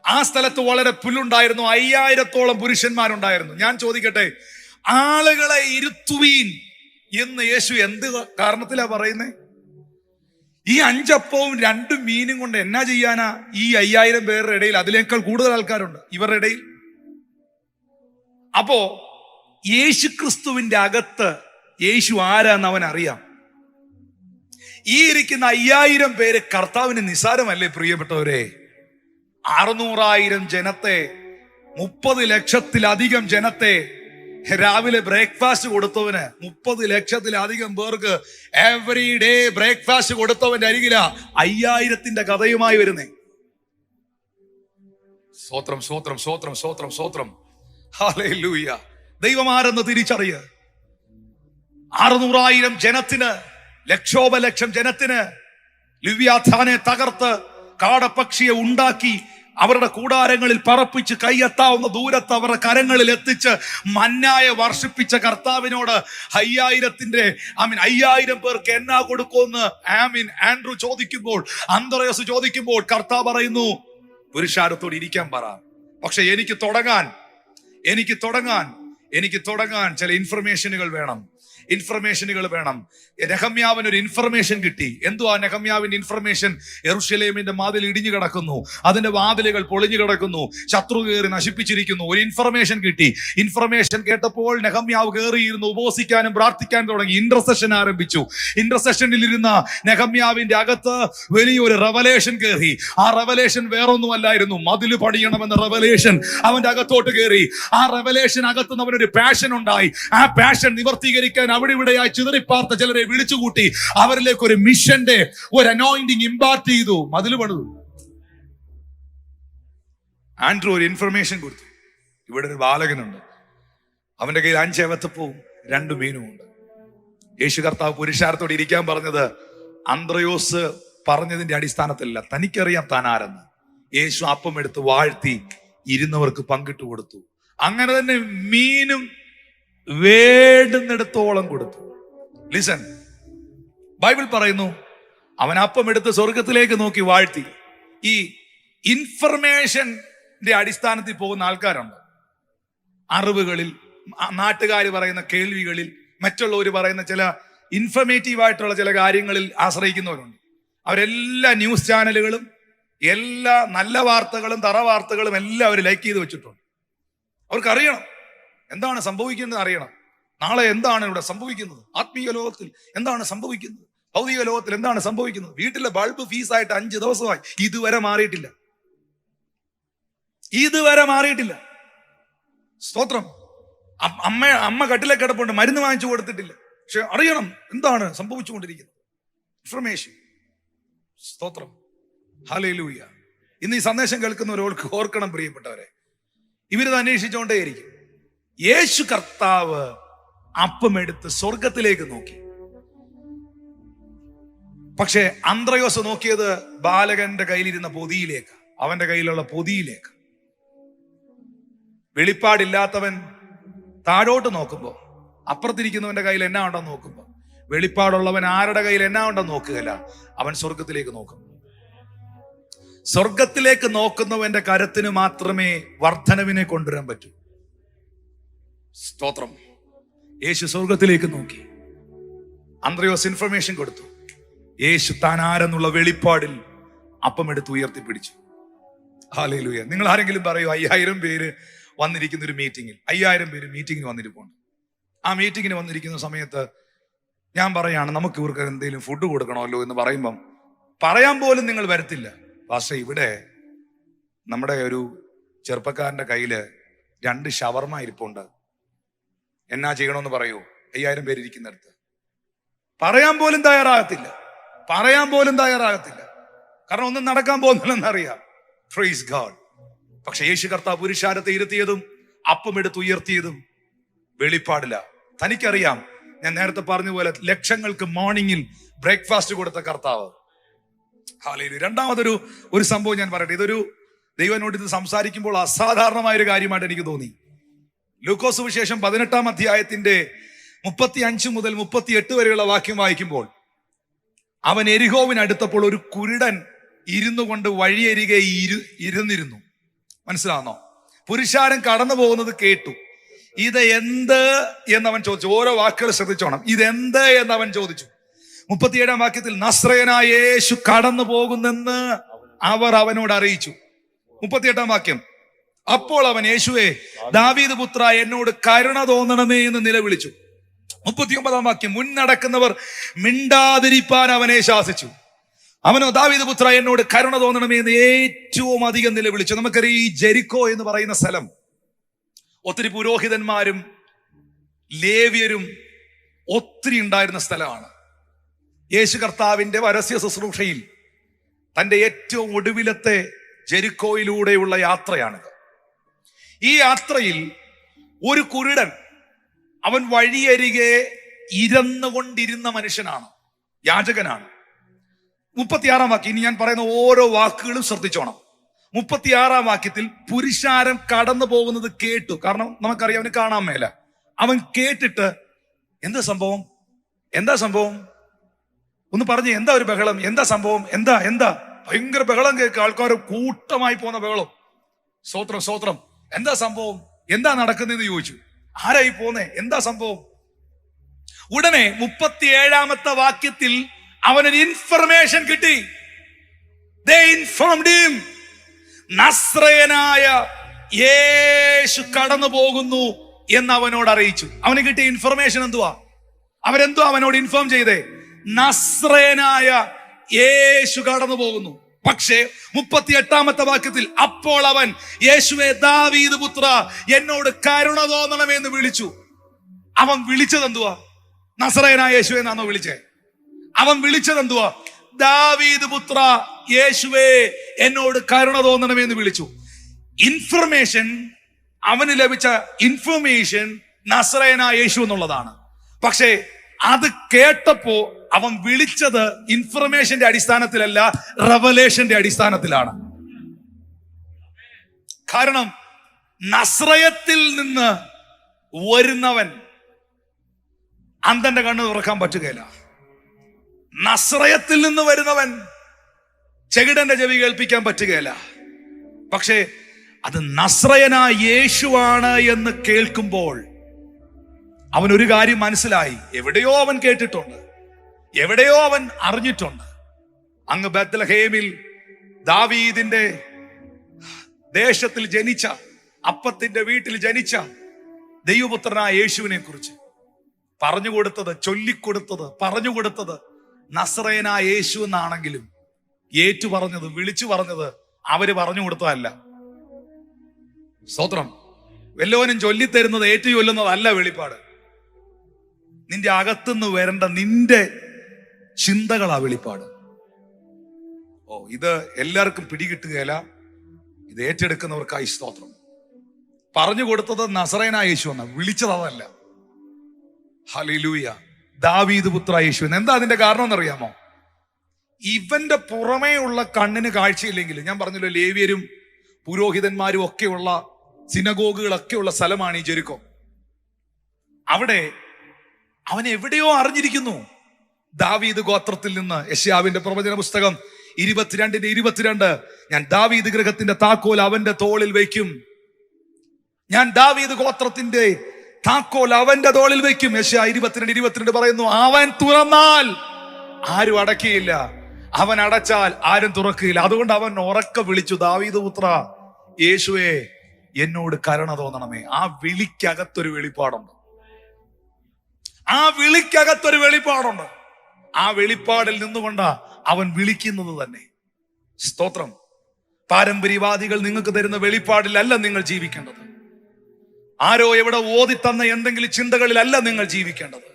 ആ സ്ഥലത്ത് വളരെ പുല്ലുണ്ടായിരുന്നു, 5000-ഓളം പുരുഷന്മാരുണ്ടായിരുന്നു. ഞാൻ ചോദിക്കട്ടെ, ആളുകളെ ഇരുത്തുവീൻ എന്ന് യേശു എന്ത് കാരണത്തിലാ പറയുന്നേ? ഈ 5 അപ്പവും 2 മീനും കൊണ്ട് എന്നാ ചെയ്യാനാ ഈ 5000 പേരുടെ ഇടയിൽ? അതിനേക്കാൾ കൂടുതൽ ആൾക്കാരുണ്ട് ഇവരുടെ ഇടയിൽ. അപ്പോ യേശു ക്രിസ്തുവിന്റെ അകത്ത് യേശു ആരാന്ന് അവൻ അറിയാം. ഈ ഇരിക്കുന്ന 5000 പേര് കർത്താവിന് നിസ്സാരമല്ലേ പ്രിയപ്പെട്ടവരെ? 600,000 ജനത്തെ, 30 ലക്ഷത്തിലധികം ജനത്തെ രാവിലെ ബ്രേക്ക്ഫാസ്റ്റ് കൊടുത്തവന്, 30 ലക്ഷത്തിലധികം പേർക്ക് എവറി ഡേ ബ്രേക്ക്ഫാസ്റ്റ് കൊടുത്തവന്റെ അരികിലാ 5000ന്റെ കഥയുമായി വരുന്നേ. സ്തോത്രം, സ്തോത്രം, സ്തോത്രം, സ്തോത്രം, സ്തോത്രം. ഹല്ലേലൂയ. ദൈവം ആരെന്ന് തിരിച്ചറിയ. 600,000 ജനത്തിന്, ലക്ഷോപലക്ഷം ജനത്തിന് ലിവ്യാഥാനെ തകർത്ത് കാടപ്പക്ഷിയെ ഉണ്ടാക്കി അവരുടെ കൂടാരങ്ങളിൽ പറപ്പിച്ച് കൈയെത്താവുന്ന ദൂരത്ത് അവരുടെ കരങ്ങളിൽ എത്തിച്ച് മന്നായെ വർഷിപ്പിച്ച കർത്താവിനോട് 5000 പേർക്ക് എന്നാ കൊടുക്കുമെന്ന് ആൻഡ്രു ചോദിക്കുമ്പോൾ, അന്ത്രയോസ് ചോദിക്കുമ്പോൾ കർത്താവ് പറയുന്നു, പുരുഷാരത്തോട് ഇരിക്കാൻ പറ. പക്ഷെ എനിക്ക് തുടങ്ങാൻ ചില ഇൻഫർമേഷനുകൾ വേണം. നെഹമ്യാവിന് ഒരു ഇൻഫർമേഷൻ കിട്ടി. എന്തുവാ നെഹമ്യാവിന്റെ ഇൻഫർമേഷൻ? യെരൂശലേമിന്റെ വാതിൽ ഇടിഞ്ഞു കിടക്കുന്നു, അതിന്റെ വാതിലുകൾ പൊളിഞ്ഞു കിടക്കുന്നു, ശത്രു കയറി നശിപ്പിച്ചിരിക്കുന്നു. ഒരു ഇൻഫർമേഷൻ കിട്ടി. ഇൻഫർമേഷൻ കേട്ടപ്പോൾ നെഹമ്യാവ് കയറിയിരുന്നു, ഉപവസിക്കാനും പ്രാർത്ഥിക്കാനും തുടങ്ങി. ഇന്റർസെഷൻ ആരംഭിച്ചു. ഇന്റർസെഷനിൽ ഇരുന്ന നെഹമ്യാവിന്റെ അകത്ത് വലിയൊരു റെവലേഷൻ കയറി. ആ റെവലേഷൻ വേറൊന്നുമല്ലായിരുന്നു, മതില് പണിയണമെന്ന റെവലേഷൻ അവന്റെ അകത്തോട്ട് കയറി. ആ റെവലേഷൻ അകത്തുനിന്ന് അവനൊരു പാഷൻ ഉണ്ടായി. ആ പാഷൻ നിവർത്തീകരിക്കാൻ അവിടെ ഇവിടെയായി ചിതറിപ്പാർത്ത ചിലരെ വിളിച്ചുകൂട്ടി അവരിലേക്ക് ഒരു മിഷന്റെ ഒരു അനോയിന്റിങ് ഇമ്പാർട്ട് ചെയ്തു. മതില് പണിതു. ആൻഡ്രൂ ഒരു ഇൻഫർമേഷൻ കൊടുത്തു. ഇവിടെ ഒരു ബാലകനുണ്ട്, അവന്റെ കയ്യിൽ 5 ഏവത്തപ്പവും 2 മീനും ഉണ്ട്. യേശു കർത്താവ് പുരുഷാരത്തോട് ഇരിക്കാൻ പറഞ്ഞത് അന്ത്രയോസ് പറഞ്ഞതിന്റെ അടിസ്ഥാനത്തിലല്ല, തനിക്കറിയാം താൻ ആരെന്ന്. യേശു അപ്പം എടുത്ത് വാഴ്ത്തി ഇരുന്നവർക്ക് പങ്കിട്ട് കൊടുത്തു. അങ്ങനെ തന്നെ മീനും വേണ്ടുന്നിടത്തോളം കൊടുത്തു. ലിസൺ, ബൈബിൾ പറയുന്നു അവൻ അപ്പം എടുത്ത് സ്വർഗത്തിലേക്ക് നോക്കി വാഴ്ത്തി. ഈ ഇൻഫർമേഷന്റെ അടിസ്ഥാനത്തിൽ പോകുന്ന ആൾക്കാരുണ്ട്. അറിവുകളിൽ, നാട്ടുകാർ പറയുന്ന കേൾവികളിൽ, മറ്റുള്ളവർ പറയുന്ന ചില ഇൻഫർമേറ്റീവ് ആയിട്ടുള്ള ചില കാര്യങ്ങളിൽ ആശ്രയിക്കുന്നവരുണ്ട്. അവരെല്ലാ ന്യൂസ് ചാനലുകളും എല്ലാ നല്ല വാർത്തകളും തറ വാർത്തകളും എല്ലാം അവർ ലൈക്ക് ചെയ്ത് വെച്ചിട്ടുണ്ട്. അവർക്കറിയണം എന്താണ് സംഭവിക്കുന്നത്, അറിയണം നാളെ എന്താണ് ഇവിടെ സംഭവിക്കുന്നത്, ആത്മീയ ലോകത്തിൽ എന്താണ് സംഭവിക്കുന്നത്, ഭൗതിക ലോകത്തിൽ എന്താണ് സംഭവിക്കുന്നത്. വീട്ടിലെ ബൾബ് ഫീസായിട്ട് 5 ദിവസമായി, ഇതുവരെ മാറിയിട്ടില്ല. സ്തോത്രം. അമ്മ കട്ടിലെ കിടപ്പുണ്ട്, മരുന്ന് വാങ്ങിച്ചു കൊടുത്തിട്ടില്ല. പക്ഷെ അറിയണം എന്താണ് സംഭവിച്ചുകൊണ്ടിരിക്കുന്നത്. ഇൻഫർമേഷൻ. സ്തോത്രം. ഹല്ലേലൂയ. ഇന്ന് ഈ സന്ദേശം കേൾക്കുന്നവരോൾക്ക് ഓർക്കണം പ്രിയപ്പെട്ടവരെ, ഇവരിത് അന്വേഷിച്ചുകൊണ്ടേയിരിക്കും. യേശു കർത്താവ് അപ്പമെടുത്ത് സ്വർഗത്തിലേക്ക് നോക്കി. പക്ഷെ അന്ത്രയോസ് നോക്കിയത് ബാലകന്റെ കയ്യിലിരുന്ന പൊതിയിലേക്ക്, അവന്റെ കയ്യിലുള്ള പൊതിയിലേക്ക്. വെളിപ്പാടില്ലാത്തവൻ താഴോട്ട് നോക്കുമ്പോ അപ്പുറത്തിരിക്കുന്നവന്റെ കയ്യിൽ എന്നാ ഉണ്ടെന്ന് നോക്കുമ്പോ, വെളിപ്പാടുള്ളവൻ ആരുടെ കയ്യിൽ എന്നാ ഉണ്ടെന്ന് നോക്കുകയല്ല, അവൻ സ്വർഗത്തിലേക്ക് നോക്കും. സ്വർഗത്തിലേക്ക് നോക്കുന്നവന്റെ കരത്തിന് മാത്രമേ വർധനവിനെ കൊണ്ടുവരാൻ പറ്റൂ. സ്തോത്രം. യേശു സ്വർഗത്തിലേക്ക് നോക്കി. അന്ത്രയോസ് ഇൻഫർമേഷൻ കൊടുത്തു. യേശു താൻ ആരെന്നുള്ള വെളിപ്പാടിൽ അപ്പം എടുത്ത് ഉയർത്തിപ്പിടിച്ചു. ഹല്ലേലൂയ. നിങ്ങൾ ആരെങ്കിലും പറയൂ, 5000 പേര് വന്നിരിക്കുന്ന ഒരു മീറ്റിംഗിൽ, 5000 പേര് മീറ്റിംഗിന് വന്നിരിപ്പുണ്ട്. ആ മീറ്റിംഗിന് വന്നിരിക്കുന്ന സമയത്ത് ഞാൻ പറയാണ്, നമുക്ക് ഇവർക്ക് എന്തെങ്കിലും ഫുഡ് കൊടുക്കണമല്ലോ എന്ന് പറയുമ്പം പറയാൻ പോലും നിങ്ങൾ വരത്തില്ല. പക്ഷെ ഇവിടെ നമ്മുടെ ഒരു ചെറുപ്പക്കാരന്റെ കയ്യില് 2 ഷവർമ ഇരിപ്പുണ്ട്, എന്നാ ചെയ്യണമെന്ന് പറയൂ. 5000 പേര് ഇരിക്കുന്നിടത്ത് പറയാൻ പോലും തയ്യാറാകത്തില്ല. കാരണം ഒന്നും നടക്കാൻ പോകുന്നില്ലെന്നറിയാം. Praise God. പക്ഷെ യേശു കർത്താവ് പുരുഷാരത്തെ ഇരുത്തിയതും അപ്പം എടുത്ത് ഉയർത്തിയതും വെളിപ്പാടില്ല. തനിക്കറിയാം, ഞാൻ നേരത്തെ പറഞ്ഞ പോലെ ലക്ഷങ്ങൾക്ക് മോർണിംഗിൽ ബ്രേക്ക്ഫാസ്റ്റ് കൊടുത്ത കർത്താവ്. ഹല്ലേലൂയ. രണ്ടാമതൊരു സംഭവം ഞാൻ പറയട്ടെ. ഇതൊരു ദൈവനോട് ഇത് സംസാരിക്കുമ്പോൾ അസാധാരണമായൊരു കാര്യമായിട്ട് എനിക്ക് തോന്നി. ലൂക്കോസ് സുവിശേഷം 18-ാം അധ്യായത്തിന്റെ 35 മുതൽ 38 വരെയുള്ള വാക്യം വായിക്കുമ്പോൾ, അവൻ എരിഹോവിനടുത്തപ്പോൾ ഒരു കുരുടൻ ഇരുന്നു കൊണ്ട് വഴിയരികെ ഇരുന്നിരുന്നു. മനസ്സിലാണോ? പുരുഷാരൻ കടന്നു പോകുന്നത് കേട്ടു. ഇത് എന്ത് എന്നവൻ ചോദിച്ചു. ഓരോ വാക്കുകൾ ശ്രദ്ധിച്ചോണം. ഇതെന്ത് എന്നവൻ ചോദിച്ചു. 37-ാം വാക്യത്തിൽ നസ്രയനായ യേശു കടന്നു പോകുന്നെന്ന് അവർ അവനോട് അറിയിച്ചു. 38-ാം വാക്യം, അപ്പോൾ അവൻ യേശുവേ, ദാവീദ് പുത്ര, എന്നോട് കരുണ തോന്നണമേ എന്ന് നിലവിളിച്ചു. 39 വാക്യം, മുന്നടക്കുന്നവർ മിണ്ടാതിരിപ്പാൻ അവനെ ശാസിച്ചു. അവനോ, ദാവീദ് പുത്ര, എന്നോട് കരുണ തോന്നണമേ എന്ന് ഏറ്റവും അധികം നിലവിളിച്ചു. നമുക്കറിയാം, ഈ ജെരിക്കോ എന്ന് പറയുന്ന സ്ഥലം ഒത്തിരി പുരോഹിതന്മാരും ലേവ്യരും ഒത്തിരി ഉണ്ടായിരുന്ന സ്ഥലമാണ്. യേശു കർത്താവിന്റെ പരസ്യ ശുശ്രൂഷയിൽ തന്റെ ഏറ്റവും ഒടുവിലത്തെ ജെരിക്കോയിലൂടെയുള്ള യാത്രയാണിത്. ഈ യാത്രയിൽ ഒരു കുരുടൻ, അവൻ വഴിയരികെ ഇരുന്നുകൊണ്ടിരുന്ന മനുഷ്യനാണ്, യാചകനാണ്. 36 വാക്യം, ഇനി ഞാൻ പറയുന്ന ഓരോ വാക്കുകളും ശ്രദ്ധിച്ചോണം. 36 വാക്യത്തിൽ പുരുഷാരം കടന്നു പോകുന്നത് കേട്ടു. കാരണം നമുക്കറിയാം, അവന് കാണാൻ മേല. അവൻ കേട്ടിട്ട്, എന്താ സംഭവം, എന്താ സംഭവം, ഒന്ന് പറഞ്ഞേ, എന്താ ഒരു ബഹളം, എന്താ സംഭവം, എന്താ എന്താ ഭയങ്കര ബഹളം കേൾക്കുക, ആൾക്കാർ കൂട്ടമായി പോകുന്ന ബഹളം. സ്തോത്രം സ്തോത്രം. എന്താ സംഭവം, എന്താ നടക്കുന്നതെന്ന് ചോദിച്ചു. ആരായി പോന്നേ, എന്താ സംഭവം? ഉടനെ 37 വാക്യത്തിൽ അവനൊരു ഇൻഫർമേഷൻ കിട്ടി. They informed him. നസ്രയനായ യേശു കടന്നു പോകുന്നു എന്ന് അവനോട് അറിയിച്ചു. അവന് കിട്ടിയ ഇൻഫർമേഷൻ എന്തുവാ? അവരെന്തോ അവനോട് ഇൻഫോം ചെയ്തേ, നസ്രയനായ യേശു കടന്നു പോകുന്നു. പക്ഷേ 38 വാക്യത്തിൽ, അപ്പോൾ അവൻ, യേശുവേ ദാവീദ് പുത്ര, എന്നോട് കരുണ തോന്നണമെന്ന് വിളിച്ചു. അവൻ വിളിച്ചത് എന്തുവാ? നസ്രയനായ യേശു എന്നാണോ വിളിച്ചേ? അവൻ വിളിച്ചത് എന്തുവാ? ദാവീദ് പുത്ര, യേശുവേ എന്നോട് കരുണ തോന്നണമെന്ന് വിളിച്ചു. ഇൻഫർമേഷൻ, അവന് ലഭിച്ച ഇൻഫർമേഷൻ നസ്രയനായ യേശു എന്നുള്ളതാണ്. പക്ഷേ അത് കേട്ടപ്പോ അവൻ വിളിച്ചത് ഇൻഫർമേഷന്റെ അടിസ്ഥാനത്തിലല്ല, റെവലേഷന്റെ അടിസ്ഥാനത്തിലാണ്. കാരണം നസ്രയത്തിൽ നിന്ന് വരുന്നവൻ അന്ധന്റെ കണ്ണ് തുറക്കാൻ പറ്റുകയില്ല. നസ്രയത്തിൽ നിന്ന് വരുന്നവൻ ചെകിടന്റെ ചെവി കേൾപ്പിക്കാൻ പറ്റുകയില്ല. പക്ഷേ അത് നസ്രയനായ യേശുവാണ് എന്ന് കേൾക്കുമ്പോൾ അവനൊരു കാര്യം മനസ്സിലായി. എവിടെയോ അവൻ കേട്ടിട്ടുണ്ട്, എവിടെയോ അവൻ അറിഞ്ഞിട്ടുണ്ട്. അങ്ങ് ബത്ലഹേമിൽ ദാവീദിന്റെ ദേശത്തിൽ ജനിച്ച, അപ്പത്തിന്റെ വീട്ടിൽ ജനിച്ച ദൈവപുത്രനായ യേശുവിനെ കുറിച്ച് പറഞ്ഞുകൊടുത്തത്, ചൊല്ലിക്കൊടുത്തത്, പറഞ്ഞുകൊടുത്തത് നസ്രയനായ യേശു എന്നാണെങ്കിലും ഏറ്റു പറഞ്ഞത്, വിളിച്ചു പറഞ്ഞത് അവര് പറഞ്ഞു കൊടുത്തതല്ല. സ്തോത്രം. വല്ലവനും ചൊല്ലിത്തരുന്നത്, ഏറ്റു ചൊല്ലുന്നതല്ല വെളിപ്പാട്. നിന്റെ അകത്തുനിന്ന് വരേണ്ട നിന്റെ ചിന്തകളാ വെളിപ്പാട്. ഇത് എല്ലാവർക്കും പിടികിട്ടുകയില്ല. ഇത് ഏറ്റെടുക്കുന്നവർക്കായി സ്തോത്രം. പറഞ്ഞു കൊടുത്തത് നസറേനായ യേശു എന്ന, വിളിച്ചത് അതല്ല. ഹല്ലേലൂയ. ദാവീദ് പുത്ര യേശു. എന്താ അതിന്റെ കാരണം എന്നറിയാമോ? ഇവന്റെ പുറമേ ഉള്ള കണ്ണിന് കാഴ്ചയില്ലെങ്കിൽ, ഞാൻ പറഞ്ഞല്ലോ ലേവ്യരും പുരോഹിതന്മാരും ഒക്കെയുള്ള സിനഗോഗുകളൊക്കെ ഉള്ള സ്ഥലമാണ് ഈ ജെരിക്കോ. അവിടെ അവൻ എവിടെയോ അറിഞ്ഞിരിക്കുന്നു. ദാവീദ് ഗോത്രത്തിൽ നിന്ന് യെശയ്യാവിന്റെ പ്രവചന പുസ്തകം 22:22, ഞാൻ ദാവീദ് ഗൃഹത്തിന്റെ താക്കോൽ അവന്റെ തോളിൽ വയ്ക്കും. ഞാൻ ദാവീദ് ഗോത്രത്തിന്റെ താക്കോൽ അവന്റെ തോളിൽ വയ്ക്കും. യെശയ്യാ 22:22 പറയുന്നു, അവൻ തുറന്നാൽ ആരും അടക്കിയില്ല, അവൻ അടച്ചാൽ ആരും തുറക്കില്ല. അതുകൊണ്ട് അവൻ ഉറക്കെ വിളിച്ചു, ദാവീദ് പുത്ര യേശുവേ എന്നോട് കരുണ തോന്നണമേ. ആ വിളിക്കകത്തൊരു വെളിപ്പാടുണ്ട്. ആ വിളിക്കകത്തൊരു വെളിപ്പാടുണ്ട്. ആ വെളിപ്പാടിൽ നിന്നുകൊണ്ടാ അവൻ വിളിക്കുന്നത് തന്നെ. സ്തോത്രം. പാരമ്പര്യവാദികൾ നിങ്ങൾക്ക് തരുന്ന വെളിപ്പാടിലല്ല നിങ്ങൾ ജീവിക്കേണ്ടത്. ആരോ എവിടെ ഓതി തന്ന എന്തെങ്കിലും ചിന്തകളിലല്ല നിങ്ങൾ ജീവിക്കേണ്ടത്.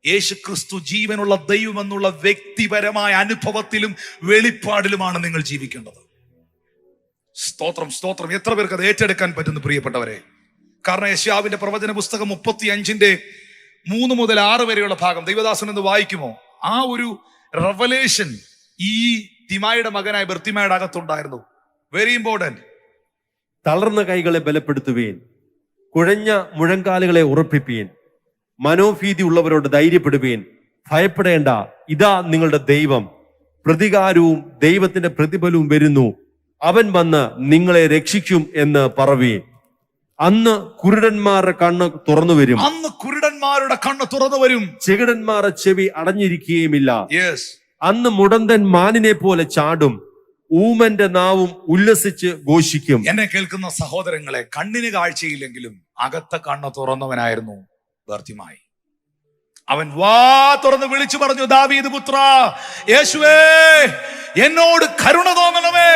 യേശു ക്രിസ്തു ജീവനുള്ള ദൈവം എന്നുള്ള വ്യക്തിപരമായ അനുഭവത്തിലും വെളിപ്പാടിലുമാണ് നിങ്ങൾ ജീവിക്കേണ്ടത്. സ്തോത്രം സ്തോത്രം. എത്ര പേർക്ക് അത് ഏറ്റെടുക്കാൻ പറ്റുന്നു പ്രിയപ്പെട്ടവരെ? കാരണം യെശയ്യാവിന്റെ പ്രവചന പുസ്തകം 35:3 മുതൽ 6 വരെയുള്ള ഭാഗം ദൈവദാസൻ എന്ന് വായിക്കുമോ? ആ ഒരു റെവലേഷൻ ഈ തിമായുടെ മകനായ ബർത്തിമായുടെ അകത്തുണ്ടായിരുന്നു. Very important. തളർന്ന കൈകളെ ബലപ്പെടുത്തുവീൻ, കുഴഞ്ഞ മുഴങ്കാലുകളെ ഉറപ്പിപ്പീൻ, മനോഭീതി ഉള്ളവരോട് ധൈര്യപ്പെടുവീൻ, ഭയപ്പെടേണ്ട, ഇതാ നിങ്ങളുടെ ദൈവം, പ്രതികാരവും ദൈവത്തിന്റെ പ്രതിഫലവും വരുന്നു, അവൻ വന്ന് നിങ്ങളെ രക്ഷിക്കും എന്ന് പറവീൻ. അന്ന് കുരുടന്മാരുടെ കണ്ണ് തുറന്നു വരും. അന്ന് കുരുടന്മാരുടെ കണ്ണ് തുറന്നു വരും. ചെകിടന്മാരുടെ ചെവി അടഞ്ഞിരിക്കുകയുമില്ല. യെസ്. അന്ന് മുടന്തൻ മാനിനെ പോലെ ചാടും, ഊമന്റെ നാവും ഉല്ലസിച്ച് ഘോഷിക്കും. എന്നെ കേൾക്കുന്ന സഹോദരങ്ങളെ, കണ്ണിന് കാഴ്ചയില്ലെങ്കിലും അകത്ത കണ്ണ് തുറന്നവനായിരുന്നു ബർത്തിമായി. അവൻ വാ തുറന്ന് വിളിച്ചു പറഞ്ഞു, ദാവീദ് പുത്ര യേശുവേ, എന്നോട് കരുണ തോന്നണമേ.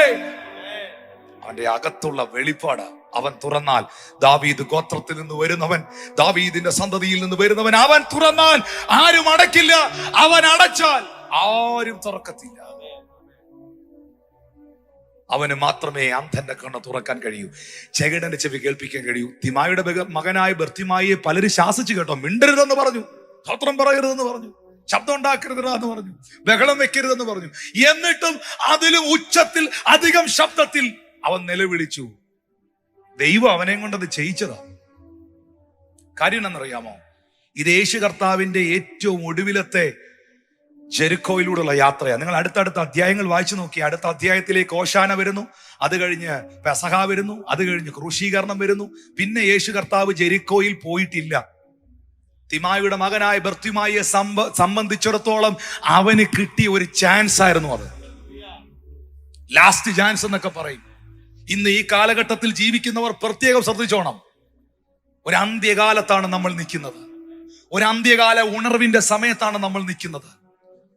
അവന്റെ അകത്തുള്ള വെളിപ്പാട് അവൻ തുറന്നാൽ, ദാവീദ് ഗോത്രത്തിൽ നിന്ന് വരുന്നവൻ, ദാവീദിന്റെ സന്തതിയിൽ നിന്ന് വരുന്നവൻ, അവൻ തുറന്നാൽ ആരും അടക്കില്ല, അവൻ അടച്ചാൽ ആരും തുറക്കത്തില്ല. അവന് മാത്രമേ അന്ധന്റെ കണ്ണ് തുറക്കാൻ കഴിയൂ, ചെകിടന്റെ ചെവി കേൾപ്പിക്കാൻ കഴിയൂ. തിമായുടെ മകനായ ബർത്തിമായിയെ പലരും ശാസിച്ചു കേട്ടോ. മിണ്ടരുതെന്ന് പറഞ്ഞു, സ്തോത്രം പറയരുതെന്ന് പറഞ്ഞു, ശബ്ദം ഉണ്ടാക്കരുതെന്ന് പറഞ്ഞു, ബഹളം വെക്കരുതെന്ന് പറഞ്ഞു. എന്നിട്ടും അതിലും ഉച്ചത്തിൽ, അധികം ശബ്ദത്തിൽ അവൻ നിലവിളിച്ചു. ദൈവം അവനെ കൊണ്ടത് ചെയ്യിച്ചതാ. കാര്യം എന്നറിയാമോ? ഇത് യേശു കർത്താവിന്റെ ഏറ്റവും ഒടുവിലത്തെ ജെറിക്കോയിലൂടെയുള്ള യാത്രയാണ്. നിങ്ങൾ അടുത്തടുത്ത അധ്യായങ്ങൾ വായിച്ചു നോക്കി. അടുത്ത അധ്യായത്തിലേക്ക് ഓശാന വരുന്നു, അത് കഴിഞ്ഞ് പെസഹ വരുന്നു, അത് കഴിഞ്ഞ് ക്രൂശീകരണം വരുന്നു. പിന്നെ യേശു കർത്താവ് ജെറിക്കോയിൽ പോയിട്ടില്ല. തിമായുടെ മകനായ ബർത്തിമായിയെ സംബന്ധിച്ചിടത്തോളം അവന് കിട്ടിയ ഒരു ചാൻസ് ആയിരുന്നു അത്. ലാസ്റ്റ് ചാൻസ് എന്നൊക്കെ പറയും. ഇന്ന് ഈ കാലഘട്ടത്തിൽ ജീവിക്കുന്നവർ പ്രത്യേകം ശ്രദ്ധിച്ചോണം. ഒരു അന്ത്യകാലത്താണ് നമ്മൾ നിൽക്കുന്നത്. ഒരു അന്ത്യകാല ഉണർവിന്റെ സമയത്താണ് നമ്മൾ നിൽക്കുന്നത്.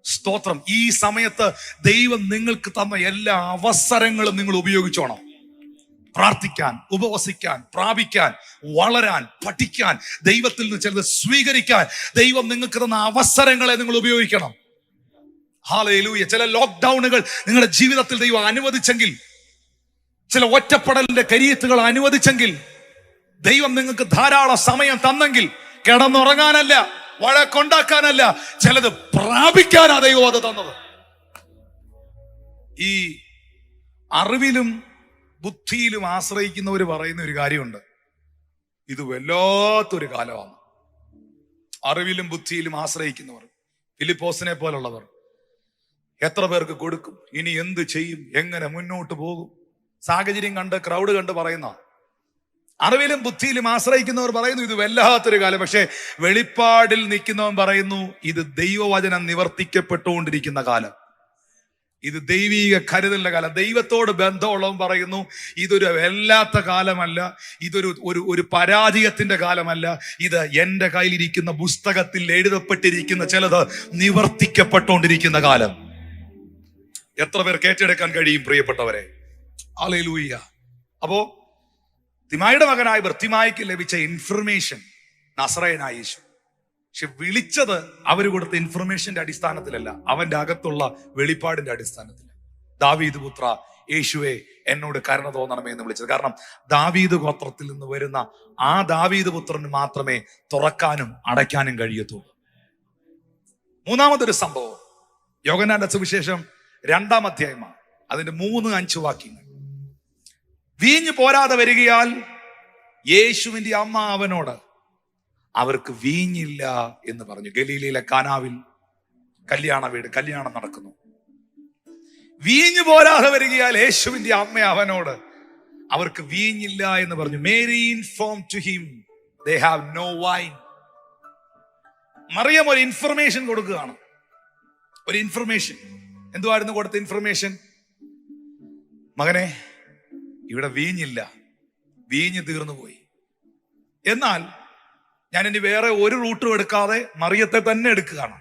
സ്തോത്രം. ഈ സമയത്ത് ദൈവം നിങ്ങൾക്ക് തന്ന എല്ലാ അവസരങ്ങളും നിങ്ങൾ ഉപയോഗിച്ചോണം. പ്രാർത്ഥിക്കാൻ, ഉപവസിക്കാൻ, പ്രാപിക്കാൻ, വളരാൻ, പഠിക്കാൻ, ദൈവത്തിൽ നിന്ന് ചിലത് സ്വീകരിക്കാൻ ദൈവം നിങ്ങൾക്ക് തന്ന അവസരങ്ങളെ നിങ്ങൾ ഉപയോഗിക്കണം. ഹല്ലേലൂയ. ചില ലോക്ക്ഡൌണുകൾ നിങ്ങളുടെ ജീവിതത്തിൽ ദൈവം അനുവദിച്ചെങ്കിൽ, ചില ഒറ്റപ്പെടലിന്റെ കരിയത്തുകൾ അനുവദിച്ചെങ്കിൽ, ദൈവം നിങ്ങൾക്ക് ധാരാളം സമയം തന്നെങ്കിൽ, കിടന്നുറങ്ങാനല്ല, വഴക്കുണ്ടാക്കാനല്ല, ചിലത് പ്രാപിക്കാനാ ദൈവം അത് തന്നത്. ഈ അറിവിലും ബുദ്ധിയിലും ആശ്രയിക്കുന്നവർ പറയുന്ന ഒരു കാര്യമുണ്ട്, ഇത് വല്ലാത്തൊരു കാലമാണ്. അറിവിലും ബുദ്ധിയിലും ആശ്രയിക്കുന്നവർ, ഫിലിപ്പോസിനെ പോലുള്ളവർ എത്ര പേർക്ക് കൊടുക്കും, ഇനി എന്ത് ചെയ്യും, എങ്ങനെ മുന്നോട്ട് പോകും, സാഹചര്യം കണ്ട്, ക്രൗഡ് കണ്ട് പറയുന്ന. അറിവിലും ബുദ്ധിയിലും ആശ്രയിക്കുന്നവർ പറയുന്നു ഇത് വല്ലാത്തൊരു കാലം. പക്ഷെ വെളിപ്പാടിൽ നിൽക്കുന്നവൻ പറയുന്നു ഇത് ദൈവവചനം നിവർത്തിക്കപ്പെട്ടുകൊണ്ടിരിക്കുന്ന കാലം, ഇത് ദൈവീക കരുതലിന്റെ കാലം. ദൈവത്തോട് ബന്ധമുള്ളവൻ പറയുന്നു ഇതൊരു വല്ലാത്ത കാലമല്ല, ഇതൊരു ഒരു പരാജയത്തിന്റെ കാലമല്ല, ഇത് എന്റെ കയ്യിലിരിക്കുന്ന പുസ്തകത്തിൽ എഴുതപ്പെട്ടിരിക്കുന്ന ചിലത് നിവർത്തിക്കപ്പെട്ടുകൊണ്ടിരിക്കുന്ന കാലം. എത്ര പേർ ഏറ്റെടുക്കാൻ കഴിയും പ്രിയപ്പെട്ടവരെ? ഹല്ലേലൂയ. അപ്പോ തിമായുടെ മകനായ ബർത്തിമായിക്ക് ലഭിച്ച ഇൻഫർമേഷൻ നസറയനായ യേശു. പക്ഷെ വിളിച്ചത് അവർ കൊടുത്ത ഇൻഫർമേഷന്റെ അടിസ്ഥാനത്തിലല്ല, അവന്റെ അകത്തുള്ള വെളിപ്പാടിന്റെ അടിസ്ഥാനത്തിൽ. ദാവീദ് പുത്ര യേശുവെ, എന്നോട് കരുണ തോന്നണമേ എന്ന് വിളിച്ചത്. കാരണം ദാവീദ് ഗോത്രത്തിൽ നിന്ന് വരുന്ന ആ ദാവീദ് പുത്രന് മാത്രമേ തുറക്കാനും അടയ്ക്കാനും കഴിയത്തുള്ളൂ. മൂന്നാമതൊരു സംഭവം യോഹന്നാന്റെ സുവിശേഷം 2-ാം അധ്യായമാണ്. അതിന്റെ 3-5 വാക്യങ്ങൾ. വീഞ്ഞു പോരാതെ വരികയാൽ യേശുവിന്റെ അമ്മ അവനോട്, അവർക്ക് വീഞ്ഞില്ല എന്ന് പറഞ്ഞു. ഗലീലയിലെ കാനാവിൽ കല്യാണം നടക്കുന്നു. വീഞ്ഞു പോരാതെ വരികയാൽ യേശുവിന്റെ അമ്മ അവനോട്, അവർക്ക് വീഞ്ഞില്ല എന്ന് പറഞ്ഞു. Mary inform to him they have no wine. മറിയം ഒരു ഇൻഫർമേഷൻ കൊടുക്കുകയാണ്. ഒരു ഇൻഫർമേഷൻ. എന്തുവായിരുന്നു കൊടുത്ത ഇൻഫർമേഷൻ? മകനെ, ഇവിടെ വീഞ്ഞില്ല, വീഞ്ഞ് തീർന്നു പോയി. എന്നാൽ ഞാൻ ഇനി വേറെ ഒരു റൂട്ടും എടുക്കാതെ മറിയത്തെ തന്നെ എടുക്കുകയാണ്.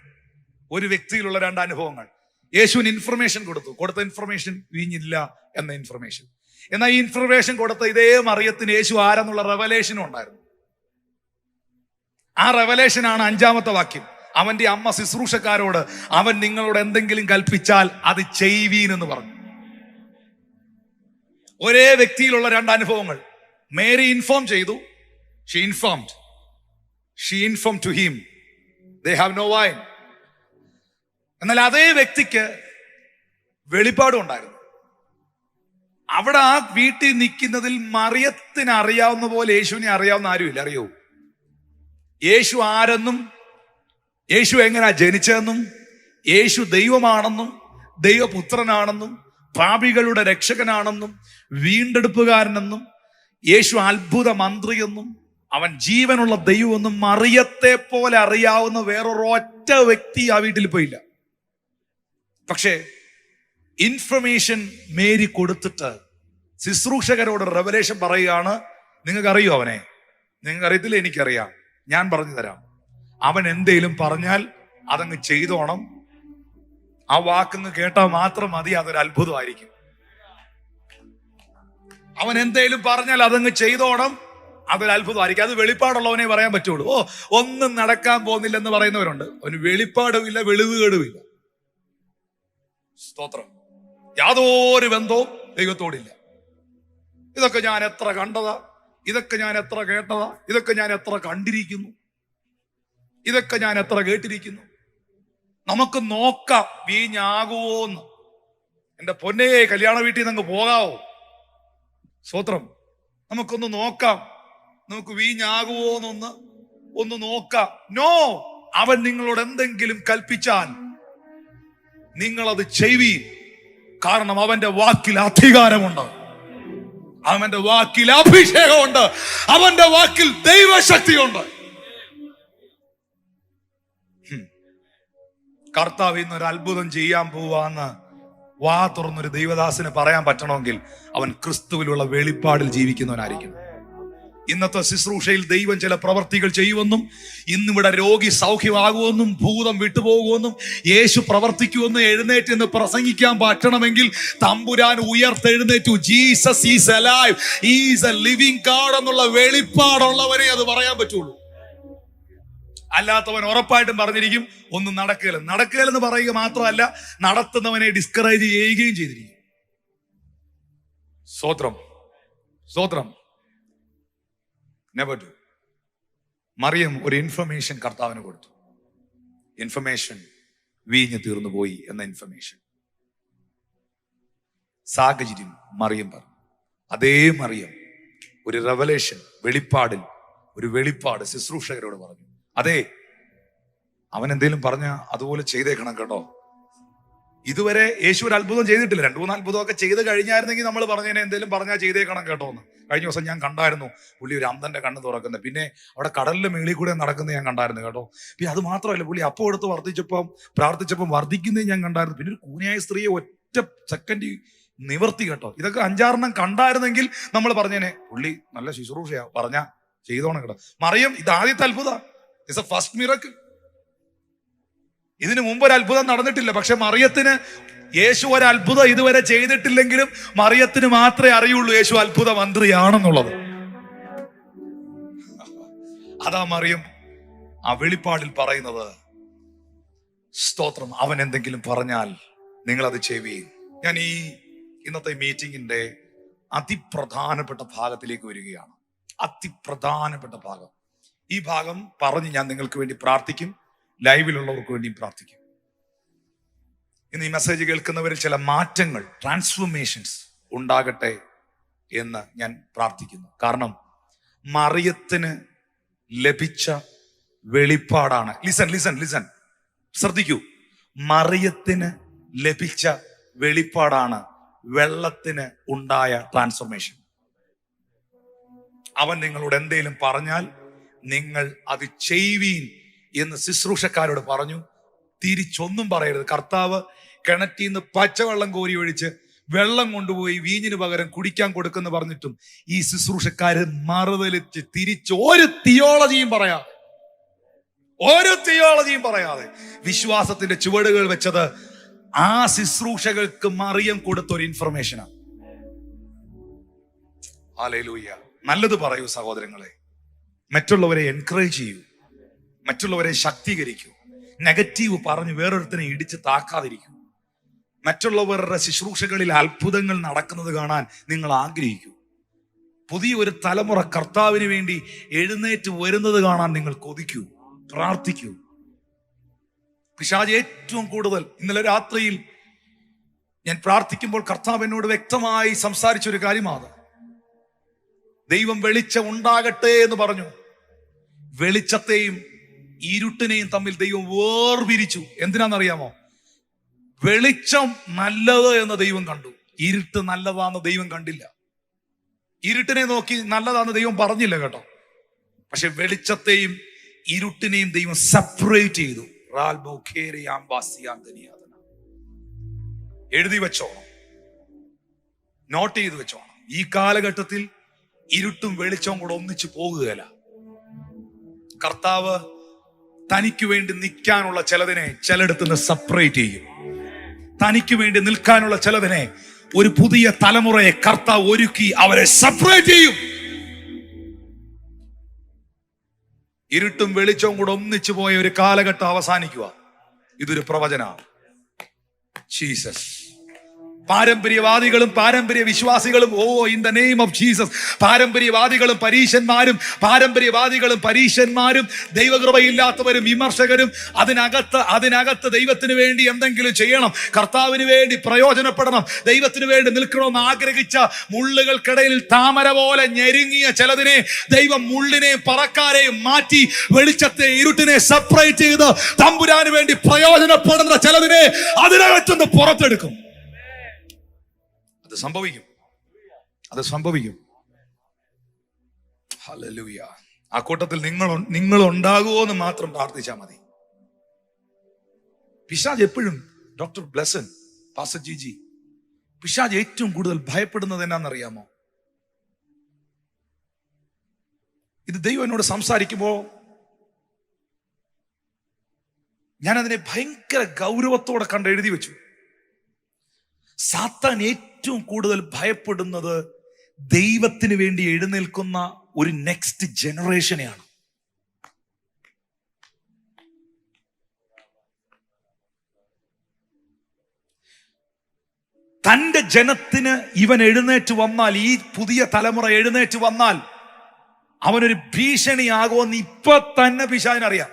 ഒരു വ്യക്തിയിലുള്ള 2 അനുഭവങ്ങൾ. യേശുവിന് ഇൻഫർമേഷൻ കൊടുത്ത ഇൻഫർമേഷൻ വീഞ്ഞില്ല എന്ന ഇൻഫർമേഷൻ. എന്നാൽ ഈ ഇൻഫർമേഷൻ കൊടുത്ത ഇതേ മറിയത്തിന് യേശു ആരെന്നുള്ള റെവലേഷനും ഉണ്ടായിരുന്നു. ആ റെവലേഷനാണ് 5-ാമത്തെ വാക്യം. അവന്റെ അമ്മ ശുശ്രൂഷക്കാരോട്, അവൻ നിങ്ങളോട് എന്തെങ്കിലും കൽപ്പിച്ചാൽ അത് ചെയ്യുവീൻ എന്ന് പറഞ്ഞു. ഒരേ വ്യക്തിയിലുള്ള 2 അനുഭവങ്ങൾ. മേരി ഇൻഫോം ചെയ്തു, she inform to him they have no wine. എന്നാൽ അതേ വ്യക്തിക്ക് വെളിപ്പാടും ഉണ്ടായിരുന്നു. അവിടെ ആ വീട്ടിൽ നിൽക്കുന്നതിൽ മറിയത്തിന് അറിയാവുന്ന പോലെ യേശുവിനെ അറിയാവുന്ന ആരുമില്ല. അറിയോ? യേശു ആരെന്നും, യേശു എങ്ങനെയാ ജനിച്ചതെന്നും, യേശു ദൈവമാണെന്നും, ദൈവപുത്രനാണെന്നും, പാപികളുടെ രക്ഷകനാണെന്നും, വീണ്ടെടുപ്പുകാരനെന്നും, യേശു അത്ഭുത മന്ത്രിയെന്നും, അവൻ ജീവനുള്ള ദൈവമെന്നും മറിയത്തെ പോലെ അറിയാവുന്ന വേറൊരൊറ്റ വ്യക്തി ആ വീട്ടിൽ പോയില്ല. പക്ഷേ ഇൻഫർമേഷൻ മേരി കൊടുത്തിട്ട് ശുശ്രൂഷകരോട് റെവലേഷൻ പറയുകയാണ്. നിങ്ങൾക്കറിയോ അവനെ? നിങ്ങൾക്ക് അറിയത്തില്ല, എനിക്കറിയാം, ഞാൻ പറഞ്ഞു തരാം. അവൻ എന്തേലും പറഞ്ഞാൽ അതങ്ങ് ചെയ്തോണം. ആ വാക്കങ്ങ് കേട്ടാൽ മാത്രം മതി, അതൊരു അത്ഭുതമായിരിക്കും. അവൻ എന്തേലും പറഞ്ഞാൽ അതങ്ങ് ചെയ്തോണം, അതൊരു അത്ഭുതമായിരിക്കും. അത് വെളിപ്പാടുള്ളവനെ പറയാൻ പറ്റുള്ളൂ. ഒന്നും നടക്കാൻ പോകുന്നില്ലെന്ന് പറയുന്നവരുണ്ട്. അവന് വെളിപ്പാടുമില്ല, വെളിവുകേടുമില്ല. സ്തോത്രം. യാതൊരു ബന്ധവും ദൈവത്തോടില്ല. ഇതൊക്കെ ഞാൻ എത്ര കണ്ടതാ, ഇതൊക്കെ ഞാൻ എത്ര കേട്ടതാ, ഇതൊക്കെ ഞാൻ എത്ര കണ്ടിരിക്കുന്നു, ഇതൊക്കെ ഞാൻ എത്ര കേട്ടിരിക്കുന്നു. നമുക്ക് നോക്കാം വീഞ്ഞാകുവോന്ന്. എന്റെ പൊന്നേ, കല്യാണ വീട്ടിൽ നിന്ന് അങ്ങ് പോകാവോ? സ്തോത്രം. നമുക്കൊന്ന് നോക്കാം, നമുക്ക് വീഞ്ഞാകുവോന്നൊന്ന് നോക്കാം. നോ, അവൻ നിങ്ങളോട് എന്തെങ്കിലും കൽപ്പിച്ചാൽ നിങ്ങളത് ചെയ്യുവീൻ. കാരണം അവന്റെ വാക്കിൽ അധികാരമുണ്ട്, അവന്റെ വാക്കിൽ അഭിഷേകമുണ്ട്, അവന്റെ വാക്കിൽ ദൈവശക്തിയുണ്ട്. കർത്താവ് ഇന്നൊരു അത്ഭുതം ചെയ്യാൻ പോവാന്ന് വാ തുറന്നൊരു ദൈവദാസന് പറയാൻ പറ്റണമെങ്കിൽ അവൻ ക്രിസ്തുവിലുള്ള വെളിപ്പാടിൽ ജീവിക്കുന്നവനായിരിക്കണം. ഇന്നത്തെ ശുശ്രൂഷയിൽ ദൈവം ചില പ്രവർത്തികൾ ചെയ്യുമെന്നും, ഇന്നിവിടെ രോഗി സൗഖ്യമാകുമെന്നും, ഭൂതം വിട്ടുപോകുമെന്നും, യേശു പ്രവർത്തിക്കുമെന്നും എഴുന്നേറ്റ് എന്ന് പ്രസംഗിക്കാൻ പറ്റണമെങ്കിൽ തമ്പുരാൻ ഉയർത്തെഴുന്നേറ്റു. Jesus is alive, is A living God എന്നുള്ള വെളിപ്പാടുള്ളവരെ അത് പറയാൻ പറ്റുള്ളൂ. അല്ലാത്തവൻ ഉറപ്പായിട്ടും പറഞ്ഞിരിക്കും ഒന്നും നടക്കുകയില്ലെന്ന് പറയുക മാത്രമല്ല, നടത്തുന്നവനെ ഡിസ്കറേജ് ചെയ്യുകയും ചെയ്തിരിക്കും. സ്തോത്രം. Never do. മറിയം ഒരു ഇൻഫർമേഷൻ കർത്താവിന് കൊടുത്തു. ഇൻഫർമേഷൻ വീഞ്ഞ് തീർന്നു പോയി എന്ന ഇൻഫർമേഷൻ. സാഹചര്യം മറിയം പറഞ്ഞു. അതേ മറിയം ഒരു റെവലേഷൻ, ഒരു വെളിപ്പാട് ശുശ്രൂഷകരോട് പറഞ്ഞു. അതെ, അവൻ എന്തേലും പറഞ്ഞ അതുപോലെ ചെയ്തേക്കണം കേട്ടോ. ഇതുവരെ യേശു ഒരു അത്ഭുതം ചെയ്തിട്ടില്ല. 2-3 അത്ഭുതമൊക്കെ ചെയ്ത് കഴിഞ്ഞായിരുന്നെങ്കിൽ നമ്മൾ പറഞ്ഞതിനെ എന്തേലും പറഞ്ഞാൽ ചെയ്തേക്കണം കേട്ടോ എന്ന്. കഴിഞ്ഞ ദിവസം ഞാൻ കണ്ടായിരുന്നു പുള്ളി ഒരു അന്ധന്റെ കണ്ണ് തുറക്കുന്നത്, പിന്നെ അവിടെ കടലിന്റെ മേളിൽ കൂടെ നടക്കുന്നത് ഞാൻ കണ്ടായിരുന്നു കേട്ടോ. പിന്നെ അത് മാത്രമല്ല, പുള്ളി അപ്പം എടുത്ത് പ്രാർത്ഥിച്ചപ്പം വർദ്ധിക്കുന്നത് ഞാൻ കണ്ടായിരുന്നു. പിന്നെ ഒരു കൂനിയായ സ്ത്രീയെ ഒറ്റ സെക്കൻഡ് നിവർത്തി കേട്ടോ. ഇതൊക്കെ 5-6 കണ്ടായിരുന്നെങ്കിൽ നമ്മൾ പറഞ്ഞേനെ പുള്ളി നല്ല ശുശ്രൂഷയാ, പറഞ്ഞ ചെയ്തോണം കേട്ടോ. മറിയം ഇത് ആദ്യത്തെ അത്ഭുതം, ഇറ്റ്സ് എ ഫസ്റ്റ് മിറക്കിൾ. ഇതിനു മുമ്പ് ഒരു അത്ഭുതം നടന്നിട്ടില്ല. പക്ഷെ മറിയത്തിന് യേശു ഒരു അത്ഭുതം ഇതുവരെ ചെയ്തിട്ടില്ലെങ്കിലും മറിയത്തിന് മാത്രമേ അറിയുള്ളൂ യേശു അത്ഭുത മന്ത്രിയാണെന്നുള്ളത്. അതാ മറിയം ആ വെളിപ്പാടിൽ പറയുന്നത്. സ്തോത്രം. അവൻ എന്തെങ്കിലും പറഞ്ഞാൽ നിങ്ങൾ അത് ചെയ്യുകയും. ഞാൻ ഈ ഇന്നത്തെ മീറ്റിംഗിന്റെ അതിപ്രധാനപ്പെട്ട ഭാഗത്തിലേക്ക് വരികയാണ്. അതിപ്രധാനപ്പെട്ട ഭാഗം. ഈ ഭാഗം പറഞ്ഞ് ഞാൻ നിങ്ങൾക്ക് വേണ്ടി പ്രാർത്ഥിക്കും, ലൈവിലുള്ളവർക്ക് വേണ്ടിയും പ്രാർത്ഥിക്കും. ഇന്ന് ഈ മെസ്സേജ് കേൾക്കുന്നവരിൽ ചില മാറ്റങ്ങൾ, ട്രാൻസ്ഫോർമേഷൻസ് ഉണ്ടാകട്ടെ എന്ന് ഞാൻ പ്രാർത്ഥിക്കുന്നു. കാരണം മറിയത്തിന് ലഭിച്ച വെളിപ്പാടാണ്. ലിസൺ, ശ്രദ്ധിക്കൂ. മറിയത്തിന് ലഭിച്ച വെളിപ്പാടാണ് വെള്ളത്തിന് ഉണ്ടായ ട്രാൻസ്ഫോർമേഷൻ. അവൻ നിങ്ങളോട് എന്തേലും പറഞ്ഞാൽ നിങ്ങൾ അത് ചെയ്യുവീൻ എന്ന് ശുശ്രൂഷക്കാരോട് പറഞ്ഞു. തിരിച്ചൊന്നും പറയരുത്. കർത്താവ് കിണറ്റിൽ നിന്ന് പച്ചവെള്ളം കോരി ഒഴിച്ച് വെള്ളം കൊണ്ടുപോയി വീഞ്ഞിന് പകരം കുടിക്കാൻ കൊടുക്കുന്നു പറഞ്ഞിട്ടും ഈ ശുശ്രൂഷക്കാര് മറുതലിച്ച് തിരിച്ച് ഒരു തിയോളജിയും പറയാതെ വിശ്വാസത്തിന്റെ ചുവടുകൾ വെച്ചത് ആ ശുശ്രൂഷകൾക്ക് മറിയം കൊടുത്തൊരു ഇൻഫർമേഷനാണ്. ഹല്ലേലൂയ. നല്ലത് പറയൂ സഹോദരങ്ങളെ. മറ്റുള്ളവരെ എൻകറേജ് ചെയ്യൂ, മറ്റുള്ളവരെ ശക്തീകരിക്കൂ. നെഗറ്റീവ് പറഞ്ഞ് വേറൊരുത്തനെ ഇടിച്ച് താക്കാതിരിക്കൂ. മറ്റുള്ളവരുടെ ശുശ്രൂഷകളിൽ അത്ഭുതങ്ങൾ നടക്കുന്നത് കാണാൻ നിങ്ങൾ ആഗ്രഹിക്കൂ. പുതിയൊരു തലമുറ കർത്താവിന് വേണ്ടി എഴുന്നേറ്റ് വരുന്നത് കാണാൻ നിങ്ങൾ കൊതിക്കൂ, പ്രാർത്ഥിക്കൂ. പിശാച് ഏറ്റവും കൂടുതൽ ഇന്നലെ രാത്രിയിൽ ഞാൻ പ്രാർത്ഥിക്കുമ്പോൾ കർത്താവ് എന്നോട് വ്യക്തമായി സംസാരിച്ചൊരു കാര്യമാണ്. ദൈവം വെളിച്ചം ഉണ്ടാകട്ടെ എന്ന് പറഞ്ഞു. വെളിച്ചത്തെയും ഇരുട്ടിനെയും തമ്മിൽ ദൈവം വേർപിരിച്ചു. എന്തിനാണെന്നറിയാമോ? വെളിച്ചം നല്ലത് എന്ന് ദൈവം കണ്ടു, ഇരുട്ട് നല്ലതാന്ന് ദൈവം കണ്ടില്ല. ഇരുട്ടിനെ നോക്കി നല്ലതാന്ന് ദൈവം പറഞ്ഞില്ല കേട്ടോ. പക്ഷെ വെളിച്ചത്തെയും ഇരുട്ടിനെയും ദൈവം സെപ്പറേറ്റ് ചെയ്തു. എഴുതി വെച്ചോണം, നോട്ട് ചെയ്ത് വെച്ചോണം. ഈ കാലഘട്ടത്തിൽ ഇരുട്ടും വെളിച്ചവും കൂടെ ഒന്നിച്ചു പോകുകയില്ല. കർത്താവ് തനിക്ക് വേണ്ടി നിൽക്കാനുള്ള ചിലതിനെ ചിലയിടത്തുനിന്ന് സെപ്പറേറ്റ് ചെയ്യും. തനിക്ക് വേണ്ടി നിൽക്കാനുള്ള ചിലതിനെ, ഒരു പുതിയ തലമുറയെ കർത്താവ് ഒരുക്കി അവരെ സെപ്പറേറ്റ് ചെയ്യും. ഇരുട്ടും വെളിച്ചവും കൂടെ ഒന്നിച്ചു പോയ ഒരു കാലഘട്ടം അവസാനിക്കുക. ഇതൊരു പ്രവചനമാണ്. ജീസസ്. പാരമ്പര്യവാദികളും പാരമ്പര്യ വിശ്വാസികളും, in the name of Jesus, പാരമ്പര്യവാദികളും പരീശന്മാരും ദൈവകൃപയില്ലാത്തവരും വിമർശകരും അതിനകത്ത് ദൈവത്തിന് വേണ്ടി എന്തെങ്കിലും ചെയ്യണം, കർത്താവിന് വേണ്ടി പ്രയോജനപ്പെടണം, ദൈവത്തിന് വേണ്ടി നിൽക്കണമെന്ന് ആഗ്രഹിച്ച മുള്ളുകൾക്കിടയിൽ താമര പോലെ ഞെരുങ്ങിയ ചിലതിനെ ദൈവം മുള്ളിനെയും പറക്കാരെയും മാറ്റി വെളിച്ചത്തെ ഇരുട്ടിനെ സെപ്പറേറ്റ് ചെയ്ത് തമ്പുരാന് വേണ്ടി പ്രയോജനപ്പെടുന്ന ചിലതിനെ അതിനകത്തുനിന്ന് പുറത്തെടുക്കും. അത് സംഭവിക്കും. ഹല്ലേലൂയ. ആ കൂട്ടത്തിൽ നിങ്ങൾ ഉണ്ടാകുമോ എന്ന് മാത്രം പ്രാർത്ഥിച്ചാൽ മതി. പിശാച് എപ്പോഴും, ഡോക്ടർ ബ്ലെസൻ, പാസ്റ്റർ ജിജി, പിശാച് ഏറ്റവും കൂടുതൽ ഭയപ്പെടുന്നത് എന്നാണെന്നറിയാമോ? ഇത് ദൈവം എന്നോട് സംസാരിക്കുമ്പോൾ ഞാൻ അതിനെ ഭയങ്കര ഗൗരവത്തോടെ കണ്ട് എഴുതി വെച്ചു. സാത്താൻ ഏറ്റവും കൂടുതൽ ഭയപ്പെടുന്നത് ദൈവത്തിന് വേണ്ടി എഴുന്നേൽക്കുന്ന ഒരു നെക്സ്റ്റ് ജനറേഷനെയാണ്. തന്റെ ജനത്തിന് ഇവൻ എഴുന്നേറ്റ് വന്നാൽ, ഈ പുതിയ തലമുറ എഴുന്നേറ്റ് വന്നാൽ അവനൊരു ഭീഷണിയാകുമെന്ന് ഇപ്പൊ തന്നെ പിശാചിനറിയാം.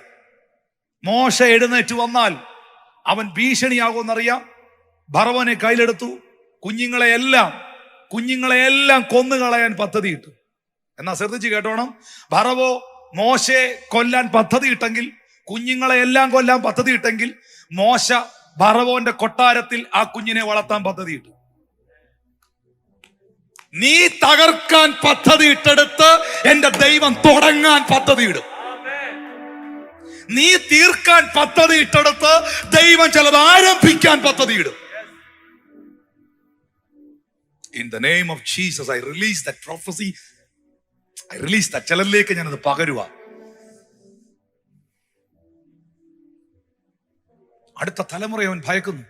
മോശ എഴുന്നേറ്റ് വന്നാൽ അവൻ ഭീഷണിയാകുമെന്നറിയാം. ഫറവോനെ കയ്യിലെടുത്തു, കുഞ്ഞുങ്ങളെയെല്ലാം കൊന്നുകളയാൻ പദ്ധതിയിട്ടു. എന്നാ ശ്രദ്ധിച്ച് കേട്ടോണം, ഫറവോ മോശയെ കൊല്ലാൻ പദ്ധതിയിട്ടെങ്കിൽ, കുഞ്ഞുങ്ങളെയെല്ലാം കൊല്ലാൻ പദ്ധതിയിട്ടെങ്കിൽ, മോശ ഫറവോന്റെ കൊട്ടാരത്തിൽ ആ കുഞ്ഞിനെ വളർത്താൻ പദ്ധതിയിട്ടു. നീ തകർക്കാൻ പദ്ധതിയിട്ടെടുത്ത് എന്റെ ദൈവം തുടങ്ങാൻ പദ്ധതിയിടും. നീ തീർക്കാൻ പദ്ധതിയിട്ടെടുത്ത് ദൈവം ചിലത് ആരംഭിക്കാൻ പദ്ധതിയിടും. In the name of Jesus, I release that prophecy. I release that. ചിലരിലേക്ക് ഞാനത് പകരുക. അടുത്ത തലമുറയെ അവൻ ഭയക്കുന്നു.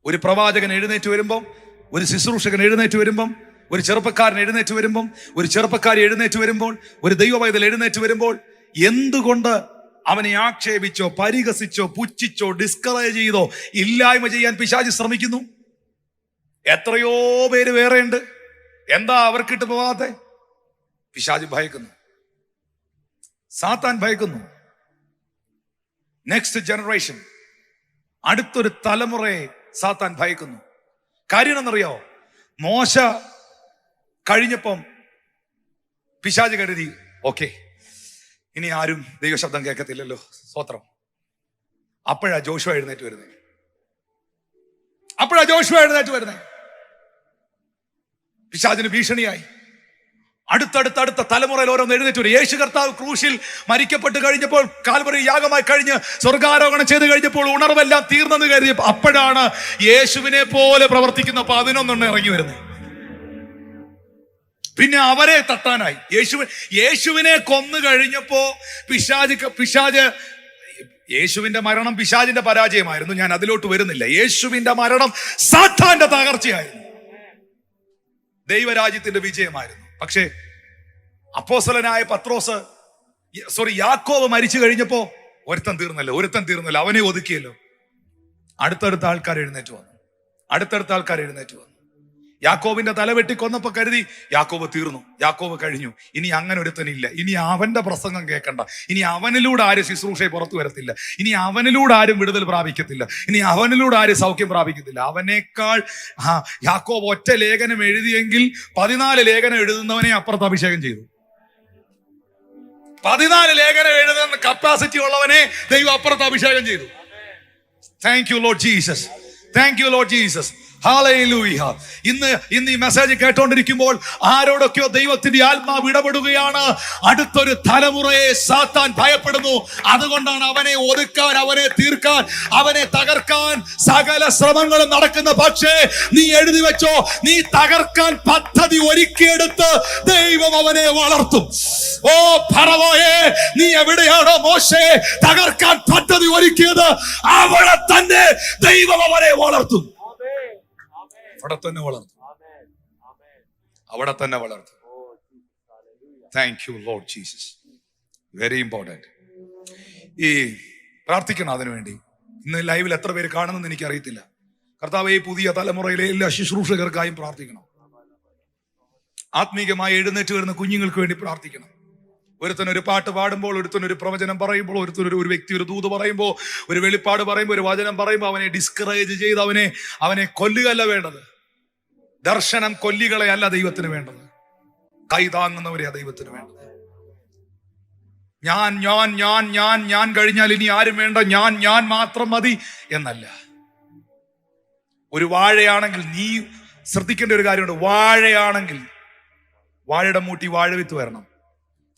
ഒരു പ്രവാചകൻ എഴുന്നേറ്റ് വരുമ്പം, ഒരു ശുശ്രൂഷകൻ എഴുന്നേറ്റ് വരുമ്പം, ഒരു ചെറുപ്പക്കാരൻ എഴുന്നേറ്റ് വരുമ്പം, ഒരു ചെറുപ്പക്കാരി എഴുന്നേറ്റ് വരുമ്പോൾ, ഒരു ദൈവവൈതൽ എഴുന്നേറ്റ് വരുമ്പോൾ, എന്തുകൊണ്ട് അവനെ ആക്ഷേപിച്ചോ പരിഹസിച്ചോ പുച്ഛിച്ചോ ഡിസ്കറേജ് ചെയ്തോ ഇല്ലായ്മ ചെയ്യാൻ പിശാച് ശ്രമിക്കുന്നു? എത്രയോ പേര് വേറെയുണ്ട്. എന്താ അവർക്കിട്ട് പോകാതെ? പിശാച് ഭയക്കുന്നു, സാത്താൻ ഭയക്കുന്നു. നെക്സ്റ്റ് ജനറേഷൻ, അടുത്തൊരു തലമുറയെ സാത്താൻ ഭയക്കുന്നു. കാര്യം എന്നറിയാവോ? മോശ കഴിഞ്ഞപ്പം പിശാച് കരുതി, ഓക്കെ, ഇനി ആരും ദൈവശബ്ദം കേൾക്കത്തില്ലല്ലോ, സ്തോത്രം. അപ്പോഴാ ജോഷുവ എഴുന്നേറ്റ് വരുന്നേ. പിശാചിന് ഭീഷണിയായി. അടുത്ത തലമുറയിൽ ഓരോന്ന് എഴുന്നേറ്റ് വരും. യേശു കർത്താവ് ക്രൂശിൽ മരിക്കപ്പെട്ട് കഴിഞ്ഞപ്പോൾ, കാൽവരി യാഗമായി കഴിഞ്ഞ് സ്വർഗാരോഹണം ചെയ്ത് കഴിഞ്ഞപ്പോൾ ഉണർവെല്ലാം തീർന്നെന്ന് കരുതിയപ്പോൾ അപ്പോഴാണ് യേശുവിനെ പോലെ പ്രവർത്തിക്കുന്ന 11 ഇറങ്ങി വരുന്നത്. പിന്നെ അവരെ തട്ടാനായി യേശുവിനെ കൊന്നു കഴിഞ്ഞപ്പോ യേശുവിന്റെ മരണം പിശാചിന്റെ പരാജയമായിരുന്നു. ഞാൻ അതിലോട്ട് വരുന്നില്ല. യേശുവിന്റെ മരണം സാത്താന്റെ തകർച്ചയായിരുന്നു, ദൈവരാജ്യത്തിന്റെ വിജയമായിരുന്നു. പക്ഷേ അപ്പോസ്തലനായ യാക്കോബ് മരിച്ചു കഴിഞ്ഞപ്പോ ഒരുത്തൻ തീർന്നല്ലോ, അവനെ ഒതുക്കിയല്ലോ. അടുത്തടുത്ത ആൾക്കാർ എഴുന്നേറ്റ് വന്നു. യാക്കോബിന്റെ തല വെട്ടി കൊന്നപ്പോ കരുതി യാക്കോബ് തീർന്നു, യാക്കോബ് കഴിഞ്ഞു, ഇനി അങ്ങനെ ഒരുത്തനില്ല, ഇനി അവന്റെ പ്രസംഗം കേൾക്കണ്ട, ഇനി അവനിലൂടെ ആരും ശുശ്രൂഷയെ പുറത്തു വരത്തില്ല, ഇനി അവനിലൂടെ ആരും വിടുതൽ പ്രാപിക്കത്തില്ല, ഇനി അവനിലൂടെ ആരും സൗഖ്യം പ്രാപിക്കത്തില്ല. അവനേക്കാൾ യാക്കോബ് ഒറ്റ ലേഖനം എഴുതിയെങ്കിൽ 14 ലേഖനം എഴുതുന്നവനെ അപ്പുറത്ത് അഭിഷേകം ചെയ്തു. 14 ലേഖനം എഴുതുന്ന കപ്പാസിറ്റി ഉള്ളവനെ ദൈവം അപ്പുറത്ത് അഭിഷേകം ചെയ്തു. Thank you Lord Jesus. Hallelujah. ഇന്ന് ഈ മെസ്സേജ് കേട്ടോണ്ടിരിക്കുമ്പോൾ ആരോടൊക്കെയോ ദൈവത്തിന്റെ ആത്മാവ് ഇടപെടുകയാണ്. അടുത്തൊരു തലമുറയെ സാത്താൻ ഭയപ്പെടുന്നു. അതുകൊണ്ടാണ് അവനെ ഒതുക്കാൻ, അവനെ തീർക്കാൻ, അവനെ തകർക്കാൻ സകല ശ്രമങ്ങളും നടക്കുന്ന. പക്ഷേ നീ എഴുതി വെച്ചോ, നീ തകർക്കാൻ പദ്ധതി ഒരുക്കിയെടുത്ത് ദൈവം അവനെ വളർത്തും. ഓ ഫറവോയേ, നീ എവിടെയാണോ മോശയെ തകർക്കാൻ പദ്ധതി ഒരുക്കിയത്, അവിടെ തന്നെ ദൈവം അവനെ വളർത്തും. അവിടെ തന്നെ വളർത്തും. അവിടെ തന്നെ വളർത്തും. Thank you Lord Jesus. Very important. ഈ പ്രാർത്ഥിക്കണം അതിനുവേണ്ടി. ഇന്ന് ലൈവിൽ എത്ര പേര് കാണുന്നെന്ന് എനിക്ക് അറിയത്തില്ല. കർത്താവേ, ഈ പുതിയ തലമുറയിലെ എല്ലാ ശുശ്രൂഷകർക്കായും പ്രാർത്ഥിക്കണം. ആത്മീകമായി എഴുന്നേറ്റ് വരുന്ന കുഞ്ഞുങ്ങൾക്ക് വേണ്ടി പ്രാർത്ഥിക്കണം. ഒരുത്തൻ ഒരു പാട്ട് പാടുമ്പോൾ, ഒരുത്തൻ ഒരു പ്രവചനം പറയുമ്പോൾ, ഒരുത്തൻ ഒരു വ്യക്തി ഒരു ദൂത് പറയുമ്പോൾ, ഒരു വെളിപ്പാട് പറയുമ്പോൾ, ഒരു വചനം പറയുമ്പോൾ അവനെ ഡിസ്കറേജ് ചെയ്ത് അവനെ കൊല്ലുകയല്ല വേണ്ടത്. ദർശനം കൊല്ലികളെ അല്ല ദൈവത്തിന് വേണ്ടത്, കൈതാങ്ങുന്നവരെയാ ദൈവത്തിന് വേണ്ടത്. ഞാൻ കഴിഞ്ഞാൽ ഇനി ആരും വേണ്ട, ഞാൻ മാത്രം മതി എന്നല്ല. ഒരു വാഴയാണെങ്കിൽ, നീ ശ്രദ്ധിക്കേണ്ട ഒരു കാര്യമുണ്ട്. വാഴയാണെങ്കിൽ വാഴയുടെ മൂട്ടി വാഴ വിത്ത് വരണം.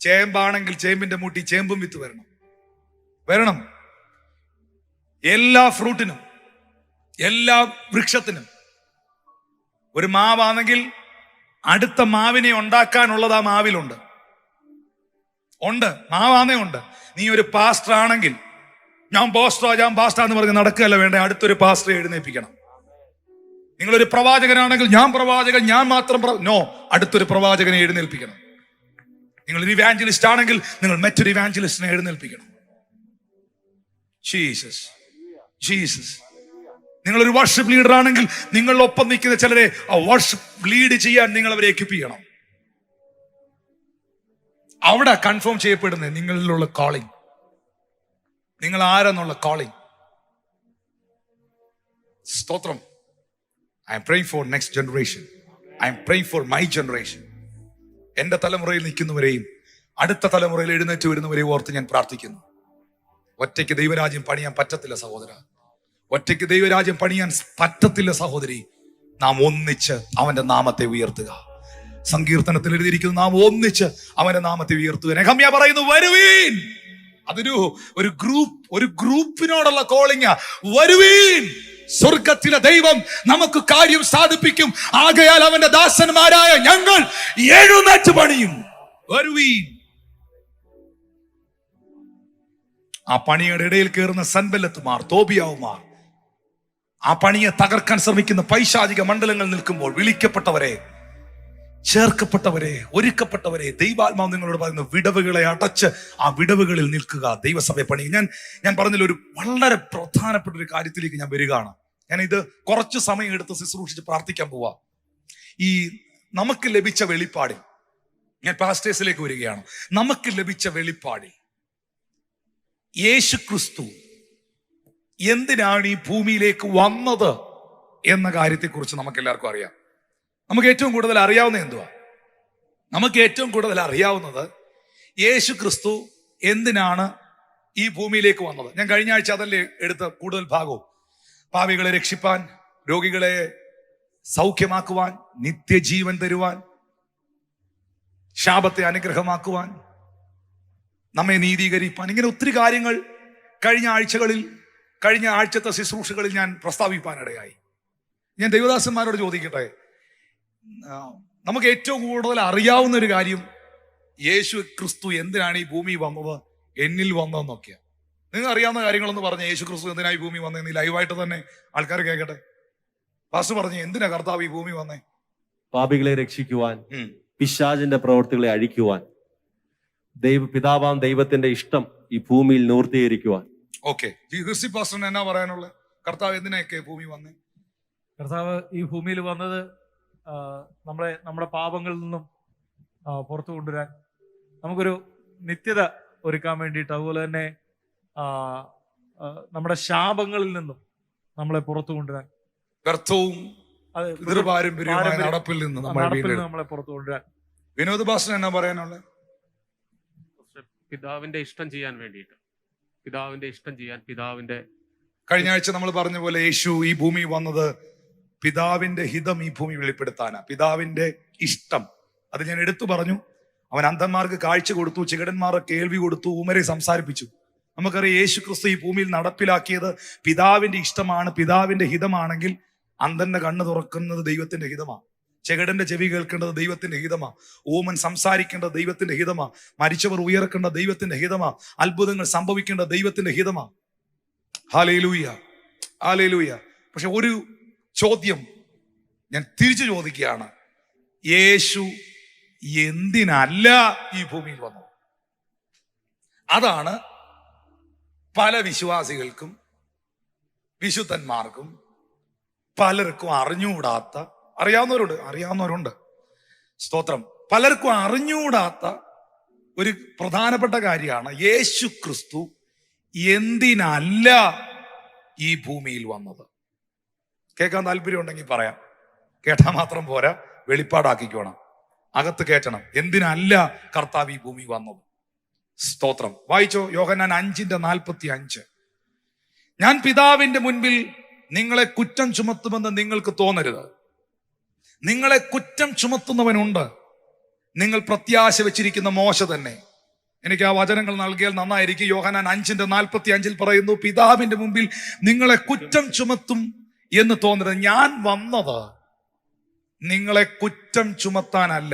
ചേമ്പാണെങ്കിൽ ചേമ്പിന്റെ മൂട്ടി ചേമ്പും വിത്ത് വരണം. എല്ലാ ഫ്രൂട്ടിനും, എല്ലാ വൃക്ഷത്തിനും, ഒരു മാവാണെങ്കിൽ അടുത്ത മാവിനെ ഉണ്ടാക്കാനുള്ളത് ആ മാവിലുണ്ട്. മാവാന്നേ ഉണ്ട്. നീ ഒരു പാസ്റ്റർ ആണെങ്കിൽ, ഞാൻ പാസ്റ്റർ എന്ന് പറഞ്ഞ് നടക്കുകയല്ല വേണ്ട, അടുത്തൊരു പാസ്റ്ററെ എഴുന്നേൽപ്പിക്കണം. നിങ്ങളൊരു പ്രവാചകനാണെങ്കിൽ, ഞാൻ പ്രവാചകൻ, ഞാൻ മാത്രം നോ, അടുത്തൊരു പ്രവാചകനെ എഴുന്നേൽപ്പിക്കണം. നിങ്ങളൊരു ഇവാഞ്ചലിസ്റ്റ് ആണെങ്കിൽ നിങ്ങൾ മറ്റൊരു ഇവാഞ്ചലിസ്റ്റിനെ എഴുന്നേൽപ്പിക്കണം. ജീസസ്. നിങ്ങളൊരു വർഷിപ്പ് ലീഡർ ആണെങ്കിൽ നിങ്ങളൊപ്പം നിൽക്കുന്ന ചിലരെ ആ വർഷിപ്പ് ലീഡ് ചെയ്യാൻ നിങ്ങൾ അവരെ എക്വിപ്പ് ചെയ്യണം. അവിടെ കൺഫേം ചെയ്യപ്പെടുന്നത് നിങ്ങളിലുള്ള കോളിംഗ്, നിങ്ങൾ ആരെന്നുള്ള കോളിംഗ്. സ്തോത്രം. I am praying for next generation. I am praying for my generation. എന്റെ തലമുറയിൽ നിൽക്കുന്നവരെയും അടുത്ത തലമുറയിൽ എഴുന്നേറ്റ് വരുന്നവരെയും ഓർത്ത് ഞാൻ പ്രാർത്ഥിക്കുന്നു. ഒറ്റയ്ക്ക് ദൈവരാജ്യം പണിയാൻ പറ്റത്തില്ല സഹോദര. ഒറ്റയ്ക്ക് ദൈവരാജ്യം പണിയാൻ പറ്റത്തില്ല സഹോദരി. നാം ഒന്നിച്ച് അവന്റെ നാമത്തെ ഉയർത്തുക. സങ്കീർത്തനത്തിൽ എഴുതിയിരിക്കുന്നു, നാം ഒന്നിച്ച് അവന്റെ നാമത്തെ ഉയർത്തുക. നെഹമ്യാ പറയുന്നു, വരുവീൻ. ഒരു ഗ്രൂപ്പിനോടുള്ള കോളിംഗ്. വരുവീൻ, സ്വർഗത്തിലെ ദൈവം നമുക്ക് കാര്യം സാധിപ്പിക്കും. ആകയാൽ അവന്റെ ദാസന്മാരായ ഞങ്ങൾ എഴുന്നേറ്റ് പണിയും. വരുവീൻ. ആ പണിയുടെ ഇടയിൽ കയറുന്ന സൻബല്ലത്തുമാർ, തോബിയാവുമാർ, ആ പണിയെ തകർക്കാൻ ശ്രമിക്കുന്ന പൈശാചിക മണ്ഡലങ്ങൾ നിൽക്കുമ്പോൾ, വിളിക്കപ്പെട്ടവരെ, ചേർക്കപ്പെട്ടവരെ, ഒരുക്കപ്പെട്ടവരെ, ദൈവാത്മാവ് നിങ്ങളോട് പറയുന്ന വിടവുകളെ അടച്ച് ആ വിടവുകളിൽ നിൽക്കുക. ദൈവസഭയെ പണി. ഞാൻ പറഞ്ഞതിൽ ഒരു വളരെ പ്രധാനപ്പെട്ട ഒരു കാര്യത്തിലേക്ക് ഞാൻ വരികയാണ്. ഞാൻ ഇത് കുറച്ച് സമയം എടുത്ത് ശുശ്രൂഷിച്ച് പ്രാർത്ഥിക്കാൻ പോവാ. ഈ നമുക്ക് ലഭിച്ച വെളിപ്പാടിൽ, ഞാൻ പാസ്റ്റേഴ്സിലേക്ക് വരികയാണ്. നമുക്ക് ലഭിച്ച വെളിപ്പാടിൽ യേശു ക്രിസ്തു എന്തിനാണ് ഈ ഭൂമിയിലേക്ക് വന്നത് എന്ന കാര്യത്തെക്കുറിച്ച് നമുക്ക് എല്ലാവർക്കും അറിയാം. നമുക്ക് ഏറ്റവും കൂടുതൽ അറിയാവുന്ന എന്തുവാ? നമുക്ക് ഏറ്റവും കൂടുതൽ അറിയാവുന്നത് യേശു ക്രിസ്തു എന്തിനാണ് ഈ ഭൂമിയിലേക്ക് വന്നത്. ഞാൻ കഴിഞ്ഞ ആഴ്ച അതല്ലേ എടുത്ത കൂടുതൽ ഭാഗവും. പാപികളെ രക്ഷിപ്പാൻ, രോഗികളെ സൗഖ്യമാക്കുവാൻ, നിത്യജീവൻ തരുവാൻ, ശാപത്തെ അനുഗ്രഹമാക്കുവാൻ, നമ്മെ നീതീകരിപ്പാൻ, ഇങ്ങനെ ഒത്തിരി കാര്യങ്ങൾ കഴിഞ്ഞ ആഴ്ചത്തെ ശുശ്രൂഷകളിൽ ഞാൻ പ്രസ്താവിപ്പാനിടയായി. ഞാൻ ദൈവദാസന്മാരോട് ചോദിക്കട്ടെ, നമുക്ക് ഏറ്റവും കൂടുതൽ അറിയാവുന്ന ഒരു കാര്യം യേശു ക്രിസ്തു എന്തിനാണ് ഈ ഭൂമി വന്നത്, എന്നിൽ വന്നതെന്നൊക്കെയാണ്. നിങ്ങൾ അറിയാവുന്ന കാര്യങ്ങളെന്ന് പറഞ്ഞ യേശു ക്രിസ്തു എന്തിനായി ഭൂമി വന്നതെന്ന് ലൈവായിട്ട് തന്നെ ആൾക്കാർ കേൾക്കട്ടെ. പാസ്റ്റർ പറഞ്ഞു, എന്തിനാ കർത്താവ് ഈ ഭൂമി വന്നേ? പാപികളെ രക്ഷിക്കുവാൻ, പിശാചിന്റെ പ്രവൃത്തികളെ അഴിക്കുവാൻ, പിതാവാം ദൈവത്തിന്റെ ഇഷ്ടം ഈ ഭൂമിയിൽ നിവൃത്തീകരിക്കുവാൻ. ഓക്കെ, ക്രിസ്റ്റി പാസ്റ്ററിന് എന്നാ പറയാനുള്ളത്? കർത്താവ് എന്തിനൊക്കെ ഭൂമി വന്നേ? കർത്താവ് ഈ ഭൂമിയിൽ വന്നത് നമ്മുടെ പാപങ്ങളിൽ നിന്നും പുറത്തു കൊണ്ടുവരാൻ, നമുക്കൊരു നിത്യത ഒരുക്കാൻ വേണ്ടിയിട്ട്, അതുപോലെ തന്നെ നമ്മുടെ ശാപങ്ങളിൽ നിന്നും നമ്മളെ പുറത്തു കൊണ്ടുവരാൻ, നടപ്പിൽ നിന്ന് നമ്മളെ പുറത്തു കൊണ്ടുവരാൻ. വിനോദ് ഭാഷ എന്നാ പറയാനുള്ളത്? പിതാവിന്റെ ഇഷ്ടം ചെയ്യാൻ വേണ്ടിയിട്ട്, പിതാവിന്റെ കഴിഞ്ഞ ആഴ്ച നമ്മൾ പറഞ്ഞ പോലെ യേശു ഈ ഭൂമി വന്നത് പിതാവിന്റെ ഹിതം ഈ ഭൂമി വെളിപ്പെടുത്താനാ, പിതാവിന്റെ ഇഷ്ടം. അത് ഞാൻ എടുത്തു പറഞ്ഞു. അവൻ അന്ധന്മാർക്ക് കാഴ്ച കൊടുത്തു, ചികടന്മാർക്ക് കേൾവി കൊടുത്തു, ഊമരെ സംസാരിപ്പിച്ചു. നമുക്കറിയാം യേശു ക്രിസ്തു ഈ ഭൂമിയിൽ നടപ്പിലാക്കിയത് പിതാവിന്റെ ഇഷ്ടമാണ്. പിതാവിന്റെ ഹിതമാണെങ്കിൽ അന്ധന്റെ കണ്ണ് തുറക്കുന്നത് ദൈവത്തിന്റെ ഹിതമാണ്, ചെകടന്റെ ചെവി കേൾക്കേണ്ടത് ദൈവത്തിന്റെ ഹിതമാ, ഊമൻ സംസാരിക്കേണ്ടത് ദൈവത്തിന്റെ ഹിതമാ, മരിച്ചവർ ഉയർക്കേണ്ട ദൈവത്തിന്റെ ഹിതമാ, അത്ഭുതങ്ങൾ സംഭവിക്കേണ്ട ദൈവത്തിന്റെ ഹിതമാ. Hallelujah, hallelujah. പക്ഷെ ഒരു ചോദ്യം ഞാൻ തിരിച്ചു ചോദിക്കുകയാണ്, യേശു എന്തിനല്ല ഈ ഭൂമിയിൽ വന്നത്? അതാണ് പല വിശ്വാസികൾക്കും വിശുദ്ധന്മാർക്കും പലർക്കും അറിയാവുന്നവരുണ്ട്, സ്തോത്രം, പലർക്കും അറിഞ്ഞുകൂടാത്ത ഒരു പ്രധാനപ്പെട്ട കാര്യമാണ് യേശു ക്രിസ്തു എന്തിനല്ല ഈ ഭൂമിയിൽ വന്നത്. കേൾക്കാൻ താല്പര്യം ഉണ്ടെങ്കിൽ പറയാം, കേട്ടാൽ മാത്രം പോരാ, വെളിപ്പാടാക്കിക്കോണം, അകത്ത് കേട്ടണം. എന്തിനല്ല കർത്താവ് ഈ ഭൂമി വന്നത്? സ്തോത്രം. വായിച്ചോ, യോഹന്നാൻ 5:45. ഞാൻ പിതാവിന്റെ മുൻപിൽ നിങ്ങളെ കുറ്റം ചുമത്തുമെന്ന് നിങ്ങൾക്ക് തോന്നരുത്. നിങ്ങളെ കുറ്റം ചുമത്തുന്നവനുണ്ട്. നിങ്ങൾ പ്രത്യാശ വെച്ചിരിക്കുന്ന മോശ തന്നെ. എനിക്ക് ആ വചനങ്ങൾ നൽകിയാൽ നന്നായിരിക്കും. യോഹന്നാൻ 5:45 പറയുന്നു, പിതാവിന്റെ മുമ്പിൽ നിങ്ങളെ കുറ്റം ചുമത്തും എന്ന് തോന്നരുത്. ഞാൻ വന്നത് നിങ്ങളെ കുറ്റം ചുമത്താനല്ല.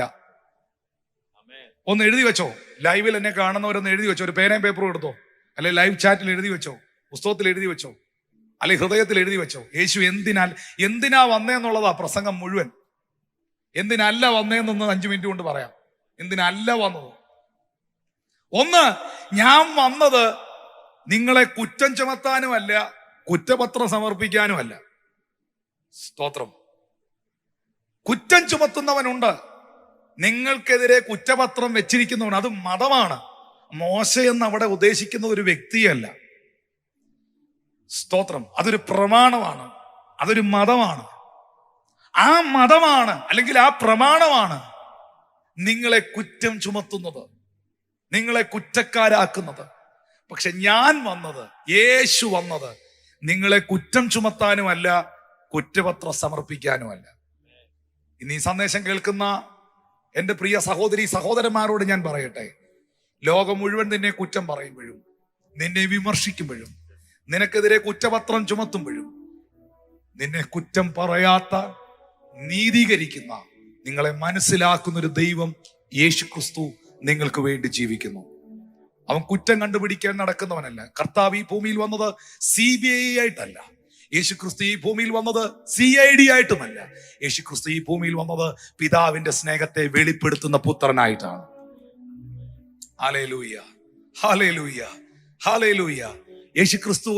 ഒന്ന് എഴുതി വെച്ചോ, ലൈവിൽ എന്നെ കാണുന്നവരൊന്ന് എഴുതി വെച്ചോ, ഒരു പേനയും പേപ്പറും എടുത്തോ, അല്ലെ ലൈവ് ചാറ്റിൽ എഴുതി വെച്ചോ, പുസ്തകത്തിൽ എഴുതി വെച്ചോ, അല്ലെ ഹൃദയത്തിൽ എഴുതി വെച്ചോ. യേശു എന്തിനാ വന്നേന്നുള്ളതാ പ്രസംഗം മുഴുവൻ. എന്തിനല്ല വന്നേന്നൊന്ന് 5 മിനിറ്റ് കൊണ്ട് പറയാം. എന്തിനല്ല വന്നത്? ഒന്ന്, ഞാൻ വന്നത് നിങ്ങളെ കുറ്റം ചുമത്താനുമല്ല, കുറ്റപത്രം സമർപ്പിക്കാനുമല്ല. സ്തോത്രം. കുറ്റം ചുമത്തുന്നവനുണ്ട്, നിങ്ങൾക്കെതിരെ കുറ്റപത്രം വെച്ചിരിക്കുന്നവൻ. അത് മതമാണ്. മോശയെന്ന് അവിടെ ഉദ്ദേശിക്കുന്നത് ഒരു വ്യക്തിയല്ല. സ്തോത്രം. അതൊരു പ്രമാണമാണ്, അതൊരു മതമാണ്. ആ മതമാണ് അല്ലെങ്കിൽ ആ പ്രമാണമാണ് നിങ്ങളെ കുറ്റം ചുമത്തുന്നത്, നിങ്ങളെ കുറ്റക്കാരാക്കുന്നത്. പക്ഷെ ഞാൻ വന്നത്, യേശു വന്നത് നിങ്ങളെ കുറ്റം ചുമത്താനുമല്ല, കുറ്റപത്രം സമർപ്പിക്കാനുമല്ല. ഇന്ന് ഈ സന്ദേശം കേൾക്കുന്ന എൻ്റെ പ്രിയ സഹോദരി സഹോദരന്മാരോട് ഞാൻ പറയട്ടെ, ലോകം മുഴുവൻ നിന്നെ കുറ്റം പറയുമ്പോഴും, നിന്നെ വിമർശിക്കുമ്പോഴും, നിനക്കെതിരെ കുറ്റപത്രം ചുമത്തുമ്പോഴും, നിന്നെ കുറ്റം പറയാത്ത, നീതീകരിക്കുന്ന, നിങ്ങളെ മനസ്സിലാക്കുന്ന ഒരു ദൈവം യേശു ക്രിസ്തു നിങ്ങൾക്ക് വേണ്ടി ജീവിക്കുന്നു. അവൻ കുറ്റം കണ്ടുപിടിക്കാൻ നടക്കുന്നവനല്ല. കർത്താവ് ഈ ഭൂമിയിൽ വന്നത് CBI ആയിട്ടല്ല. യേശു ക്രിസ്തു ഈ ഭൂമിയിൽ വന്നത് CID ആയിട്ടുമല്ല. യേശു ക്രിസ്തു ഈ ഭൂമിയിൽ വന്നത് പിതാവിന്റെ സ്നേഹത്തെ വെളിപ്പെടുത്തുന്ന പുത്രനായിട്ടാണ്. Hallelujah, hallelujah, hallelujah. Yeshu Kristu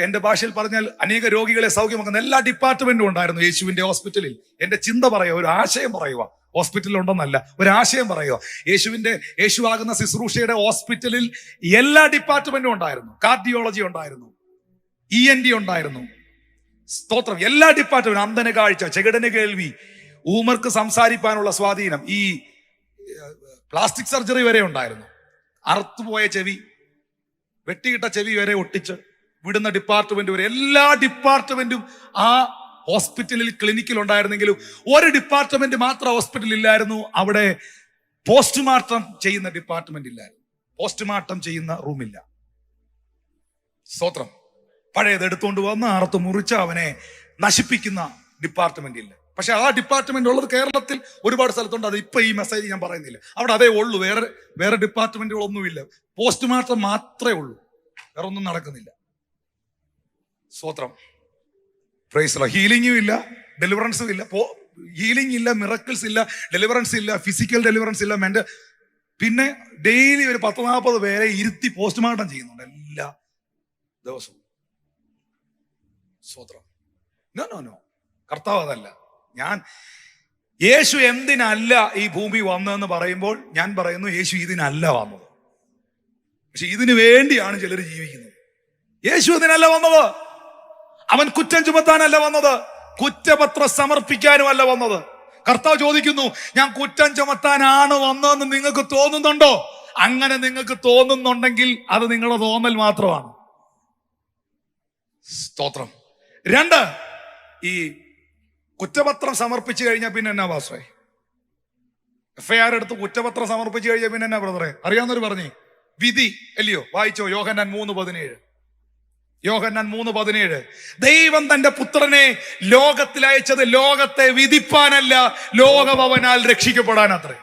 എന്റെ ഭാഷയിൽ പറഞ്ഞാൽ അനേക രോഗികളെ സൗഖ്യമാക്കുന്ന എല്ലാ ഡിപ്പാർട്ട്മെന്റും ഉണ്ടായിരുന്നു യേശുവിന്റെ ഹോസ്പിറ്റലിൽ. എന്റെ ചിന്ത പറയുക, ഒരു ആശയം പറയുക, ഹോസ്പിറ്റലിൽ ഉണ്ടെന്നല്ല, ഒരു ആശയം പറയുക. യേശു ആകുന്ന ശുശ്രൂഷയുടെ ഹോസ്പിറ്റലിൽ എല്ലാ ഡിപ്പാർട്ട്മെന്റും ഉണ്ടായിരുന്നു. കാർഡിയോളജി ഉണ്ടായിരുന്നു, ENT ഉണ്ടായിരുന്നു. സ്തോത്രം. എല്ലാ ഡിപ്പാർട്ട്മെന്റും, അന്ധന് കാഴ്ച, ചെകിടന് കേൾവി, ഊമർക്ക് സംസാരിക്കാനുള്ള സ്വാധീനം, ഈ പ്ലാസ്റ്റിക് സർജറി വരെ ഉണ്ടായിരുന്നു. അറുത്തുപോയ ചെവി, വെട്ടിയിട്ട ചെവി വരെ ഒട്ടിച്ച് വിടുന്ന ഡിപ്പാർട്ട്മെന്റ് വരെ, എല്ലാ ഡിപ്പാർട്ട്മെന്റും ആ ഹോസ്പിറ്റലിൽ, ക്ലിനിക്കിൽ ഉണ്ടായിരുന്നെങ്കിലും ഒരു ഡിപ്പാർട്ട്മെന്റ് മാത്രം ഹോസ്പിറ്റലിൽ ഇല്ലായിരുന്നു. അവിടെ പോസ്റ്റ്മോർട്ടം ചെയ്യുന്ന ഡിപ്പാർട്ട്മെന്റ് ഇല്ലായിരുന്നു. പോസ്റ്റ്മോർട്ടം ചെയ്യുന്ന റൂമില്ല. സ്തോത്രം. പഴയത് എടുത്തുകൊണ്ട് വന്ന് അറുത്ത് മുറിച്ച് അവനെ നശിപ്പിക്കുന്ന ഡിപ്പാർട്ട്മെന്റ് ഇല്ല. പക്ഷെ ആ ഡിപ്പാർട്ട്മെന്റ് ഉള്ളത് കേരളത്തിൽ ഒരുപാട് സ്ഥലത്തുണ്ട്. അത് ഇപ്പൊ ഈ മെസ്സേജ് ഞാൻ പറയുന്നില്ല. അവിടെ അതേ ഉള്ളൂ, വേറെ ഡിപ്പാർട്ട്മെന്റുകളൊന്നുമില്ല. പോസ്റ്റ്മോർട്ടം മാത്രമേ ഉള്ളൂ, വേറെ ഒന്നും നടക്കുന്നില്ല. സ്തോത്രം. Praise the Lord. ഹീലിംഗും ഇല്ല, ഡെലിവറൻസും ഇല്ല. ഹീലിംഗ് ഇല്ല, മിറക്കിൾസ് ഇല്ല, ഡെലിവറൻസ് ഇല്ല, ഫിസിക്കൽ ഡെലിവറൻസ് ഇല്ല. പിന്നെ ഡെയിലി ഒരു 10-40 പേരെ ഇരുത്തി പോസ്റ്റ്മോർട്ടം ചെയ്യുന്നുണ്ട് എല്ലാ ദിവസവും. സ്തോത്രം. നോ, കർത്താവ് അതല്ല. യേശു എന്തിനല്ല ഈ ഭൂമി വന്നതെന്ന് പറയുമ്പോൾ ഞാൻ പറയുന്നു, യേശു ഇതിനല്ല വന്നത്. പക്ഷെ ഇതിനു വേണ്ടിയാണ് ചിലർ ജീവിക്കുന്നത്. യേശു ഇതിനല്ല വന്നത്. അവൻ കുറ്റം ചുമത്താനല്ല വന്നത്, കുറ്റപത്രം സമർപ്പിക്കാനുമല്ല വന്നത്. കർത്താവ് ചോദിക്കുന്നു, ഞാൻ കുറ്റം ചുമത്താനാണ് വന്നതെന്ന് നിങ്ങൾക്ക് തോന്നുന്നുണ്ടോ? അങ്ങനെ നിങ്ങൾക്ക് തോന്നുന്നുണ്ടെങ്കിൽ അത് നിങ്ങളുടെ തോന്നൽ മാത്രമാണ്. സ്തോത്രം. 2, ഈ കുറ്റപത്രം സമർപ്പിച്ചു കഴിഞ്ഞാൽ പിന്നെ എന്നാ പാസ്റ്ററെ? FIR എടുത്ത് കുറ്റപത്രം സമർപ്പിച്ചു കഴിഞ്ഞാൽ പിന്നെ എന്നാ ബ്രദറെ? അറിയാവുന്നവർ പറഞ്ഞേ, വിധി അല്ലയോ? വായിച്ചോ യോഹന്നാൻ 3:17. യോഹന്നാൻ 3:17. ദൈവം തന്റെ പുത്രനെ ലോകത്തിൽ അയച്ചത് ലോകത്തെ വിധിപ്പാനല്ല, ലോകം അവനാൽ രക്ഷിക്കപ്പെടാനത്രേ.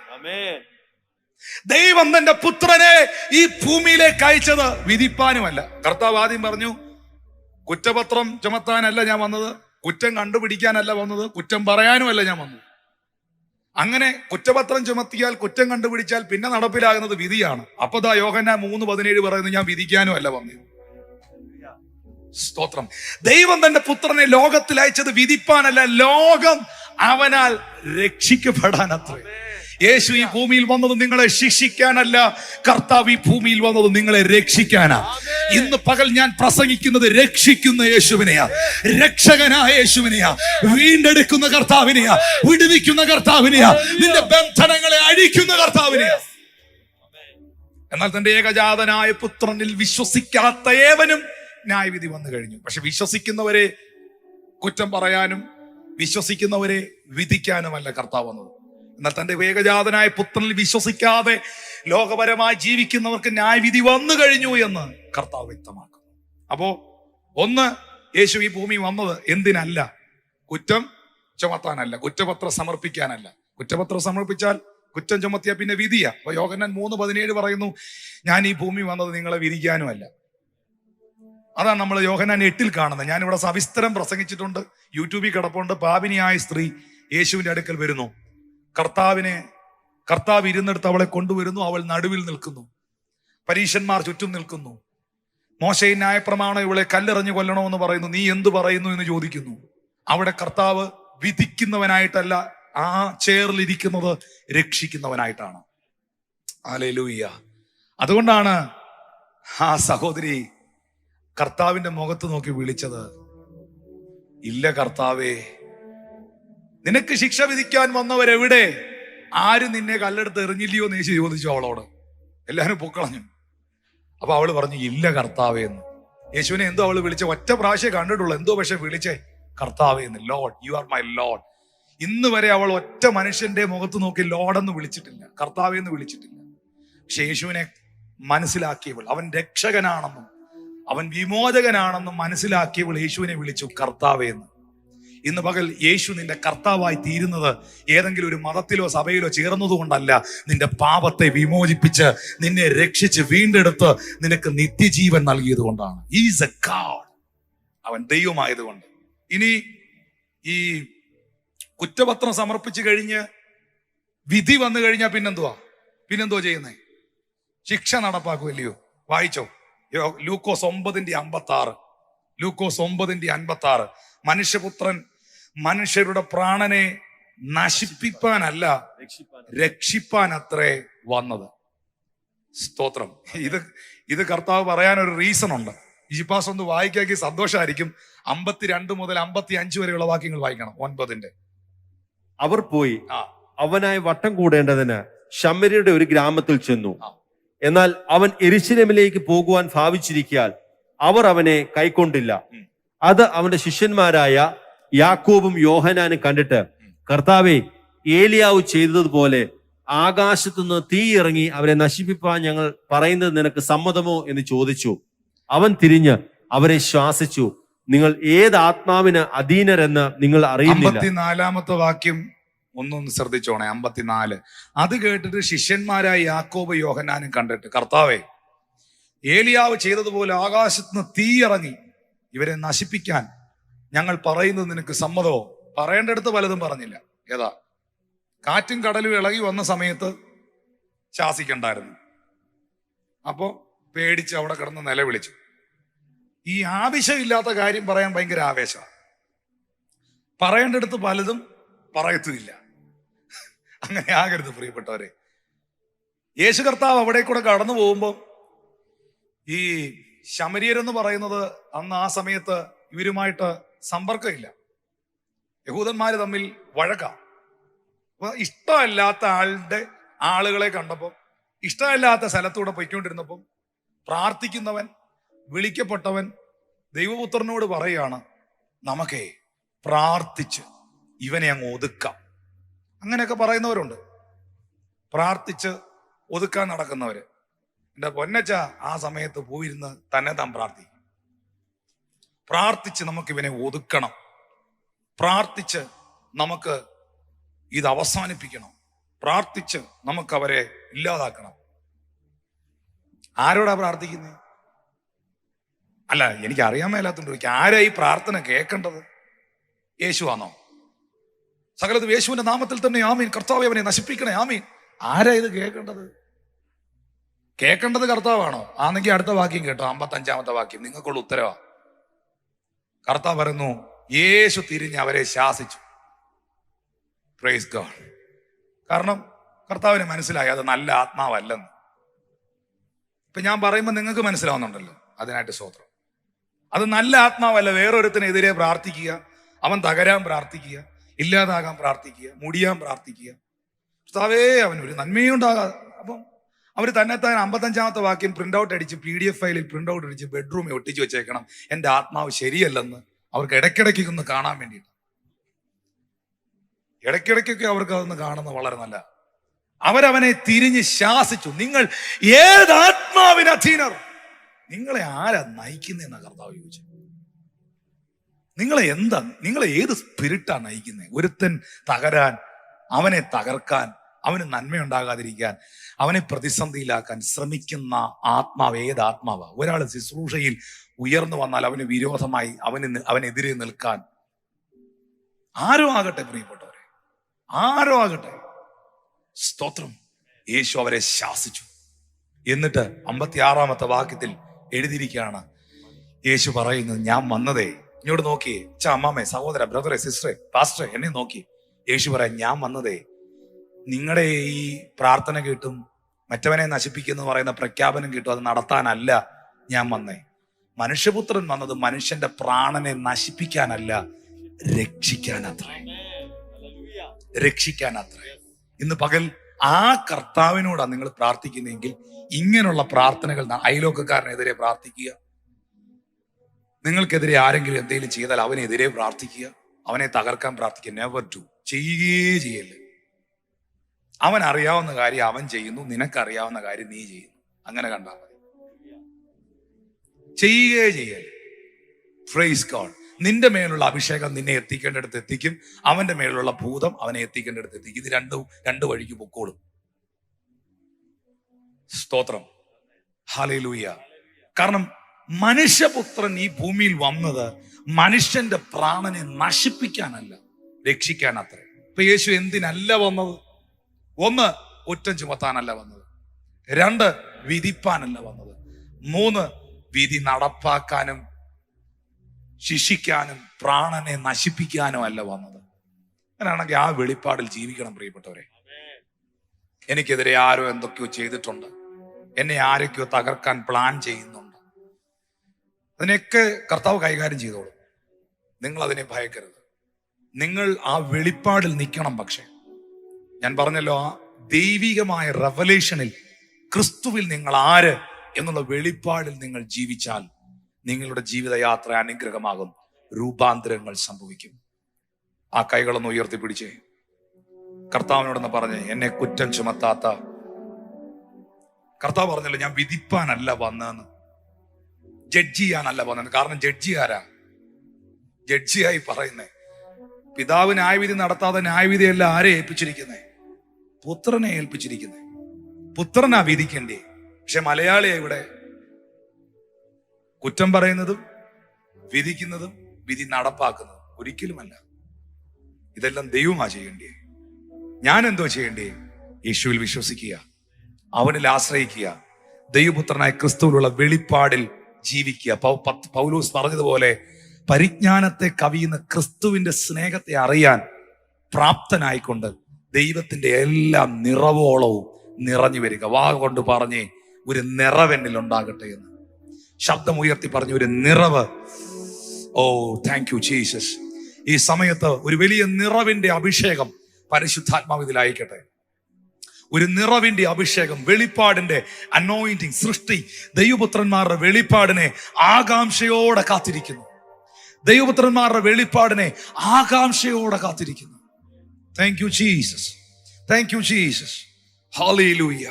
ദൈവം തന്റെ പുത്രനെ ഈ ഭൂമിയിലേക്ക് അയച്ചത് വിധിപ്പാനുമല്ല. കർത്താവ് ആദ്യം പറഞ്ഞു, കുറ്റപത്രം ചുമത്താനല്ല ഞാൻ വന്നത്, കുറ്റം കണ്ടുപിടിക്കാനല്ല വന്നത്, കുറ്റം പറയാനുമല്ല ഞാൻ വന്നത്. അങ്ങനെ കുറ്റപത്രം ചുമത്തിയാൽ, കുറ്റം കണ്ടുപിടിച്ചാൽ പിന്നെ നടപ്പിലാകുന്നത് വിധിയാണ്. അപ്പൊ ദാ യോഹന്നാൻ 3:17 പറയുന്നു, ഞാൻ വിധിക്കാനും അല്ല വന്നത്. സ്തോത്രം. ദൈവം തന്റെ പുത്രനെ ലോകത്തിൽ അയച്ചത് വിധിപ്പാനല്ല, ലോകം അവനാൽ രക്ഷിക്കപ്പെടാനത്രേ. യേശു ഈ ഭൂമിയിൽ വന്നത് നിങ്ങളെ ശിക്ഷിക്കാനല്ല, കർത്താവ് ഈ ഭൂമിയിൽ വന്നത് നിങ്ങളെ രക്ഷിക്കാനാ. ഇന്ന് പകൽ ഞാൻ പ്രസംഗിക്കുന്നത് രക്ഷിക്കുന്ന യേശുവിനെയാ, രക്ഷകനായ യേശുവിനെയാ, വീണ്ടെടുക്കുന്ന കർത്താവിനെയാ, വിടുവിക്കുന്ന കർത്താവിനെയാ, നിന്റെ ബന്ധനങ്ങളെ അഴിക്കുന്ന കർത്താവിനെയാ. എന്നാൽ തന്റെ ഏകജാതനായ പുത്രനിൽ വിശ്വസിക്കാത്ത ഏവനും ന്യായവിധി വന്നു കഴിഞ്ഞു. പക്ഷെ വിശ്വസിക്കുന്നവരെ കുറ്റം പറയാനും വിശ്വസിക്കുന്നവരെ വിധിക്കാനുമല്ല കർത്താവ് വന്നത്. എന്നാൽ തന്റെ ഏകജാതനായ പുത്രനിൽ വിശ്വസിക്കാതെ ലോകപരമായി ജീവിക്കുന്നവർക്ക് ന്യായവിധി വന്നു കഴിഞ്ഞു എന്ന് കർത്താവ് വ്യക്തമാക്കുന്നു. അപ്പോ ഒന്ന്, യേശു ഈ ഭൂമി വന്നത് എന്തിനല്ല? കുറ്റം ചുമത്താനല്ല, കുറ്റപത്രം സമർപ്പിക്കാനല്ല. കുറ്റപത്രം സമർപ്പിച്ചാൽ കുറ്റം ചുമത്തിയാൽ പിന്നെ വിധിയാ. അപ്പൊ യോഹന്നാൻ 3:17 പറയുന്നു, ഞാൻ ഈ ഭൂമി വന്നത് നിങ്ങളെ വിധിക്കാനുമല്ല. അതാണ് നമ്മൾ യോഹന്നാൻ 8 കാണുന്നത്. ഞാനിവിടെ സവിസ്തരം പ്രസംഗിച്ചിട്ടുണ്ട്, യൂട്യൂബിൽ കിടപ്പുണ്ട്. പാപിനിയായ സ്ത്രീ യേശുവിന്റെ അടുക്കൽ വരുന്നു. കർത്താവ് ഇരുന്നെടുത്ത് അവളെ കൊണ്ടുവരുന്നു. അവൾ നടുവിൽ നിൽക്കുന്നു, പരീശന്മാർ ചുറ്റും നിൽക്കുന്നു. മോശയെ ന്യായപ്രമാണം ഇവളെ കല്ലെറിഞ്ഞു കൊല്ലണമെന്ന് പറയുന്നു. നീ എന്തു പറയുന്നു എന്ന് ചോദിക്കുന്നു. അവിടെ കർത്താവ് വിധിക്കുന്നവനായിട്ടല്ല, ആ ചേറിലിരിക്കുന്നത് രക്ഷിക്കുന്നവനായിട്ടാണ്. ഹല്ലേലൂയ. അതുകൊണ്ടാണ് ആ സഹോദരി കർത്താവിന്റെ മുഖത്ത് നോക്കി വിളിച്ചത്, ഇല്ല കർത്താവേ, നിനക്ക് ശിക്ഷ വിധിക്കാൻ വന്നവരെവിടെ? ആരും നിന്നെ കല്ലെടുത്ത് എറിഞ്ഞില്ലയോ എന്ന് യേശു ചോദിച്ചു അവളോട്. എല്ലാവരും പൊക്കളഞ്ഞു. അപ്പൊ അവള് പറഞ്ഞു, ഇല്ല കർത്താവേ എന്ന്. യേശുവിനെ എന്തോ അവള് വിളിച്ച, ഒറ്റ പ്രാവശ്യം കണ്ടിട്ടുള്ളൂ, എന്തോ പക്ഷെ വിളിച്ചേ കർത്താവേ എന്ന്. Lord, you are my Lord. ഇന്ന് വരെ അവൾ ഒറ്റ മനുഷ്യന്റെ മുഖത്ത് നോക്കി ലോർഡെന്ന് വിളിച്ചിട്ടില്ല, കർത്താവേ എന്ന് വിളിച്ചിട്ടില്ല. പക്ഷെ യേശുവിനെ മനസ്സിലാക്കിയവൾ, അവൻ രക്ഷകനാണെന്നും അവൻ വിമോചകനാണെന്നും മനസ്സിലാക്കിയവൾ യേശുവിനെ വിളിച്ചു കർത്താവേ എന്ന്. ഇന്ന് പകൽ യേശു നിന്റെ കർത്താവായി തീരുന്നത് ഏതെങ്കിലും ഒരു മതത്തിലോ സഭയിലോ ചേർന്നതുകൊണ്ടല്ല, നിന്റെ പാപത്തെ വിമോചിപ്പിച്ച് നിന്നെ രക്ഷിച്ച് വീണ്ടെടുത്ത് നിനക്ക് നിത്യജീവൻ നൽകിയത് കൊണ്ടാണ്. Is A God. അവൻ ദൈവമായതുകൊണ്ട്. ഇനി ഈ കുറ്റപത്രം സമർപ്പിച്ചു കഴിഞ്ഞ് വിധി വന്നു കഴിഞ്ഞാൽ പിന്നെന്തോ ചെയ്യുന്നേ? ശിക്ഷ നടപ്പാക്കുമല്ലയോ? വായിച്ചോ ലൂക്കോസ് 9:56. ലൂക്കോസ് 9:56. മനുഷ്യപുത്രൻ മനുഷ്യരുടെ പ്രാണനെ നശിപ്പിപ്പാനല്ല, രക്ഷിപ്പാൻ അത്രേ വന്നത്. സ്തോത്രം. ഇത് കർത്താവ് പറയാനൊരു റീസൺ ഉണ്ട്. ഇജിപ്പാസ് ഒന്ന് വായിക്കാക്കി സന്തോഷമായിരിക്കും. 52 മുതൽ 55 വരെയുള്ള വാക്യങ്ങൾ വായിക്കണം. 9. അവർ പോയി അവനായി വട്ടം കൂടേണ്ടതിന് ശമര്യയുടെ ഒരു ഗ്രാമത്തിൽ ചെന്നു. എന്നാൽ അവൻ യെരൂശലേമിലേക്ക് പോകുവാൻ ഭാവിച്ചിരിക്കാൻ അവർ അവനെ കൈക്കൊണ്ടില്ല. അത് അവന്റെ ശിഷ്യന്മാരായ യാക്കോബും യോഹന്നാനും കണ്ടിട്ട്, കർത്താവേ, ഏലിയാവ് ചെയ്തതുപോലെ ആകാശത്തുനിന്ന് തീ ഇറങ്ങി അവരെ നശിപ്പിപ്പാൻ ഞങ്ങൾ പറയുന്നത് നിനക്ക് സമ്മതമോ എന്ന് ചോദിച്ചു. അവൻ തിരിഞ്ഞ് അവരെ ശ്വാസിച്ചു, നിങ്ങൾ ഏത് ആത്മാവിന് അധീനരെന്ന് നിങ്ങൾ അറിയുന്നില്ല. 54-ാമത്തെ വാക്യം ഒന്നൊന്ന് ശ്രദ്ധിച്ചോണേ. 54. അത് കേട്ടിട്ട് ശിഷ്യന്മാരായ യാക്കോബ് യോഹന്നാനും കണ്ടിട്ട്, കർത്താവേ, ഏലിയാവ് ചെയ്തതുപോലെ ആകാശത്തുനിന്ന് തീ ഇറങ്ങി ഇവരെ നശിപ്പിക്കാൻ ഞങ്ങൾ പറയുന്നത് നിനക്ക് സമ്മതമോ? പറയേണ്ടടുത്ത് പലതും പറഞ്ഞില്ല. ഏതാ? കാറ്റും കടലും ഇളകി വന്ന സമയത്ത് ശാസിക്കണ്ടായിരുന്നു. അപ്പോ പേടിച്ച് അവിടെ കിടന്ന് നിലവിളിച്ചു. ഈ ആവശ്യമില്ലാത്ത കാര്യം പറയാൻ ഭയങ്കര ആവേശമാണ്. പറയേണ്ടടുത്ത് പലതും പറയത്തുമില്ല. അങ്ങനെ ആകരുത് പ്രിയപ്പെട്ടവരെ. യേശു കർത്താവ് അവിടെ കൂടെ കടന്നു പോകുമ്പോൾ ഈ ശമര്യരെന്ന് പറയുന്നത് അന്ന് ആ സമയത്ത് ഇവരുമായിട്ട് സമ്പർക്കമില്ല. യഹൂദന്മാര് തമ്മിൽ വഴക്കാം. അപ്പൊ ഇഷ്ടമല്ലാത്ത ആളുകളെ കണ്ടപ്പോൾ, ഇഷ്ടമല്ലാത്ത സ്ഥലത്തൂടെ പൊയ്ക്കൊണ്ടിരുന്നപ്പം പ്രാർത്ഥിക്കുന്നവൻ, വിളിക്കപ്പെട്ടവൻ ദൈവപുത്രനോട് പറയുകയാണ്, നമുക്കേ പ്രാർത്ഥിച്ച് ഇവനെ അങ്ങ് ഒതുക്കാം. അങ്ങനെയൊക്കെ പറയുന്നവരുണ്ട്. പ്രാർത്ഥിച്ച് ഒതുക്കാൻ നടക്കുന്നവര്. എന്റെ പൊന്നച്ച ആ സമയത്ത് പോയിരുന്ന് തന്നെ താൻ പ്രാർത്ഥിച്ച് നമുക്ക് ഇവനെ ഒതുക്കണം, പ്രാർത്ഥിച്ച് നമുക്ക് ഇത് അവസാനിപ്പിക്കണം, പ്രാർത്ഥിച്ച് നമുക്ക് അവരെ ഇല്ലാതാക്കണം. ആരോടാ പ്രാർത്ഥിക്കുന്നത്? അല്ല, എനിക്ക് അറിയാൻ മേലാത്തോണ്ട് ആരാ ഈ പ്രാർത്ഥന കേൾക്കേണ്ടത്? യേശുവാണോ? സകലതും യേശുവിന്റെ നാമത്തിൽ തന്നെ ആമീൻ, കർത്താവേ അവനെ നശിപ്പിക്കണേ ആമീൻ. ആരാ ഇത് കേൾക്കേണ്ടത്? കേൾക്കേണ്ടത് കർത്താവാണോ? ആണെങ്കിൽ അടുത്ത വാക്യം കേട്ടോ, 55-ാമത്തെ വാക്യം നിങ്ങൾക്കുള്ള ഉത്തരവാ. കർത്താവ് പറയുന്നു, യേശു തിരിഞ്ഞ് അവരെ ശാസിച്ചു. Praise God. കാരണം കർത്താവിന് മനസ്സിലായി അത് നല്ല ആത്മാവല്ലെന്ന്. ഇപ്പൊ ഞാൻ പറയുമ്പോൾ നിങ്ങൾക്ക് മനസ്സിലാവുന്നുണ്ടല്ലോ, അതിനായിട്ട് സ്തോത്രം. അത് നല്ല ആത്മാവല്ല. വേറൊരുത്തിനെതിരെ പ്രാർത്ഥിക്കുക, അവൻ തകരാൻ പ്രാർത്ഥിക്കുക, ഇല്ലാതാകാൻ പ്രാർത്ഥിക്കുക, മുടിയാൻ പ്രാർത്ഥിക്കുക. കർത്താവേ അവനൊരു നന്മയുണ്ടാകാതെ. അപ്പം അവർ തന്നെത്താൻ 55-ാമത്തെ വാക്യം പ്രിന്റ് ഔട്ട് അടിച്ച് PDF ഫയലിൽ പ്രിന്റ് ഔട്ട് അടിച്ച് ബെഡ്റൂമിൽ ഒട്ടിച്ച് വെച്ചേക്കണം. എൻ്റെ ആത്മാവ് ശരിയല്ലെന്ന് അവർക്ക് ഇടയ്ക്കിടയ്ക്ക് ഒന്ന് കാണാൻ വേണ്ടിയിട്ട്. ഇടയ്ക്കിടയ്ക്കൊക്കെ അവർക്ക് അതൊന്ന് കാണുന്നത് വളരെ നല്ല. അവരവനെ തിരിഞ്ഞ് ശാസിച്ചു. നിങ്ങൾ ഏത് ആത്മാവിന് അധീനർ? നിങ്ങളെ ആരാ നയിക്കുന്നതെന്നാ കർത്താവ് ചോദിച്ചു. നിങ്ങളെ ഏത് സ്പിരിറ്റാ നയിക്കുന്നത്? ഒരുത്തൻ തകരാൻ, അവനെ തകർക്കാൻ, അവന് നന്മയുണ്ടാകാതിരിക്കാൻ, അവനെ പ്രതിസന്ധിയിലാക്കാൻ ശ്രമിക്കുന്ന ആത്മാവ് ഏത് ആത്മാവാ? ഒരാൾ ശുശ്രൂഷയിൽ ഉയർന്നു വന്നാൽ അവന് വിരോധമായി അവനെതിരെ നിൽക്കാൻ ആരോ ആകട്ടെ, പ്രിയപ്പെട്ടവരെ, ആരോ ആകട്ടെ. സ്തോത്രം. യേശു അവരെ ശാസിച്ചു. എന്നിട്ട് 56-ാമത്തെ വാക്യത്തിൽ എഴുതിയിരിക്കുകയാണ്, യേശു പറയുന്നത്, ഞാൻ വന്നതേ, ഇങ്ങോട്ട് നോക്കിയേ, അമ്മാമേ, സഹോദര, ബ്രദറെ, സിസ്റ്ററെ, പാസ്റ്ററെ, എന്നെ നോക്കി. യേശു പറയാം, ഞാൻ വന്നതേ നിങ്ങളുടെ ഈ പ്രാർത്ഥന കേട്ടും മറ്റവനെ നശിപ്പിക്കുന്നു പറയുന്ന പ്രഖ്യാപനം കേട്ടും അത് നടത്താനല്ല ഞാൻ വന്നേ. മനുഷ്യപുത്രൻ വന്നത് മനുഷ്യന്റെ പ്രാണനെ നശിപ്പിക്കാനല്ല, രക്ഷിക്കാനത്രേ. രക്ഷിക്കാനത്രേ. ഇന്ന് പകൽ ആ കർത്താവിനോടാണ് നിങ്ങൾ പ്രാർത്ഥിക്കുന്നതെങ്കിൽ ഇങ്ങനെയുള്ള പ്രാർത്ഥനകൾ, അയലോക്കക്കാരനെതിരെ പ്രാർത്ഥിക്കുക, നിങ്ങൾക്കെതിരെ ആരെങ്കിലും എന്തെങ്കിലും ചെയ്താൽ അവനെതിരെ പ്രാർത്ഥിക്കുക, അവനെ തകർക്കാൻ പ്രാർത്ഥിക്കുക. Never to. ചെയ്യുകയേ ചെയ്യല്ലേ. അവൻ അറിയാവുന്ന കാര്യം അവൻ ചെയ്യുന്നു, നിനക്കറിയാവുന്ന കാര്യം നീ ചെയ്യുന്നു. അങ്ങനെ കണ്ടാൽ മതി. ചെയ്യുകയേ ചെയ്യല്ലേ. Praise God. നിന്റെ മേലുള്ള അഭിഷേകം നിന്നെ എത്തിക്കേണ്ടടുത്ത് എത്തിക്കും, അവന്റെ മേലുള്ള ഭൂതം അവനെ എത്തിക്കേണ്ടടുത്ത് എത്തിക്കും. ഇത് രണ്ട് വഴിക്ക് പൊക്കോളും. സ്തോത്രം. ഹല്ലേലൂയ. കാരണം മനുഷ്യപുത്രൻ ഈ ഭൂമിയിൽ വന്നത് മനുഷ്യന്റെ പ്രാണനെ നശിപ്പിക്കാനല്ല, രക്ഷിക്കാനത്രേ. ഇപ്പൊ യേശു എന്തിനല്ല വന്നത്? 1, കുറ്റം ചുമത്താനല്ല വന്നത്. 2, വിധിപ്പാനല്ല വന്നത്. 3, വിധി നടപ്പാക്കാനും ശിക്ഷിക്കാനും പ്രാണനെ നശിപ്പിക്കാനും അല്ല വന്നത്. അങ്ങനെയാണെങ്കിൽ ആ വെളിപ്പാടിൽ ജീവിക്കണം പ്രിയപ്പെട്ടവരെ. എനിക്കെതിരെ ആരോ എന്തൊക്കെയോ ചെയ്തിട്ടുണ്ട്, എന്നെ ആരൊക്കെയോ തകർക്കാൻ പ്ലാൻ ചെയ്യുന്നുണ്ട്. അതിനെയൊക്കെ കർത്താവ് കൈകാര്യം ചെയ്തോളും. നിങ്ങൾ അതിനെ ഭയക്കരുത്. നിങ്ങൾ ആ വെളിപ്പാടിൽ നിൽക്കണം. പക്ഷെ ഞാൻ പറഞ്ഞല്ലോ, ആ ദൈവികമായ റെവലേഷനിൽ ക്രിസ്തുവിൽ നിങ്ങൾ ആര് എന്നുള്ള വെളിപ്പാടിൽ നിങ്ങൾ ജീവിച്ചാൽ നിങ്ങളുടെ ജീവിതയാത്ര അനുഗ്രഹമാകും. രൂപാന്തരങ്ങൾ സംഭവിക്കും. ആ കൈകളൊന്ന് ഉയർത്തിപ്പിടിച്ചേ. കർത്താവിനോടൊന്ന് പറഞ്ഞേ, എന്നെ കുറ്റം ചുമത്താത്ത കർത്താവ് പറഞ്ഞല്ലോ, ഞാൻ വിധിപ്പാനല്ല വന്നതെന്ന്, ജഡ്ജ് ചെയ്യാനല്ല വന്നത്. കാരണം ജഡ്ജി ആരാ? ജഡ്ജിയായി പറയുന്നേ. പിതാവ് ന്യായവിധി നടത്താതെ ന്യായവിധിയല്ല ആരെ ഏൽപ്പിച്ചിരിക്കുന്നേ? പുത്രനെ ഏൽപ്പിച്ചിരിക്കുന്നേ. പുത്രനാ വിധിക്കണ്ടേ. പക്ഷെ മലയാളിയെ ഇവിടെ കുറ്റം പറയുന്നതും വിധിക്കുന്നതും വിധി നടപ്പാക്കുന്നതും ഒരിക്കലുമല്ല. ഇതെല്ലാം ദൈവമാ ചെയ്യേണ്ടേ. ഞാൻ എന്തോ ചെയ്യേണ്ടേ? യേശുവിൽ വിശ്വസിക്കുക, അവനിൽ ആശ്രയിക്കുക, ദൈവപുത്രനായ ക്രിസ്തുവിലുള്ള വെളിപ്പാടിൽ ജീവിക്കുക. പൗലോസ് പറഞ്ഞതുപോലെ പരിജ്ഞാനത്തെ കവിയുന്ന ക്രിസ്തുവിന്റെ സ്നേഹത്തെ അറിയാൻ പ്രാപ്തനായിക്കൊണ്ട് ദൈവത്തിന്റെ എല്ലാ നിറവോളവും നിറഞ്ഞു വരിക. വാ കൊണ്ട് പറഞ്ഞേ, ഒരു നിറവെന്നിൽ ഉണ്ടാകട്ടെ എന്ന്. ശബ്ദം ഉയർത്തി പറഞ്ഞു, ഒരു നിറവ്. ഓ താങ്ക് യു ജീസസ്. ഈ സമയത്ത് ഒരു വലിയ നിറവിന്റെ അഭിഷേകം പരിശുദ്ധാത്മാവിൽ അയക്കട്ടെ. ഒരു നിറവിന്റെ അഭിഷേകം, വെളിപ്പാടിന്റെ അനോയിന്റിങ്. സൃഷ്ടി ദൈവപുത്രന്മാരുടെ വെളിപ്പാടിനെ ആകാംക്ഷയോടെ കാത്തിരിക്കുന്നു. ദൈവപുത്രന്മാരുടെ വെളിപ്പാടിനെ ആകാംക്ഷയോടെ കാത്തിരിക്കുന്നു. Thank you Jesus, thank you Jesus. Hallelujah.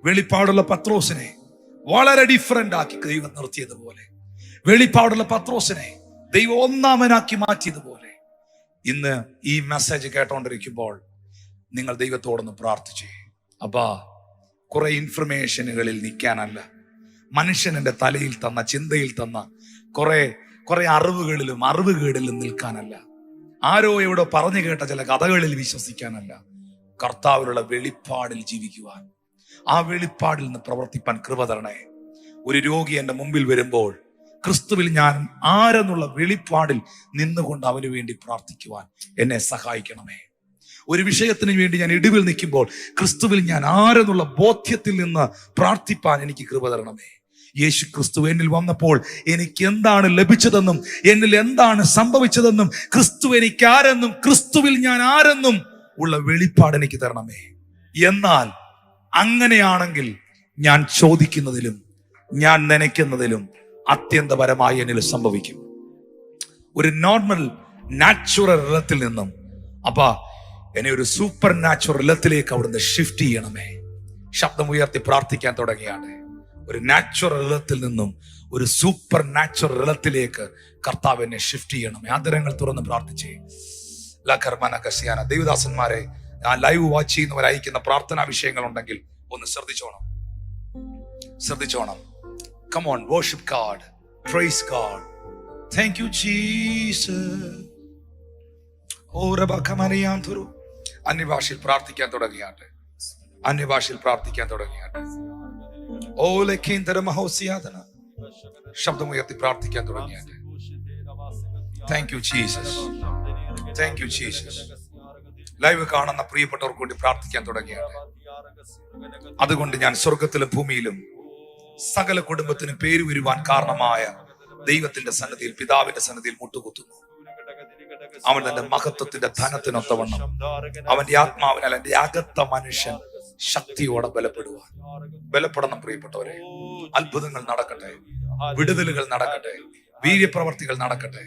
വെളിപ്പാടുള്ള പത്രോസിനെ വളരെ ഡിഫറന്റ് ആക്കി ദൈവം നിർത്തിയതുപോലെ, വെളിപ്പാടുള്ള പത്രോസിനെ ദൈവം ഒന്നാമനാക്കി മാറ്റിയതുപോലെ, ഇന്ന് ഈ മെസ്സേജ് കേട്ടോണ്ടിരിക്കുമ്പോൾ നിങ്ങൾ ദൈവത്തോടൊന്ന് പ്രാർത്ഥിച്ചേ. അപ്പാ, കുറെ ഇൻഫർമേഷനുകളിൽ നിൽക്കാനല്ല, മനുഷ്യൻ എൻ്റെ തലയിൽ തന്ന, ചിന്തയിൽ തന്ന കുറെ അറിവുകളിലും അറിവുകേടിലും നിൽക്കാനല്ല, ആരോ എവിടെ പറഞ്ഞു കേട്ട ചില കഥകളിൽ വിശ്വസിക്കാനല്ല, കർത്താവിലുള്ള വെളിപ്പാടിൽ ജീവിക്കുവാൻ, ആ വെളിപ്പാടിൽ നിന്ന് പ്രവർത്തിപ്പാൻ കൃപ തരണേ. ഒരു രോഗി എൻ്റെ മുമ്പിൽ വരുമ്പോൾ ക്രിസ്തുവിൽ ഞാൻ ആരെന്നുള്ള വെളിപ്പാടിൽ നിന്നുകൊണ്ട് അവന് വേണ്ടി പ്രാർത്ഥിക്കുവാൻ എന്നെ സഹായിക്കണമേ. ഒരു വിഷയത്തിന് വേണ്ടി ഞാൻ ഇടിവിൽ നിൽക്കുമ്പോൾ ക്രിസ്തുവിൽ ഞാൻ ആരെന്നുള്ള ബോധ്യത്തിൽ നിന്ന് പ്രാർത്ഥിപ്പാൻ എനിക്ക് കൃപ തരണമേ. യേശു ക്രിസ്തു എന്നിൽ വന്നപ്പോൾ എനിക്ക് എന്താണ് ലഭിച്ചതെന്നും എന്നിൽ എന്താണ് സംഭവിച്ചതെന്നും ക്രിസ്തു എനിക്ക് ആരെന്നും ക്രിസ്തുവിൽ ഞാൻ ആരെന്നും ഉള്ള വെളിപ്പാട് എനിക്ക് തരണമേ. എന്നാൽ അങ്ങനെയാണെങ്കിൽ ഞാൻ ചോദിക്കുന്നതിലും ഞാൻ നനയ്ക്കുന്നതിലും അത്യന്തപരമായി എന്നിൽ സംഭവിക്കും. ഒരു നോർമൽ നാച്ചുറൽ ഇലത്തിൽ നിന്നും അപ്പാ എന്നെ ഒരു സൂപ്പർ നാച്ചുറൽ ഇലത്തിലേക്ക് അവിടുന്ന് ഷിഫ്റ്റ് ചെയ്യണമേ. ശബ്ദം ഉയർത്തി പ്രാർത്ഥിക്കാൻ തുടങ്ങിയാണ്. ഒരു നാച്ചുറൽ ഇലത്തിൽ നിന്നും ഒരു സൂപ്പർ നാച്ചുറൽ ഇലത്തിലേക്ക് കർത്താവ് എന്നെ ഷിഫ്റ്റ് ചെയ്യണമേ. ആദരങ്ങൾ തുറന്ന് പ്രാർത്ഥിച്ചേ. ലഖർമനകസ്യാന. ദൈവദാസന്മാരെ, ആ ലൈവ് വാച്ച് ചെയ്യുന്നവർ അയക്കുന്ന പ്രാർത്ഥനാ വിഷയങ്ങൾ ഉണ്ടെങ്കിൽ ഒന്ന് ശ്രദ്ധിച്ചോണം. Come on, worship God, praise God. Thank you Jesus. ഓരബകമരിയാന്തരു. അന്യഭാഷയിൽ പ്രാർത്ഥിക്കാൻ തുടങ്ങിയാട്ടെ. ഓലക്കേന്ദ്ര മഹോസിയാദന. ശബ്ദമുയർത്തി പ്രാർത്ഥിക്കാൻ തുടങ്ങിയാട്ടെ. Thank you Jesus. Thank you Jesus. Live കാണുന്ന പ്രിയപ്പെട്ടവർക്ക് വേണ്ടി പ്രാർത്ഥിക്കാൻ തുടങ്ങിയാട്ടെ. അതുകൊണ്ട് ഞാൻ സ്വർഗത്തിലും ഭൂമിയിലും സകല കുടുംബത്തിന് പേര് വരുവാൻ കാരണമായ ദൈവത്തിന്റെ സന്നിധിയിൽ, പിതാവിന്റെ സന്നിധിയിൽ മുട്ടുകുത്തുന്നു. അവൻ തന്റെ മഹത്വത്തിന്റെ ധനത്തിനൊത്തവണ്ണം അവന്റെ ആത്മാവിനാൽ എന്റെ അകത്ത മനുഷ്യൻ ശക്തിയോടെ ബലപ്പെടണം. പ്രിയപ്പെട്ടവരെ, അത്ഭുതങ്ങൾ നടക്കട്ടെ, വിടുതലുകൾ നടക്കട്ടെ, വീര്യപ്രവർത്തികൾ നടക്കട്ടെ.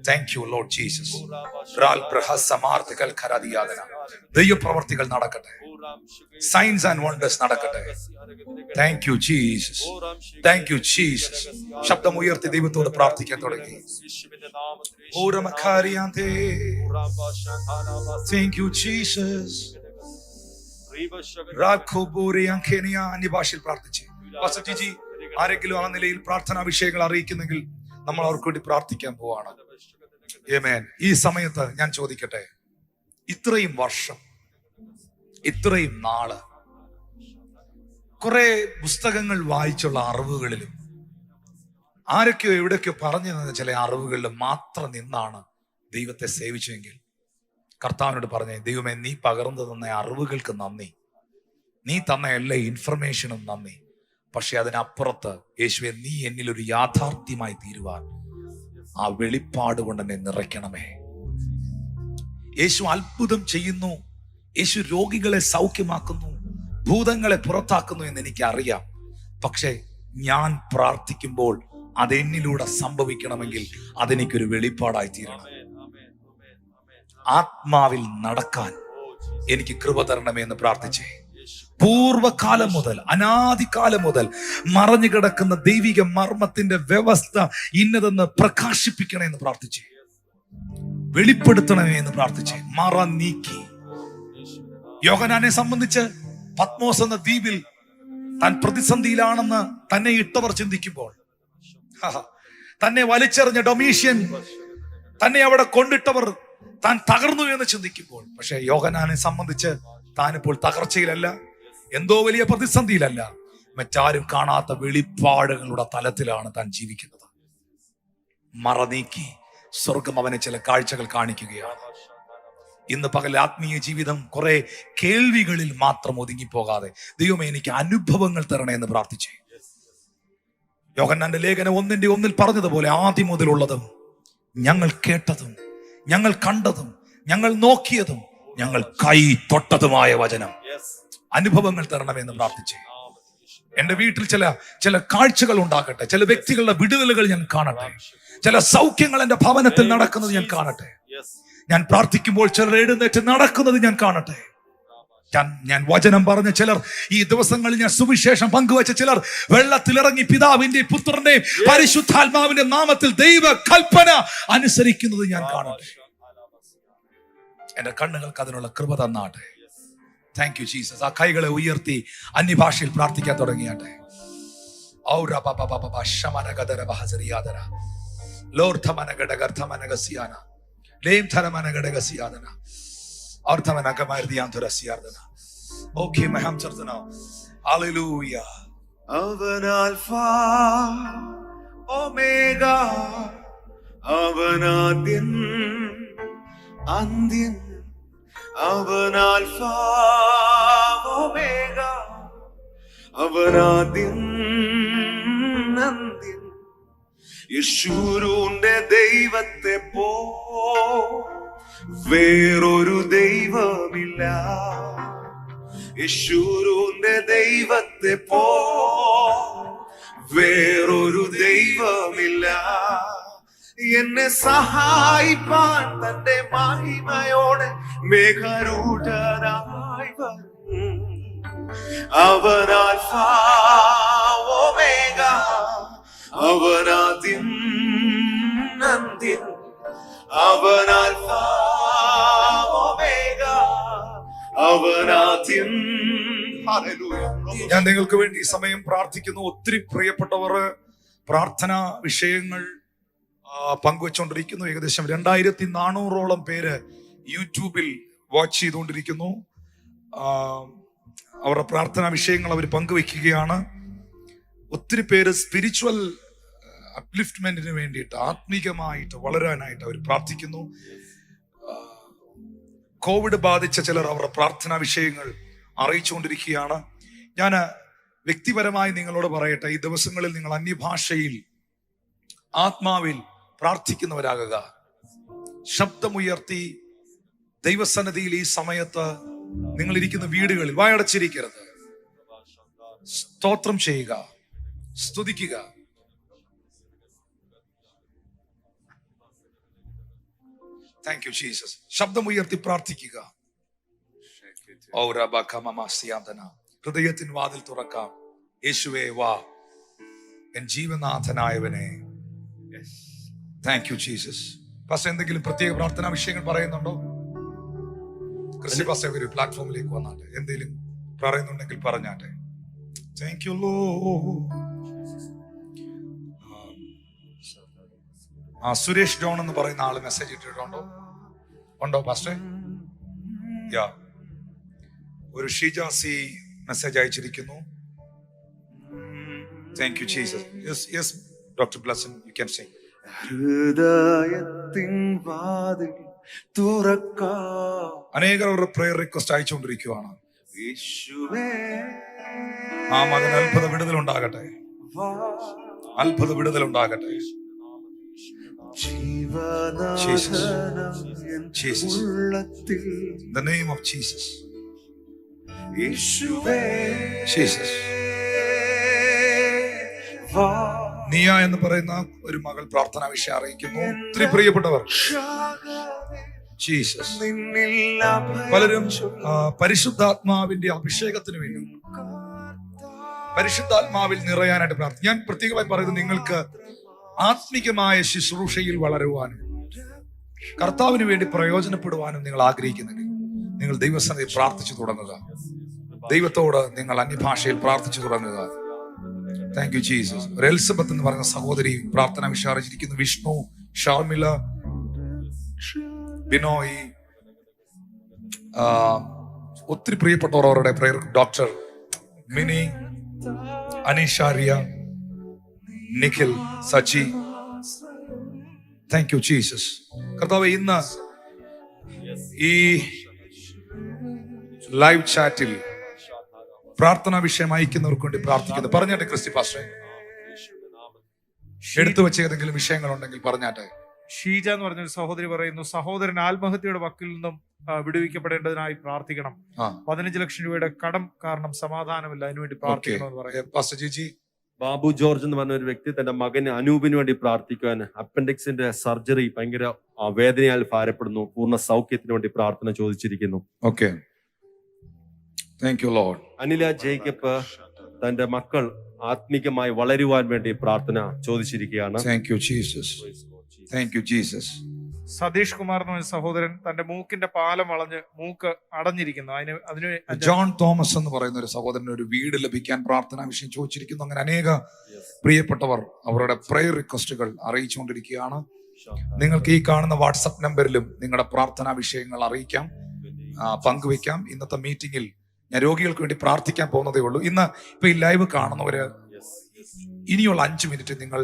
Thank you Lord Jesus. ദൈവപ്രവർത്തികൾ നടക്കട്ടെ, സൈൻസ് ആൻഡ് വണ്ടേഴ്സ് നടക്കട്ടെ. Thank you Jesus, thank you Jesus. ശബ്ദം ഉയർത്തി ദൈവത്തോട് പ്രാർത്ഥിക്കാൻ തുടങ്ങി. Thank you Jesus. അന്യഭാഷയിൽ പ്രാർത്ഥിച്ച് ജിജി ആരെങ്കിലും ആ നിലയിൽ പ്രാർത്ഥനാ വിഷയങ്ങൾ അറിയിക്കുന്നെങ്കിൽ നമ്മൾ അവർക്ക് വേണ്ടി പ്രാർത്ഥിക്കാൻ പോവാണ്. ആമേൻ. ഈ സമയത്ത് ഞാൻ ചോദിക്കട്ടെ, ഇത്രയും വർഷം, ഇത്രയും നാള് കുറെ പുസ്തകങ്ങൾ വായിച്ചുള്ള അറിവുകളിലും ആരൊക്കെയോ എവിടെയൊക്കെയോ പറഞ്ഞു തന്ന ചില അറിവുകളിലും മാത്രം നിന്നാണ് ദൈവത്തെ സേവിച്ചെങ്കിൽ കർത്താവിനോട് പറഞ്ഞേ, ദൈവമേ, നീ പകർന്നു തന്ന അറിവുകൾക്ക് നന്ദി, നീ തന്ന എല്ലാ ഇൻഫർമേഷനും നന്ദി. പക്ഷെ അതിനപ്പുറത്ത് യേശുവേ, നീ എന്നിലൊരു യാഥാർത്ഥ്യമായി തീരുവാൻ ആ വെളിപ്പാട് കൊണ്ട് എന്നെ നിറയ്ക്കണമേ. യേശു അത്ഭുതം ചെയ്യുന്നു, യേശു രോഗികളെ സൗഖ്യമാക്കുന്നു, ഭൂതങ്ങളെ പുറത്താക്കുന്നു എന്ന് എനിക്കറിയാം. പക്ഷെ ഞാൻ പ്രാർത്ഥിക്കുമ്പോൾ അതെന്നിലൂടെ സംഭവിക്കണമെങ്കിൽ അതെനിക്കൊരു വെളിപ്പാടായി തീരണം. ആത്മാവിൽ നടക്കാൻ എനിക്ക് കൃപ തരണമേ എന്ന് പ്രാർത്ഥിച്ചേ. പൂർവകാലം മുതൽ, അനാദികാലം മുതൽ മറഞ്ഞു കിടക്കുന്ന ദൈവിക മർമ്മത്തിന്റെ വ്യവസ്ഥ ഇന്നതെന്ന് പ്രകാശിപ്പിക്കണേ എന്ന് പ്രാർത്ഥിച്ചേ. വെളിപ്പെടുത്തണമേ എന്ന് പ്രാർത്ഥിച്ചേ. മറ നീക്കി. യോഹന്നാനെ സംബന്ധിച്ച് പത്മോസ് എന്ന ദ്വീപിൽ താൻ പ്രതിസന്ധിയിലാണെന്ന് തന്നെ ഇട്ടവർ ചിന്തിക്കുമ്പോൾ, തന്നെ വലിച്ചെറിഞ്ഞ ഡൊമീഷ്യൻ, തന്നെ അവിടെ കൊണ്ടിട്ടവർ താൻ തകർന്നു എന്ന് ചിന്തിക്കുമ്പോൾ, പക്ഷെ യോഹന്നാനെ സംബന്ധിച്ച് താനിപ്പോൾ തകർച്ചയിലല്ല, എന്തോ വലിയ പ്രതിസന്ധിയിലല്ല, മറ്റാരും കാണാത്ത വെളിപ്പാടുകളുടെ തലത്തിലാണ് താൻ ജീവിക്കുന്നത്. മറ നീക്കി സ്വർഗം അവനെ ചില കാഴ്ചകൾ കാണിക്കുകയാണ്. ഇന്ന് പകൽ ആത്മീയ ജീവിതം കുറെ കേൾവികളിൽ മാത്രം ഒതുങ്ങിപ്പോകാതെ, ദൈവമേ, എനിക്ക് അനുഭവങ്ങൾ തരണേ എന്ന് പ്രാർത്ഥിച്ചേ. യോഹന്നാന്റെ ലേഖനം 1:1 പറഞ്ഞതുപോലെ, ആദ്യം മുതലുള്ളതും ഞങ്ങൾ കേട്ടതും ഞങ്ങൾ കണ്ടതും ഞങ്ങൾ നോക്കിയതും ഞങ്ങൾ കൈ തൊട്ടതുമായ വചനം, അനുഭവങ്ങൾ തരണമെന്ന് പ്രാർത്ഥിച്ചേ. എന്റെ വീട്ടിൽ ചില കാഴ്ചകൾ ഉണ്ടാകട്ടെ, ചില വ്യക്തികളുടെ വിടുതലുകൾ ഞാൻ കാണട്ടെ, ചില സൗഖ്യങ്ങൾ എന്റെ ഭവനത്തിൽ നടക്കുന്നത് ഞാൻ കാണട്ടെ. ഞാൻ പ്രാർത്ഥിക്കുമ്പോൾ ചിലർ എഴുന്നേറ്റ് നടക്കുന്നത് ഞാൻ കാണട്ടെ. ഞാൻ വചനം പറഞ്ഞ ചിലർ, ഈ ദിവസങ്ങളിൽ ഞാൻ സുവിശേഷം പങ്കുവച്ച ചിലർ വെള്ളത്തിലിറങ്ങി പിതാവിന്റെ പുത്രന്റെ പരിശുദ്ധാത്മാവിന്റെ നാമത്തിൽ ദൈവ കൽപ്പന അനുസരിക്കുന്നത് ഞാൻ കാണട്ടെ. എന്റെ കണ്ണുകൾക്ക് അതിനുള്ള കൃപ തന്നാട്ടെ. Thank you Jesus. ആ കൈകളെ ഉയർത്തി അന്യഭാഷയിൽ പ്രാർത്ഥിക്കാൻ തുടങ്ങിയാട്ടെ. Okay, my hands are now. Hallelujah. അവൻ ആൽഫ ഒമേഗ, അവൻ ആദ്യൻ അന്ത്യൻ, അവൻ ആൽഫ ഒമേഗ, അവൻ ആദ്യൻ അന്ത്യൻ. യേശുവിന്റെ ദൈവത്തെ പോ വേറൊരു ദൈവമില്ല. യേശുവിന്റെ ദൈവത്തെ പോ വേറൊരു ദൈവമില്ല. എന്നെ സഹായിപ്പാൻ തന്റെ മഹിമയോടെ മേഘരൂഢനായി വരും. അവൻ ആൽഫ ഒമേഗ, അവൻ ആദ്യൻ അന്ത്യൻ, അവൻ ആൽഫ ഒമേഗ, അവൻ ആദ്യൻ. ഹല്ലേലൂയ. ഞാൻ നിങ്ങൾക്ക് വേണ്ടി ഈ സമയം പ്രാർത്ഥിക്കുന്നു. ഒത്തിരി പ്രിയപ്പെട്ടവർ പ്രാർത്ഥനാ വിഷയങ്ങൾ പങ്കുവെച്ചുകൊണ്ടിരിക്കുന്നു. ഏകദേശം 2400ഓളം പേര് യൂട്യൂബിൽ വാച്ച് ചെയ്തുകൊണ്ടിരിക്കുന്നു. അവരുടെ പ്രാർത്ഥനാ വിഷയങ്ങൾ അവർ പങ്കുവെക്കുകയാണ്. ഒത്തിരി പേര് സ്പിരിച്വൽ അപ്ലിഫ്റ്റ്മെന്റിന് വേണ്ടിയിട്ട്, ആത്മീകമായിട്ട് വളരാനായിട്ട് അവർ പ്രാർത്ഥിക്കുന്നു. കോവിഡ് ബാധിച്ച ചിലർ അവരുടെ പ്രാർത്ഥനാ വിഷയങ്ങൾ അറിയിച്ചുകൊണ്ടിരിക്കുകയാണ്. ഞാൻ വ്യക്തിപരമായി നിങ്ങളോട് പറയട്ടെ, ഈ ദിവസങ്ങളിൽ നിങ്ങൾ അന്യഭാഷയിൽ ആത്മാവിൽ പ്രാർത്ഥിക്കുന്നവരാകുക. ശബ്ദമുയർത്തി ദൈവസന്നിധിയിൽ ഈ സമയത്ത് നിങ്ങളിരിക്കുന്ന വീടുകളിൽ വായടച്ചിരിക്കരുത്. സ്തോത്രം ചെയ്യുക, സ്തുതിക്കുക. Thank you Jesus. ശബ്ദമുയർത്തി പ്രാർത്ഥിക്കുക. ഹൃദയത്തിൻ വാതിൽ തുറക്കാം. യേശുവേ വാ, എൻ ജീവനാഥനായവനെ. Thank you Jesus. പാസ്റ്റർ എന്തെങ്കിലും പ്രത്യേക പ്രാർത്ഥനാ വിഷയങ്ങൾ പറയുന്നുണ്ടോ? ക്രിസ്റ്റി പാസ്റ്റർ ഒരു പ്ലാറ്റ്ഫോമിലേക്ക് വന്നാട്ടെ. എന്തെങ്കിലും പറയുന്നുണ്ടെങ്കിൽ പറഞ്ഞാട്ടെ. Thank you Lord. Suresh John എന്ന് പറയുന്ന ആള് മെസ്സേജ് ഇട്ടിട്ടുണ്ടോ? ഉണ്ടോ പാസ്റ്റർ? യാ. ഒരു ഷീജാസി മെസ്സേജ് അയച്ചിരിക്കുന്നു. Thank you Jesus. Yes doctor Blessan, you can say. ഹൃദയത്തിൻ വാതിൽ തുറക്കാം. അനേകർ അവരുടെ പ്രയർ റിക്വസ്റ്റ് അയച്ചുകൊണ്ടിരിക്കുകയാണ്. യേശുവേ ആ മകൻ അത്ഭുത വിടുതലുണ്ടാകട്ടെ, അത്ഭുത വിടുതലുണ്ടാകട്ടെ. Jesus. Jesus. In the name of Jesus. Jesus. നിയ എന്ന് പറയുന്ന ഒരു മകൾ പ്രാർത്ഥനാ വിഷയം അറിയിക്കുന്നു. ഒത്തിരി പ്രിയപ്പെട്ടവർ, ജീസസ്. പലരും പരിശുദ്ധാത്മാവിന്റെ അഭിഷേകത്തിന് വേണ്ടി, പരിശുദ്ധാത്മാവിൽ നിറയാനായിട്ട് പ്രാർത്ഥിക്കും. ഞാൻ പ്രത്യേകമായി പറയുന്നത്, നിങ്ങൾക്ക് ആത്മികമായ ശുശ്രൂഷയിൽ വളരുവാനും കർത്താവിന് വേണ്ടി പ്രയോജനപ്പെടുവാനും നിങ്ങൾ ആഗ്രഹിക്കുന്നെങ്കിൽ നിങ്ങൾ ദൈവസന്നിധിയിൽ പ്രാർത്ഥിച്ചു തുടങ്ങുക. ദൈവത്തോട് നിങ്ങൾ അന്യഭാഷയിൽ പ്രാർത്ഥിച്ചു തുടങ്ങുക. Thank you Jesus. ഒരു എലിസബത്ത് എന്ന് പറയുന്ന സഹോദരി പ്രാർത്ഥന വിഷയം അറിയിച്ചിരിക്കുന്നു. വിഷ്ണു, ഷാർമില, ബിനോയ്, ഒത്തിരി പ്രിയപ്പെട്ടവർ അവരുടെ പ്രയർ. ഡോക്ടർ മിനി, അനീഷാരിയ, Nikhil, Sachi. Thank you Jesus. കർത്താവേ, ഇന്ന് ഈ ലൈവ് ചാറ്റിൽ പ്രാർത്ഥനാ വിഷയം അയക്കുന്നവർക്ക് വേണ്ടി പ്രാർത്ഥിക്കുന്നു. പറഞ്ഞാട്ടെ ക്രിസ്റ്റി പാസ്റ്റർ, എടുത്തു വെച്ച ഏതെങ്കിലും വിഷയങ്ങൾ ഉണ്ടെങ്കിൽ പറഞ്ഞാട്ടെ. ഷീജ എന്ന് പറഞ്ഞൊരു സഹോദരി പറയുന്നു, സഹോദരൻ ആത്മഹത്യയുടെ വക്കിൽ നിന്നും വിടുവിക്കപ്പെടേണ്ടതിനായി പ്രാർത്ഥിക്കണം. ആ. 15 ലക്ഷം രൂപയുടെ കടം കാരണം സമാധാനമില്ല, അതിനുവേണ്ടി പ്രാർത്ഥിക്കണമെന്ന് പറയാം. പാസ്റ്റർ ജിജി. ബാബു ജോർജ് എന്ന് പറഞ്ഞ ഒരു വ്യക്തി തന്റെ മകന് അനൂപിന് വേണ്ടി പ്രാർത്ഥിക്കുവാൻ, അപ്പൻഡിക്സിന്റെ സർജറി ഭയങ്കര വേദനയാൽ ഭാരപ്പെടുന്നു, പൂർണ്ണ സൗഖ്യത്തിന് വേണ്ടി പ്രാർത്ഥന ചോദിച്ചിരിക്കുന്നു. Okay, thank you Lord. Anila Jacob തന്റെ മക്കൾ ആത്മീകമായി വളരുവാൻ വേണ്ടി പ്രാർത്ഥന ചോദിച്ചിരിക്കുകയാണ്. Thank you Jesus, thank you Jesus. Satheesh Kumar എന്ന ഒരു സഹോദരൻ തന്റെ മൂക്കിന്റെ പാലം വളഞ്ഞ് മൂക്ക് അടഞ്ഞിരിക്കുന്നു. അതിന് ജോൺ തോമസ് എന്ന് പറയുന്ന ഒരു സഹോദരന് ഒരു വീട് ലഭിക്കാൻ പ്രാർത്ഥനാ വിഷയം ചോദിച്ചിരിക്കുന്നു. അങ്ങനെ അനേക പ്രിയപ്പെട്ടവർ അവരുടെ പ്രയർ റിക്വസ്റ്റുകൾ അറിയിച്ചുകൊണ്ടിരിക്കുകയാണ്. നിങ്ങൾക്ക് ഈ കാണുന്ന വാട്സപ്പ് നമ്പറിലും നിങ്ങളുടെ പ്രാർത്ഥനാ വിഷയങ്ങൾ അറിയിക്കാം, പങ്കുവെക്കാം. ഇന്നത്തെ മീറ്റിംഗിൽ ഞാൻ രോഗികൾക്ക് വേണ്ടി പ്രാർത്ഥിക്കാൻ പോകുന്നതേ ഉള്ളൂ. ഇപ്പൊ ഈ ലൈവ് കാണുന്നവര് ഇനിയുള്ള 5 മിനിറ്റ് നിങ്ങൾ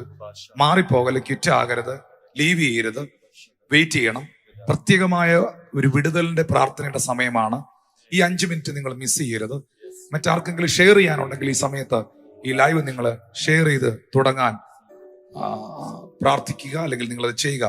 മാറിപ്പോകല്, ക്വിറ്റ് ആകരുത്, ലീവ് ചെയ്യരുത്, വെയിറ്റ് ചെയ്യണം. പ്രത്യേകമായ ഒരു വിടുതലിന്റെ പ്രാർത്ഥനയുടെ സമയമാണ്. ഈ 5 മിനിറ്റ് നിങ്ങൾ മിസ് ചെയ്യരുത്. മറ്റാർക്കെങ്കിലും ഷെയർ ചെയ്യാനുണ്ടെങ്കിൽ ഈ സമയത്ത് ഈ ലൈവ് നിങ്ങൾ ഷെയർ ചെയ്ത് തുടങ്ങാൻ പ്രാർത്ഥിക്കുക, അല്ലെങ്കിൽ നിങ്ങൾ അത് ചെയ്യുക.